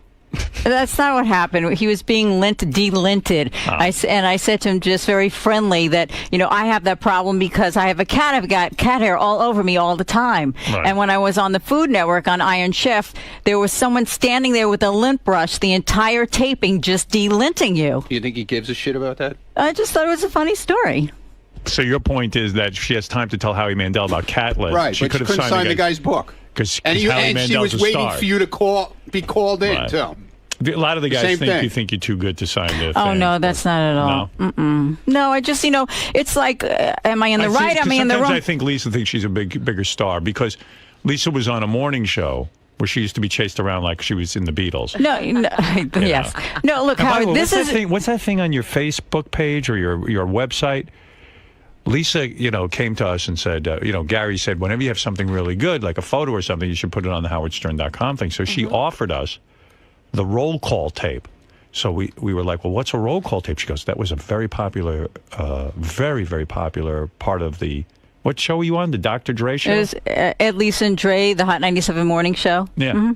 That's not what happened. He was being delinted. And I said to him just very friendly that, I have that problem because I have a cat. I've got cat hair all over me all the time. Right. And when I was on the Food Network on Iron Chef, there was someone standing there with a lint brush the entire taping just delinting you. You think he gives a shit about that? I just thought it was a funny story. So your point is that she has time to tell Howie Mandel about cat lists. Right, she but she couldn't sign the guy's book. And she was waiting for you to be called in, too. A lot of the guys Same you think you're too good to sign their Oh, no, that's not at all. No? No, I just, it's like, am I in the right? Am I in the wrong? Sometimes I think Lisa thinks she's a bigger star because Lisa was on a morning show where she used to be chased around like she was in the Beatles. No, yes. No, look, Howard, what's that thing on your Facebook page or your website? Lisa, came to us and said, Gary said, whenever you have something really good, like a photo or something, you should put it on the howardstern.com thing. So she offered us the roll call tape. So we were like, well, what's a roll call tape? She goes, that was a very popular, very, very popular part of what show were you on? The Dr. Dre show? It was Ed, Lisa, and Dre, the Hot 97 morning show. Yeah. Mm-hmm.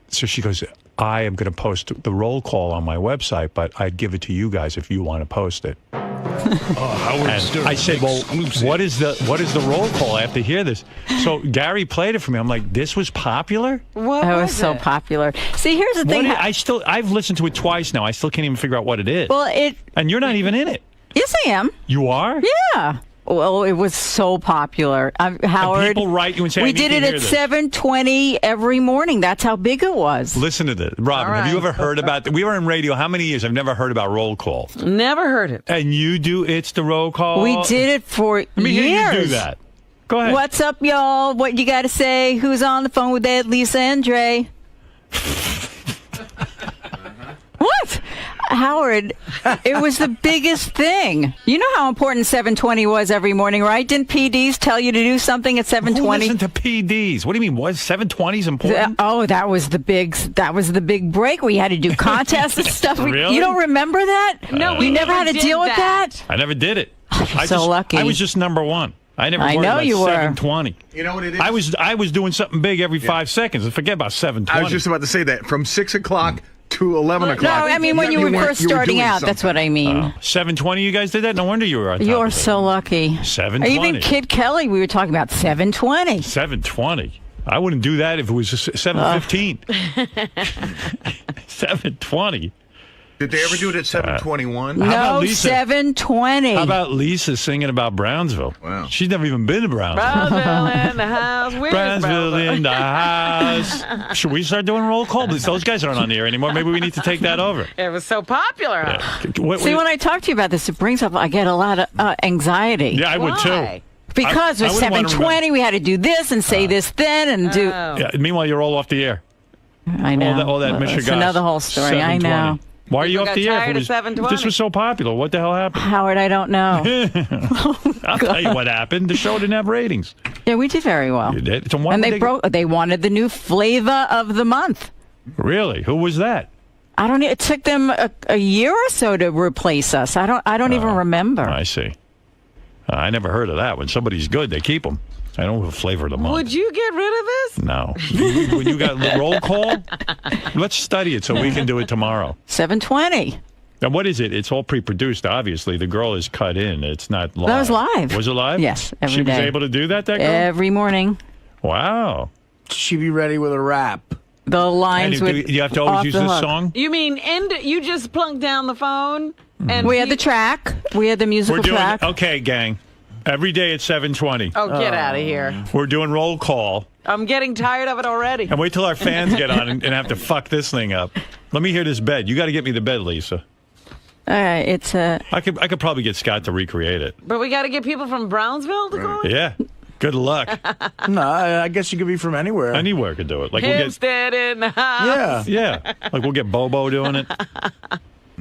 So she goes, I am going to post the roll call on my website, but I'd give it to you guys if you want to post it. Howard Stern. I said, well, exclusive. what is the roll call? I have to hear this. So Gary played it for me. I'm like, this was popular? What was so popular. See, here's the thing. I've listened to it twice now. I still can't even figure out what it is. Well, and you're not even in it. Yes, I am. You are? Yeah. Well, it was so popular. Howard, and people write you and say, we did it at 7:20 every morning. That's how big it was. Listen to this. Robin, have you ever heard about we were in radio how many years? I've never heard about roll call. Never heard it. And you do It's the Roll Call? We did it for years. Let me hear you do that. Go ahead. What's up, y'all? What you got to say? Who's on the phone with Ed, Lisa, and Dre? What? Howard, it was the biggest thing. You know how important 7:20 was every morning, right? Didn't PDs tell you to do something at 7:20? Who listened to PDs? What do you mean? Was 7:20 is important? That was the big break where you had to do contests and stuff. Really? You don't remember that? No, we never had to deal with that. I never did it. Lucky. I was just number one. I never worried about 7:20. You know what it is? I was doing something big every 5 seconds. Forget about 7:20. I was just about to say that from 6 o'clock to 11 o'clock. No, I mean when you were first starting out. That's what I mean. 7:20. You guys did that. No wonder you were on top. You're so lucky. 7:20. Even Kid Kelly, we were talking about 7:20. 7:20. I wouldn't do that if it was 7:15. 7:20. Did they ever do it at 7:21? No, 7:20. How about Lisa singing about Brownsville? Wow. She's never even been to Brownsville. Brownsville in the house. Where's Brownsville in the house. Should we start doing roll call? Those guys aren't on the air anymore. Maybe we need to take that over. It was so popular. Yeah. See, when I talk to you about this, it brings up, I get a lot of anxiety. Yeah, I would too. Because with 7:20, we had to do this and say this then and do. Yeah, meanwhile, you're all off the air. I know. All that Michigan. It's another whole story. I know. Why are you off the air? Tired of 7:20. This was so popular. What the hell happened? Howard, I don't know. I'll tell you what happened. The show didn't have ratings. Yeah, we did very well. You did. So and they wanted the new flavor of the month. Really? Who was that? I don't know. It took them a year or so to replace us. I don't even remember. I see. I never heard of that. When somebody's good, they keep them. I don't have a flavor of the month. Would you get rid of this? No. When you got roll call, let's study it so we can do it tomorrow. 7:20. Now, what is it? It's all pre-produced, obviously. The girl is cut in. It's not live. That was live. Was it live? Yes, every She day. was able to do that girl? Every morning. Wow. She'd be ready with a rap. The lines And would do you have to always off use the this hook. song? You mean you just plunked down the phone? And We had the track. We had the musical We're doing track. okay, gang. Every day at 7:20. Oh, get out of here. We're doing roll call. I'm getting tired of it already. And wait till our fans get on and have to fuck this thing up. Let me hear this bed. You got to get me the bed, Lisa. All right, it's a. I could probably get Scott to recreate it. But we got to get people from Brownsville to go? Yeah. Good luck. No, I guess you could be from anywhere. Anywhere could do it. Like Hempstead in the house. Yeah. Like we'll get Bobo doing it.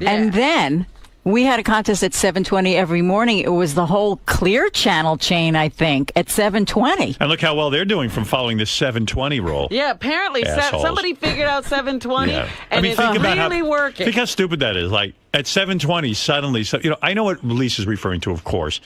And then we had a contest at 7:20 every morning. It was the whole Clear Channel chain, I think, at 7:20. And look how well they're doing from following this 7:20 rule. Yeah, apparently Assholes. somebody figured out 7:20, Yeah. and it's really working. Think how stupid that is. Like at 7:20, suddenly, I know what Lisa's referring to, of course.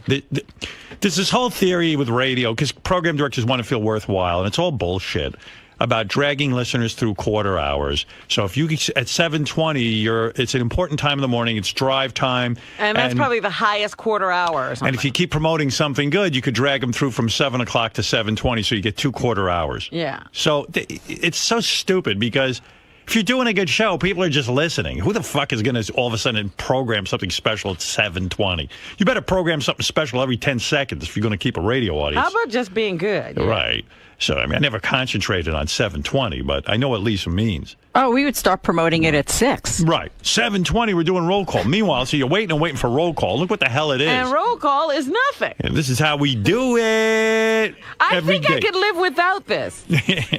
There's this whole theory with radio because program directors want to feel worthwhile, and it's all bullshit about dragging listeners through quarter hours. So if you at 7:20, it's an important time in the morning. It's drive time, and that's probably the highest quarter hour or something. And if you keep promoting something good, you could drag them through from 7 o'clock to 7:20, so you get 2 quarter hours. Yeah. So it's so stupid because if you're doing a good show, people are just listening. Who the fuck is going to all of a sudden program something special at 7:20? You better program something special every 10 seconds if you're going to keep a radio audience. How about just being good? Right. So, I never concentrated on 7:20, but I know what Lisa means. Oh, we would start promoting it at 6. Right. 7:20, we're doing roll call. Meanwhile, so you're waiting for roll call. Look what the hell it is. And roll call is nothing. And this is how we do it I every think day. I could live without this.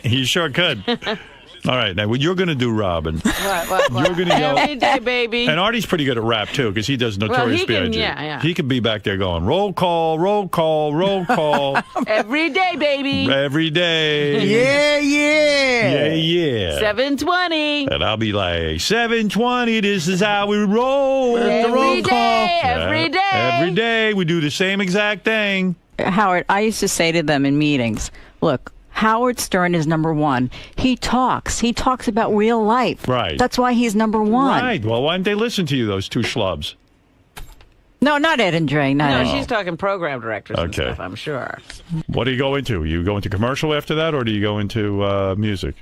You sure could. All right, now what you're going to do, Robin? What? You're going to go every day, baby. And Artie's pretty good at rap too, because he does Notorious he can, B.I.G. yeah. He could be back there going roll call, roll call, roll call. Every day, baby. Every day. Yeah. 7:20. And I'll be like 7:20. This is how we roll. Every day. Every day. Every day we do the same exact thing. Howard, I used to say to them in meetings, look, Howard Stern is number one. He talks about real life. Right. That's why he's number one. Right. Well, why didn't they listen to you, those two schlubs? No, not Ed and Dre. No, she's talking program directors and stuff, I'm sure. What do you go into? You go into commercial after that, or do you go into music?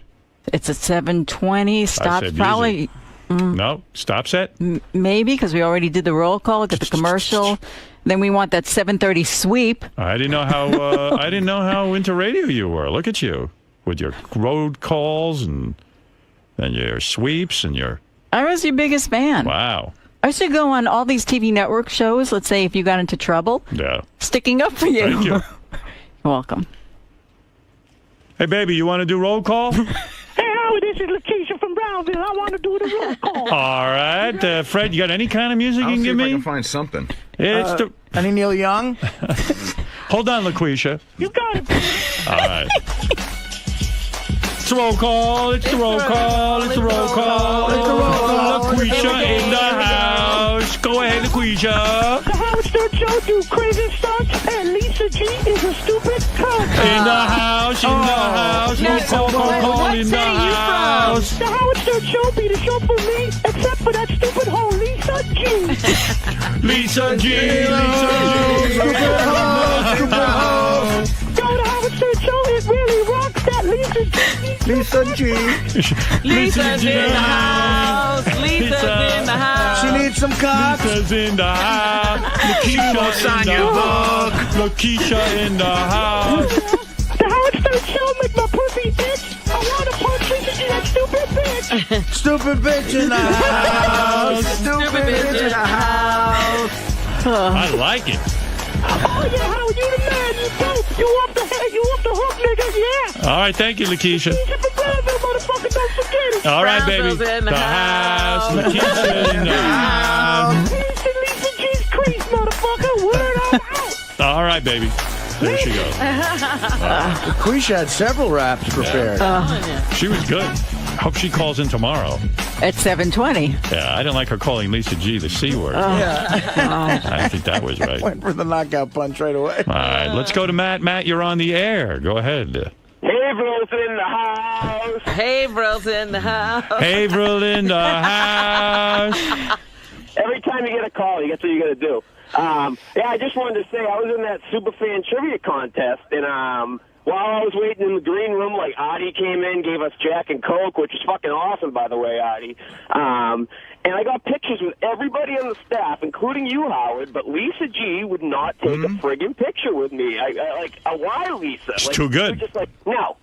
It's at 7:20. Stops probably. No, stops at? Maybe, because we already did the roll call, get the commercial. Then we want that 7:30 sweep. I didn't know how into radio you were. Look at you with your road calls and your sweeps and your. I was your biggest fan. Wow. I used to go on all these TV network shows. Let's say if you got into trouble. Yeah. Sticking up for you. Thank you. You're welcome. Hey, baby, you want to do roll call? Hey, Howard, this is Lakeisha from Brownsville. I want to do the roll call. All right. Fred, you got any kind of music you can give me? I can find something. It's any Neil Young? Hold on, LaQuisha. You got it. All right. It's the roll call. It's the roll call. It's the roll call. It's the roll call. LaQuisha in the house. Go ahead, LaQuisha. The Howard Stern Show do crazy stunts, and Lisa G is a stupid cunt. In the house. In the house. Roll call. In the house. The Howard Stern Show be the show for me, except for that stupid hoe Lisa G. Lisa G. Go to Howard Stern Show. It really rocks. That Lisa G. Lisa G. Lisa's in the house. Lisa's in the house. She needs some cops. Lisa's in the house. Lakeisha in the house. Lakeisha in the house. The Howard Stern Show make my pussy itch. I want to punch Lisa G, that stupid bitch. Stupid bitch in the house. Stupid bitch in the house. I like it. Oh yeah, Howard, you the man, you dope. You off the hook, nigga, yeah. All right, thank you, Lakeisha. Lisa from Brownsville, motherfucker, don't forget it. All right, baby. Brownsville's in the house. Lakeisha in the house. Lisa G's crease, motherfucker. Word out. All right, baby. There she goes. Quisha had several raps prepared. She was good. Hope she calls in tomorrow. At 7:20. Yeah, I didn't like her calling Lisa G the C word. Yeah. I don't think that was right. All Went for the knockout punch right away. right, let's go to Matt. Matt, you're on the air. Go ahead. Haverhill's in the house. Haverhill's in the house. Haverhill in the house. Every time you get a call, that's what you got to do. Yeah, I just wanted to say I was in that Superfan trivia contest, and while I was waiting in the green room, like, Adi came in, gave us Jack and Coke, which is fucking awesome, by the way, Adi. And I got pictures with everybody on the staff, including you, Howard, but Lisa G would not take a friggin' picture with me. Why, Lisa? It's too good. You're just like, no.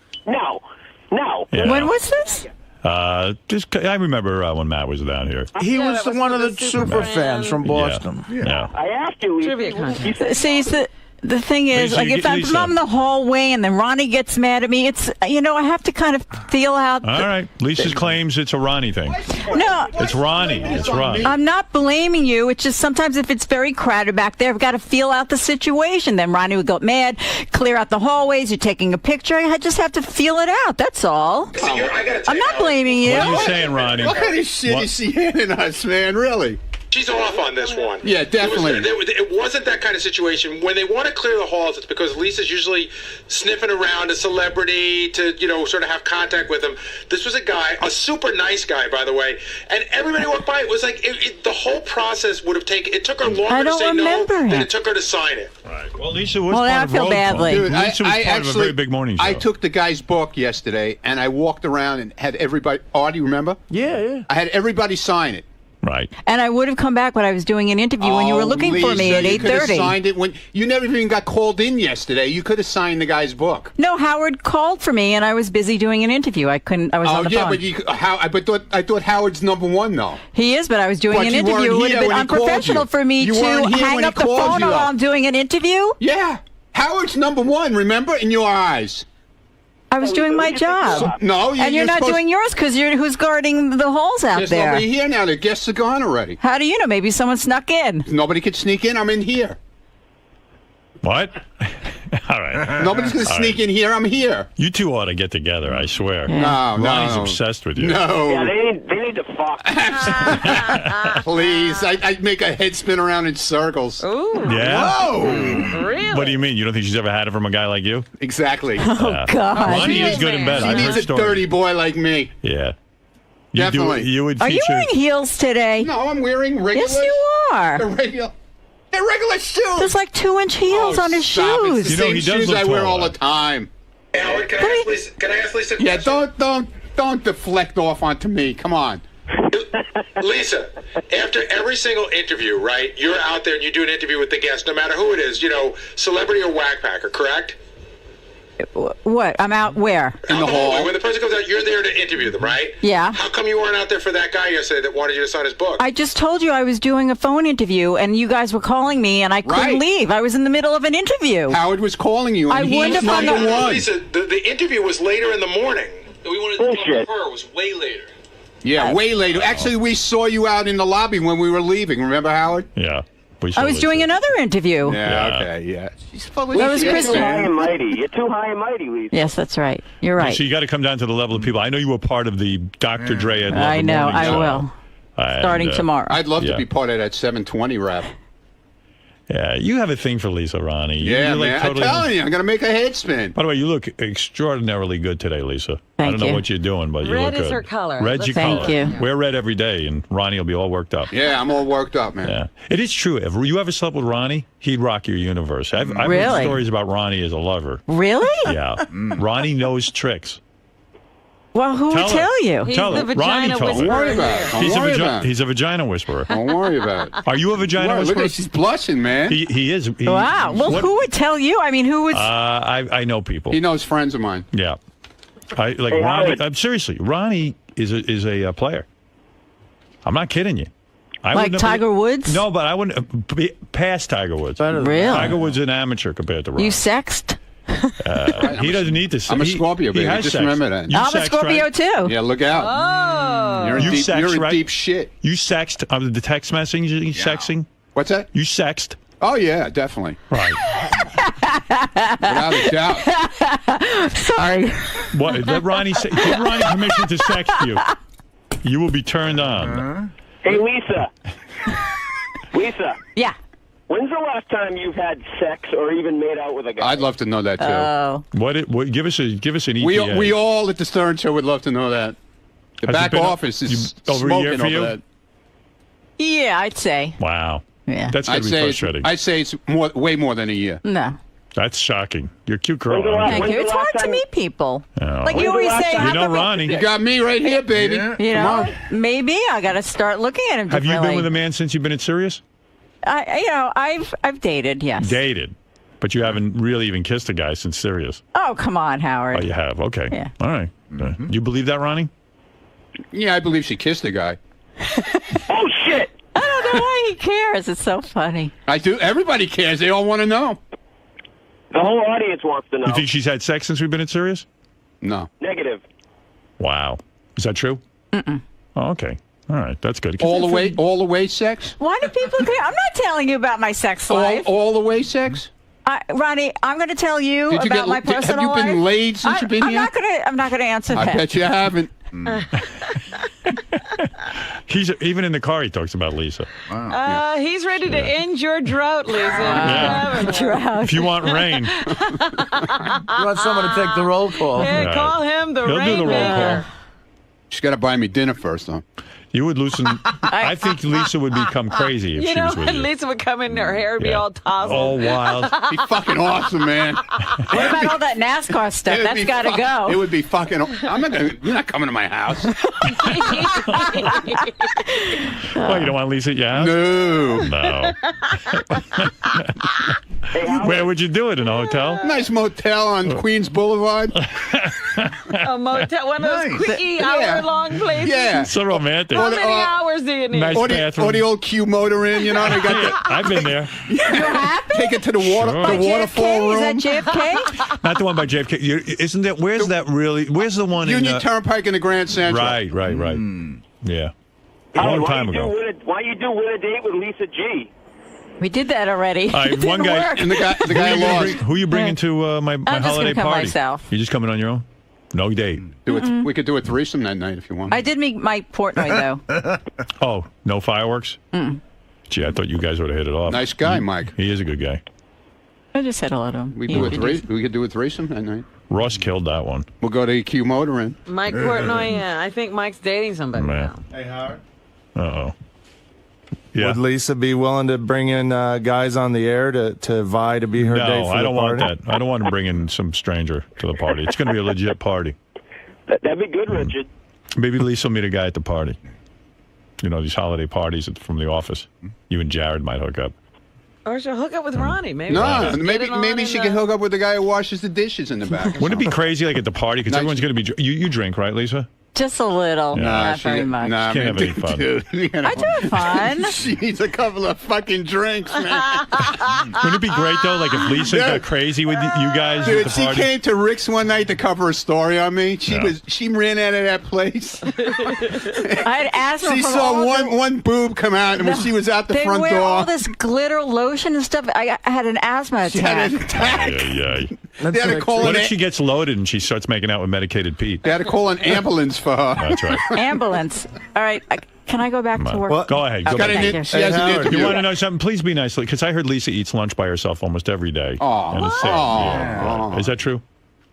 Yeah. When was this? I remember when Matt was down here. He was one of the super fans from Boston. Yeah. I asked you, Lisa. See, the thing is, Lisa, like, if I'm Lisa. in the hallway and then Ronnie gets mad at me, it's, I have to kind of feel out. All right. Lisa claims it's a Ronnie thing. No. It's Ronnie. It's Ronnie. I'm not blaming you. It's just sometimes if it's very crowded back there, I've got to feel out the situation. Then Ronnie would go mad, clear out the hallways, you're taking a picture. I just have to feel it out. That's all. I'm not blaming you. What are you saying, Ronnie? What kind of shit is she handing us, man? Really? She's off on this one. Yeah, definitely. It wasn't that kind of situation. When they want to clear the halls, it's because Lisa's usually sniffing around a celebrity to, sort of have contact with them. This was a guy, a super nice guy, by the way, and everybody walked by. It was like the whole process would have taken. It took her longer to say no than it took her to sign it. Right. Well, Lisa was Well, part now I of feel Road badly. Call. Dude, Lisa was I part of a very big morning show. I took the guy's book yesterday, and I walked around and had everybody. Artie, remember? Yeah. I had everybody sign it. Right. And I would have come back when I was doing an interview when you were looking for me at 8:30. You could have signed it when you never even got called in yesterday. You could have signed the guy's book. No, Howard called for me, and I was busy doing an interview. I couldn't. I was on the phone. But I thought Howard's number one though. He is, but I was doing But an you weren't interview. It would here have been when he called unprofessional you. for me You to weren't here hang when up he the called phone you, while though. I'm doing an interview. Yeah, Howard's number one. Remember, in your eyes. I was doing my job. No, and you're not doing yours because who's guarding the halls out There's there? nobody here now. The guests are gone already. How do you know? Maybe someone snuck in. Nobody could sneak in. I'm in here. What? All right. Nobody's going to sneak in here. I'm here. You two ought to get together, I swear. No, Ronnie's no. obsessed with you. No. Yeah, they need to fuck. Please. I'd make a head spin around in circles. Ooh. Yeah? Whoa. Really? What do you mean? You don't think she's ever had it from a guy like you? Exactly. Oh, God. Ronnie is good in bed. She I've needs heard a stories. dirty boy like me. Yeah. Definitely. You would Are you feature. wearing heels today? No, I'm wearing regular. Yes, you are. They're regular shoes. There's like 2-inch heels on his Stop. shoes. It's the You know, same he does shoes look I wear tall, all though. the time. Howard, can I ask Lisa a Yeah, question? don't deflect off onto me. Come on. Lisa, after every single interview, right, you're out there and you do an interview with the guest, no matter who it is, celebrity or whackpacker, correct? What? I'm out where? In the hall. When the person comes out, you're there to interview them, right? Yeah. How come you weren't out there for that guy yesterday that wanted you to sign his book? I just told you I was doing a phone interview, and you guys were calling me, and I couldn't Right. leave. I was in the middle of an interview. Howard was calling you, and I wouldn't he's have hung number up- one. Lisa, the interview was later in the morning. We wanted to talk to her. It was way later. Yeah, way later. Actually, we saw you out in the lobby when we were leaving. Remember, Howard? Yeah. I was doing another interview. Yeah, okay, yeah. She's full of That was shit, Kristen. You're too high man. and mighty. You're too high and mighty, Lisa. Yes, that's right. You're right. So you got to come down to the level of people. I know you were part of the Dr. Dre and Love I the know. Morning I Show. will. And, Starting tomorrow. I'd love Yeah. to be part of that 720 rap. Yeah, you have a thing for Lisa, Ronnie. Yeah, You're like man. totally- I'm telling you, I'm going to make a head spin. By the way, you look extraordinarily good today, Lisa. I Thank don't know you. what you're doing, but you Red look is good. her color. Red's your Thank color. you. Wear red every day, and Ronnie will be all worked up. Yeah, I'm all worked up, man. Yeah, it is true. If you ever slept with Ronnie, he'd rock your universe. I've heard Really? stories about Ronnie as a lover. Really? Yeah, Ronnie knows tricks. Well, who would her. tell you? He's Tell the her. Ronnie vagina told whisperer. Don't worry about it. Don't worry about it. He's a vagina whisperer. Don't worry about it. Are you a vagina Look whisperer? at she's blushing, man. He is. Wow. Well, what- who would tell you? I mean, who would? I know people. He knows friends of mine. Yeah. I like Hey, Ronnie. Howard. I'm seriously. Ronnie is a player. I'm not kidding you. I Like wouldn't- Tiger Woods? No, but I wouldn't be past Tiger Woods. Really? Tiger Woods is an amateur compared to Ronnie. You sexed? He doesn't need to. I'm a he- Scorpio, he baby. has Just sex. remember that. You I'm a sexed, Scorpio right? too. Yeah, look out. Oh. You're in You deep, sexed, you're in right? deep shit. You sexed. The text messaging you sexing. What's that? You sexed. Oh, yeah, definitely. Right. Without a doubt. Sorry. What? Let Ronnie say, give Ronnie permission to sext you. You will be turned on. Hey, Lisa. Lisa. Yeah. When's the last time you've had sex or even made out with a guy? I'd love to know that, too. Oh. What? Give us an ETA. We all at the Stern Show would love to know that. The Has it back been office is over a year smoking for over you? that. Yeah, I'd say. Wow. Yeah. That's gotta be frustrating. I'd say it's way more than a year. No. That's shocking. You're a cute girl. Thank you. It's hard to meet people. Oh. Like you always say, You know Ronnie. You got me right here, baby. You know, maybe I got to start looking at him Have differently. you been with a man since you've been at Sirius? I've dated, yes. Dated. But you haven't really even kissed a guy since Sirius. Oh, come on, Howard. Oh, you have? Okay. Yeah. All right. You believe that, Ronnie? Yeah, I believe she kissed a guy. Oh, shit. I don't know why he cares. It's so funny. I do. Everybody cares. They all want to know. The whole audience wants to know. You think she's had sex since we've been at Sirius? No. Negative. Wow. Is that true? Mm-mm. Oh, okay. All right. That's good. All the way sex? Why do people care? I'm not telling you about my sex life. All the way sex? Ronnie, I'm going to tell you Did you about my personal life. Have you been laid since you've been here? I'm not going to answer I that. bet you haven't. He's even in the car. He talks about Lisa. He's ready to end your drought, Lisa. Yeah. Drought. If you want rain, You want someone to take the roll call? Yeah, Right. call him the he'll do the roll rainmaker. call. She's got to buy me dinner first, though. You would loosen. I think Lisa would become crazy if You she know, was with you. Lisa would come in, her hair would be Yeah. all tousled. All wild. Be fucking awesome, man. What about all that NASCAR stuff? It would That's be got to go. It would be fucking. I'm not gonna. You're not coming to my house. Well, you don't want Lisa at your house? No. No. Where would you do it? In a hotel? Nice motel on Queens Boulevard. A motel, one of those quickie hour-long places. Yeah. So romantic. How many hours do you need? Nice bathroom. Or the old Q motor inn, you know. They got Yeah, I've been there. take it to the water, Sure. the waterfall room. Is that JFK? Not the one by JFK. Isn't that? Where's that really? Where's the one Union in? Turnpike in the Grand Central. Right. Yeah. A Howard, long time ago. Why you do win a date with Lisa G? We did that already. All right, It one didn't guy work. And the guy lost. Who you bringing to my I'm just holiday gonna come party? myself. You just coming on your own? No date. We could do a threesome that night if you want. I did meet Mike Portnoy, though. Oh, no fireworks? Gee, I thought you guys would have hit it off. Nice guy, Mike. He is a good guy. I just said hello to him. We He do a introduced- we could do a threesome that night. Ross killed that one. We'll go to the Q motor inn. Mike Portnoy, yeah. I think Mike's dating somebody Man. now. Hey, Howard. Uh-oh. Yeah. Would Lisa be willing to bring in guys on the air to vie to be her date No, for I the don't want party? that. I don't want to bring in some stranger to the party. It's going to be a legit party. That'd be good, Richard. Maybe Lisa will meet a guy at the party. You know, these holiday parties from the office. You and Jared might hook up. Or she'll hook up with Ronnie. Maybe No, just get it on maybe in she the- can hook up with the guy who washes the dishes in the back. Wouldn't it be crazy, like at the party? Because everyone's going to be. You drink, right, Lisa? Just a little, Yeah. not very much. Nah, Can't have any fun. Dude, you know. I do have fun. She needs a couple of fucking drinks, man. Wouldn't it be great though, like if Lisa got crazy with you guys Dude, at the she party? came to Rick's one night to cover a story on me. Yeah. She ran out of that place. I had asthma. She from saw all one boob come out, and when she was out the they front wear door, all this glitter lotion and stuff. I had an asthma she had attack. an attack. Yeah. They had to call What an if she gets loaded and she starts making out with medicated Pete? They had to call an ambulance for her. That's right. Ambulance. All right. Can I go back to work? Go ahead. Go Okay, back. thank you. She has an Howard, interview. You want to know something? Please be nice, because I heard Lisa eats lunch by herself almost every day. Aw. And it's sad. Yeah, right. Is that true?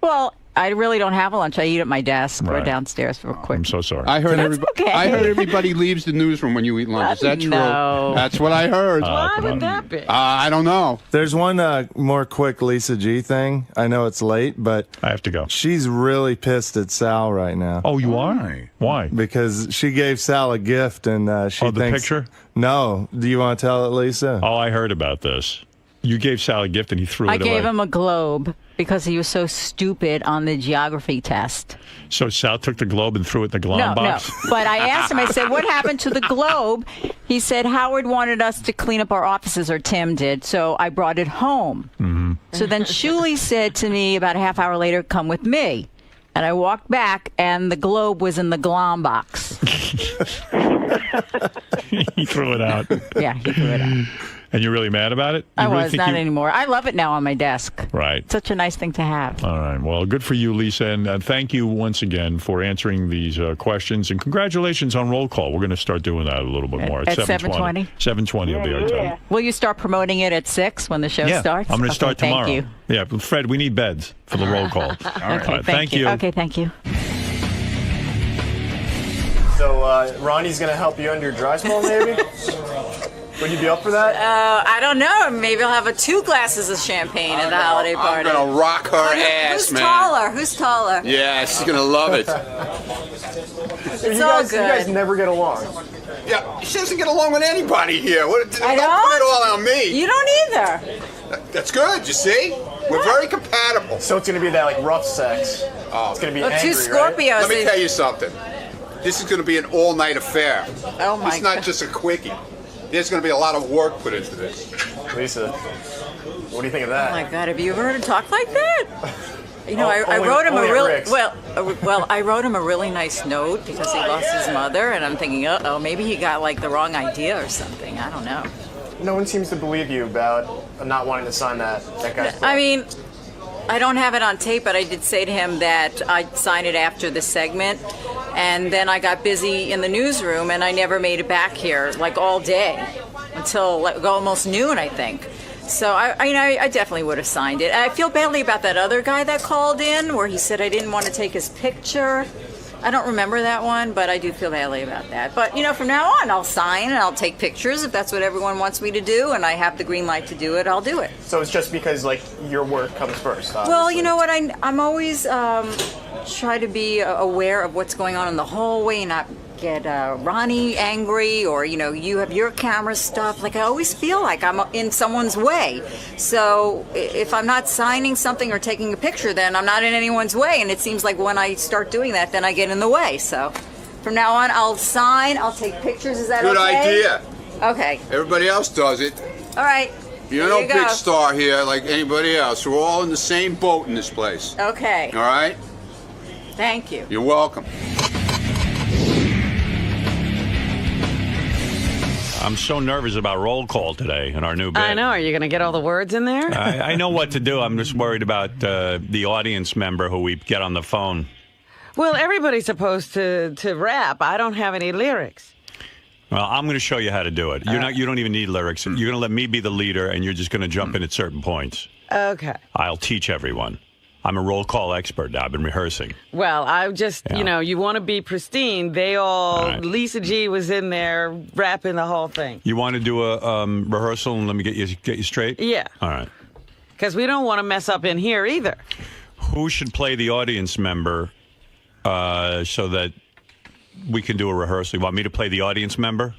Well, I really don't have a lunch. I eat at my desk or Right. downstairs for a quick. I'm so sorry. I heard That's everybody. okay. I heard everybody leaves the newsroom when you eat lunch. Is that true? No. That's what I heard. Why come on. would that be? I don't know. There's one more quick Lisa G thing. I know it's late, but I have to go. she's really pissed at Sal right now. Oh, you are? Why? Because she gave Sal a gift, and she Oh, the thinks... picture? No. Do you want to tell it, Lisa? Oh, I heard about this. You gave Sal a gift and he threw I it away. gave him a globe because he was so stupid on the geography test. So Sal took the globe and threw it in the glom box? No. But I asked him, I said, what happened to the globe? He said, Howard wanted us to clean up our offices, or Tim did, so I brought it home. Mm-hmm. So then Shuli said to me about a half hour later, come with me. And I walked back, and the globe was in the glom box. He threw it out. Yeah, he threw it out. And you're really mad about it? You I really was, think not you- anymore. I love it now on my desk. Right. Such a nice thing to have. All right. Well, good for you, Lisa. And thank you once again for answering these questions. And congratulations on Roll Call. We're going to start doing that a little bit more. At 7:20? 7:20 will be our time. Will you start promoting it at 6 when the show Yeah, starts? I'm going to Okay, start tomorrow. Thank you. Yeah, but Fred, we need beds for the roll call. All right. Okay, Thank you. Okay, thank you. So Ronnie's gonna help you under your dry spell, maybe? Would you be up for that? I don't know. Maybe I'll have 2 glasses of champagne at the holiday party. I'm gonna rock her ass, Who's man. taller? Who's taller? Yeah, she's gonna love it. It's all good. You guys never get along. Yeah, she doesn't get along with anybody here. Don't put it all on me. You don't either. That's good. You see, we're very compatible. So it's gonna be that like rough sex. Oh, it's gonna be Well, angry, 2 Scorpios. Right? Let me tell you something. This is going to be an all-night affair. Oh my It's not God. just a quickie. There's going to be a lot of work put into this. Lisa, what do you think of that? Oh my God, have you ever heard him talk like that? You know, I Only- wrote him a only at real Rick's. well. I wrote him a really nice note because he lost his mother, and I'm thinking, maybe he got like the wrong idea or something. I don't know. No one seems to believe you about not wanting to sign that guy's book. I mean, I don't have it on tape, but I did say to him that I'd sign it after the segment, and then I got busy in the newsroom, and I never made it back here like all day until like almost noon, I think. So I definitely would have signed it. I feel badly about that other guy that called in, where he said I didn't want to take his picture. I don't remember that one, but I do feel badly about that. But, from now on, I'll sign and I'll take pictures if that's what everyone wants me to do, and I have the green light to do it, I'll do it. So it's just because like your work comes first. Obviously. Well, you know what? I'm always try to be aware of what's going on in the hallway, and not get Ronnie angry, or you have your camera stuff. Like I always feel like I'm in someone's way. So if I'm not signing something or taking a picture, then I'm not in anyone's way. And it seems like when I start doing that, then I get in the way. So from now on, I'll sign. I'll take pictures. Is that Good okay? idea. Okay. Everybody else does it. All right. You're There no you big go. star here like anybody else. We're all in the same boat in this place. Okay. All right? Thank you. You're welcome. I'm so nervous about roll call today in our new bit. I know. Are you going to get all the words in there? I know what to do. I'm just worried about the audience member who we get on the phone. Well, everybody's supposed to rap. I don't have any lyrics. Well, I'm going to show you how to do it. You don't even need lyrics. You're going to let me be the leader, and you're just going to jump in at certain points. Okay. I'll teach everyone. I'm a roll call expert now. I've been rehearsing. Well, I just, you want to be pristine. Lisa G was in there rapping the whole thing. You want to do a rehearsal and let me get you straight? Yeah. All right. Because we don't want to mess up in here either. Who should play the audience member so that we can do a rehearsal? You want me to play the audience member?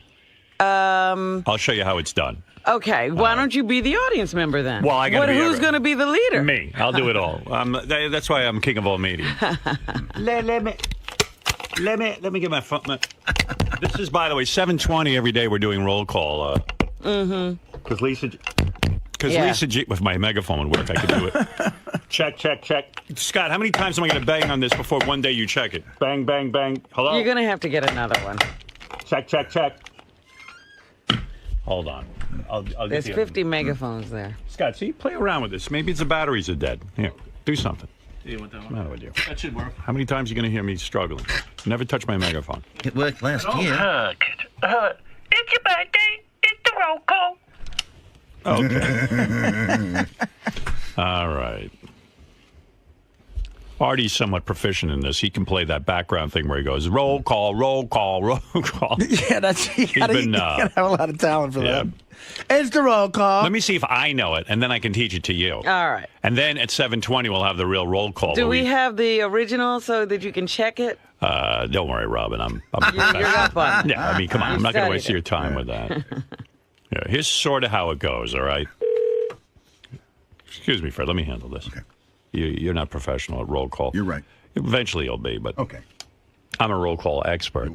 I'll show you how it's done. Okay. Why don't you be the audience member then? Well, I got to be. Who's going to be the leader? Me. I'll do it all. That's why I'm king of all media. let me get my phone. This is, by the way, 7:20 every day. We're doing roll call. Because Lisa G, if my megaphone would work, I could do it. Check. Scott, how many times am I going to bang on this before one day you check it? Bang, bang, bang. Hello? You're going to have to get another one. Check. Hold on. I'll There's 50 megaphones there. Scott, see, play around with this. Maybe the batteries are dead. Here, do something. You want that What's the matter with you? That should work. How many times are you going to hear me struggling? Never touch my megaphone. It worked last year. It's your birthday. It's the roll call. Okay. All right. Artie's somewhat proficient in this. He can play that background thing where he goes, roll call, roll call, roll call. Yeah, you gotta have a lot of talent for that. It's the roll call. Let me see if I know it, and then I can teach it to you. All right. And then at 7:20, we'll have the real roll call. Do we have the original so that you can check it? Don't worry, Robin. I'm You're up on it. Yeah, I mean, come on. I'm not going to waste studied your time with that. Yeah, here's sort of how it goes, all right? Excuse me, Fred. Let me handle this. Okay. You're not professional at roll call. You're right. Eventually you'll be, but okay. I'm a roll call expert.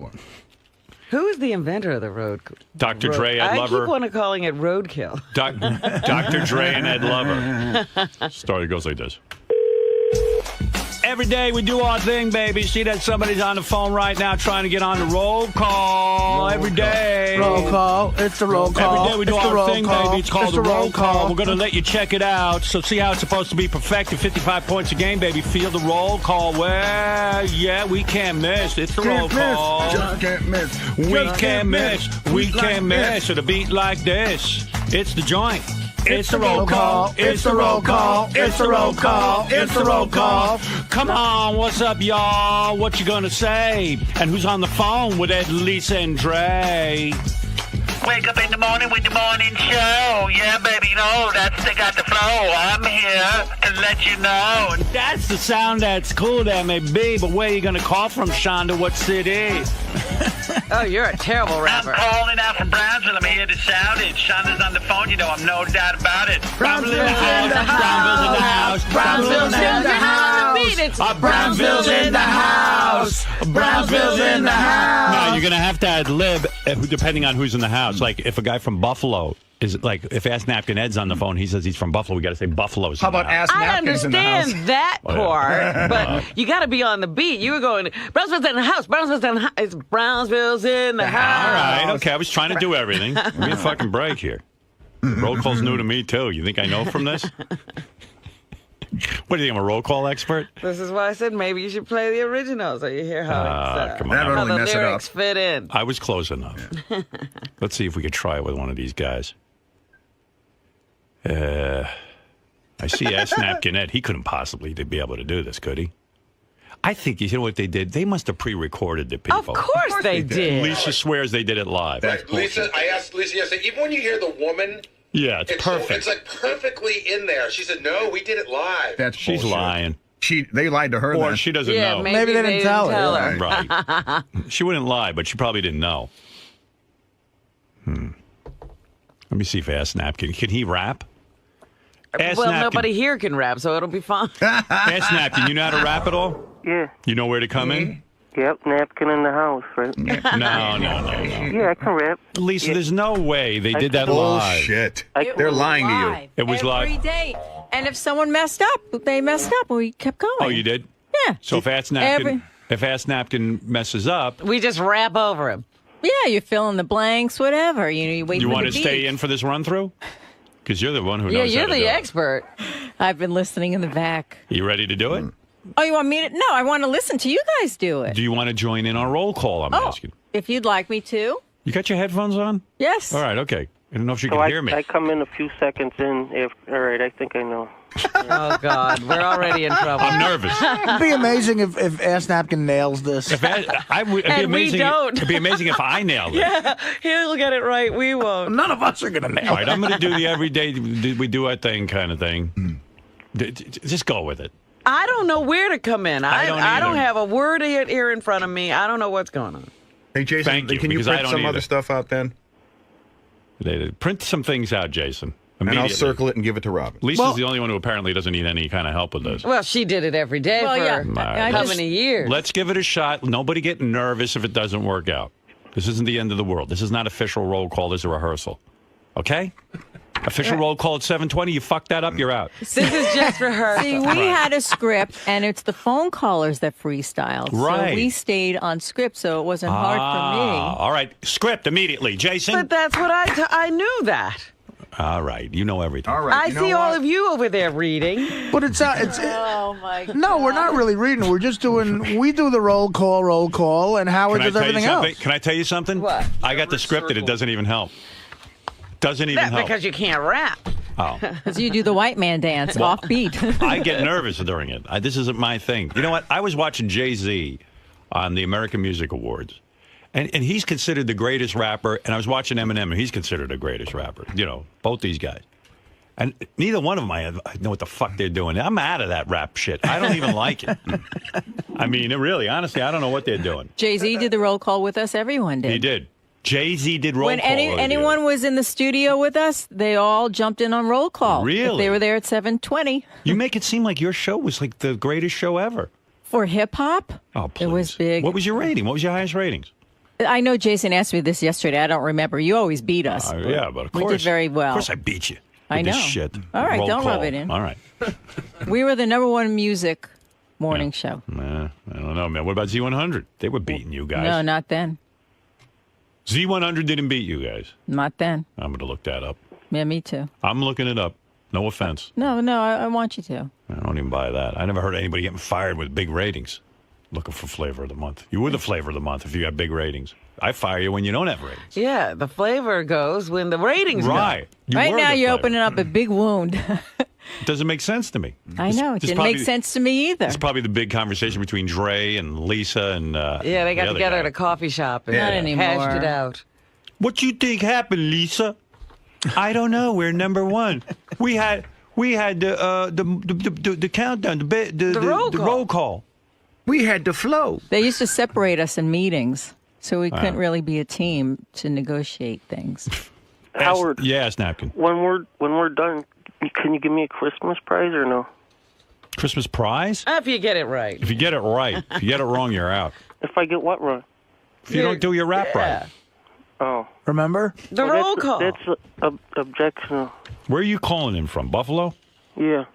Who is the inventor of the road? Dr. Dre, Ed Lover. I keep on calling it roadkill. Dr. Dre and Ed Lover. Story goes like this. Every day we do our thing, baby. See that somebody's on the phone right now trying to get on the roll call. Every day. Roll call. It's the roll call. Every day we do It's the our roll thing, call. baby. It's called It's the the roll roll call. call. We're going to let you check it out. So see how it's supposed to be perfected. 55 points a game, baby. Feel the roll call. Well, yeah, we can't miss. It's the roll call. Just can't miss. We can't miss. We can't miss. At a beat like this, it's the joint. It's the roll call. It's the roll call. It's the roll call. It's the roll call. Come on, what's up, y'all? What you gonna say? And who's on the phone with Ed, Lisa, and Dre? Well, wake up in the morning with the morning show. Yeah, baby, they got the flow. I'm here to let you know. That's the sound that's cool that may be, but where are you going to call from, Shonda? What city? Oh, you're a terrible rapper. I'm calling out from Brownsville. I'm here to shout it. Shonda's on the phone. I'm no doubt about it. Brownsville's in the house. Brownsville's in the house. Brownsville's in the house. Brownsville's in the house. No, you're going to have to ad lib depending on who's in the house. Like if a guy from Buffalo is like, if Ass Napkin Ed's on the phone, he says he's from Buffalo. We got to say Buffalo's. How about Ass Napkins in the house? I understand that part, but you got to be on the beat. You were going, Brownsville's in the house. Brownsville's in the house. It's Brownsville's in the house. All right, okay. I was trying to do everything. Give me a fucking break here. Roll call's new to me too. You think I know from this? What do you think? I'm a roll call expert? This is why I said maybe you should play the original so you hear how, come on. how the lyrics fit in. I was close enough. Yeah. Let's see if we could try it with one of these guys. I see Ass Napkin Ed. He couldn't possibly be able to do this, could he? I think, you know what they did? They must have pre-recorded the people. Of course they did. Lisa swears they did it live. Lisa, I asked Lisa yesterday, even when you hear the woman... Yeah, it's perfect. It's like perfectly in there. She said, no, we did it live. She's lying. They lied to her. Or then. she doesn't Yeah, know. maybe they didn't tell her. Right. She wouldn't lie, but she probably didn't know. Let me see if Ass Napkin, can he rap? Nobody here can rap, so it'll be fine. Ass Napkin, you know how to rap at all? Yeah. You know where to come in? Yep, napkin in the house, right? No. Yeah, I can rap. Lisa, there's no way they did that live. Bullshit. They're lying to you. It was live. Every day. And if someone messed up, they messed up, and we kept going. Oh, you did? Yeah. So if Ass Napkin messes up, we just rap over him. Yeah, you fill in the blanks, whatever. You wait you for want the to beat. stay in for this run through? Because you're the one who knows Yeah, how you're to do the it. expert. I've been listening in the back. You ready to do it? Oh, you want me to? No, I want to listen to you guys do it. Do you want to join in our roll call? I'm asking. If you'd like me to. You got your headphones on? Yes. All right, okay. I don't know if you So can hear me. I come in a few seconds in. All right, I think I know. Oh, God. We're already in trouble. I'm nervous. It'd be amazing if Ass Napkin nails this. It'd be And amazing. we don't. It'd be amazing if I nailed it. Yeah, he'll get it right. We won't. None of us are going to nail All right, I'm going to do the everyday, we do our thing kind of thing. Just go with it. I don't know where to come in. I don't I don't either. have a word here in front of me. I don't know what's going on. Hey, Jason, Thank you, can you because I print don't some other either. stuff out then? Print some things out, Jason. And I'll Immediately. circle it and give it to Robin. Lisa's the only one who apparently doesn't need any kind of help with this. Well, she did it every day Well, for yeah, how many years? Let's give it a shot. Nobody get nervous if it doesn't work out. This isn't the end of the world. This is not official roll call. This is a rehearsal. Okay? Official roll call at 7:20. You fuck that up, you're out. This is just rehearsal. See, we had a script, and it's the phone callers that freestyled. Right. So we stayed on script, so it wasn't hard for me. All right. Script immediately. Jason? But that's what I knew that. All right. You know everything. All right. I see all of you over there reading. But Oh, my God. no, we're not really reading. We're just we do the roll call, and Howard Can I does tell you everything something? else. Can I tell you something? What? I got the script and it doesn't even help. Doesn't even help. Because you can't rap. Oh. Because you do the white man dance Well, off beat. I get nervous during it. This isn't my thing. You know what? I was watching Jay-Z on the American Music Awards, and he's considered the greatest rapper, and I was watching Eminem, and he's considered the greatest rapper. You know, both these guys. And neither one of them I know what the fuck they're doing. I'm out of that rap shit. I don't even like it. I mean, really, honestly, I don't know what they're doing. Jay-Z did the roll call with us. Everyone did. He did. Jay-Z did roll When call. anyone was in the studio with us, they all jumped in on roll call. Really? If they were there at 7:20. You make it seem like your show was like the greatest show ever. For hip-hop, Oh, please. it was big. What was your rating? What was your highest ratings? I know Jason asked me this yesterday. I don't remember. You always beat us. Yeah, but of course. We did very well. Of course I beat you. I with know. This shit. All right, Roll don't call. rub it in. All right. We were the #1 music morning show. I don't know, man. What about Z100? They were beating you guys. No, not then. Z100 didn't beat you guys. Not then. I'm going to look that up. Yeah, me too. I'm looking it up. No offense. No, I want you to. I don't even buy that. I never heard anybody getting fired with big ratings. Looking for flavor of the month. You were the flavor of the month if you have big ratings. I fire you when you don't have ratings. Yeah, the flavor goes when the ratings Right. go. Right now, you're opening up a big wound. It doesn't make sense to me. I know. It This didn't probably- make sense to me either. It's probably the big conversation between Dre and Lisa and Yeah, they the got other together guy. at a coffee shop and Not anymore. hashed it out. What you think happened, Lisa? I don't know. We're number one. We had the countdown, the roll call. We had the flow. They used to separate us in meetings, so we couldn't really be a team to negotiate things. Howard. Yes, Napkin. When we're done, can you give me a Christmas prize or no? Christmas prize? If you get it right. If you get it right. If you get it wrong, you're out. If I get what wrong? If you don't do your rap right. Oh. Remember? The roll call. That's objectionable. Where are you calling in from? Buffalo? Yeah.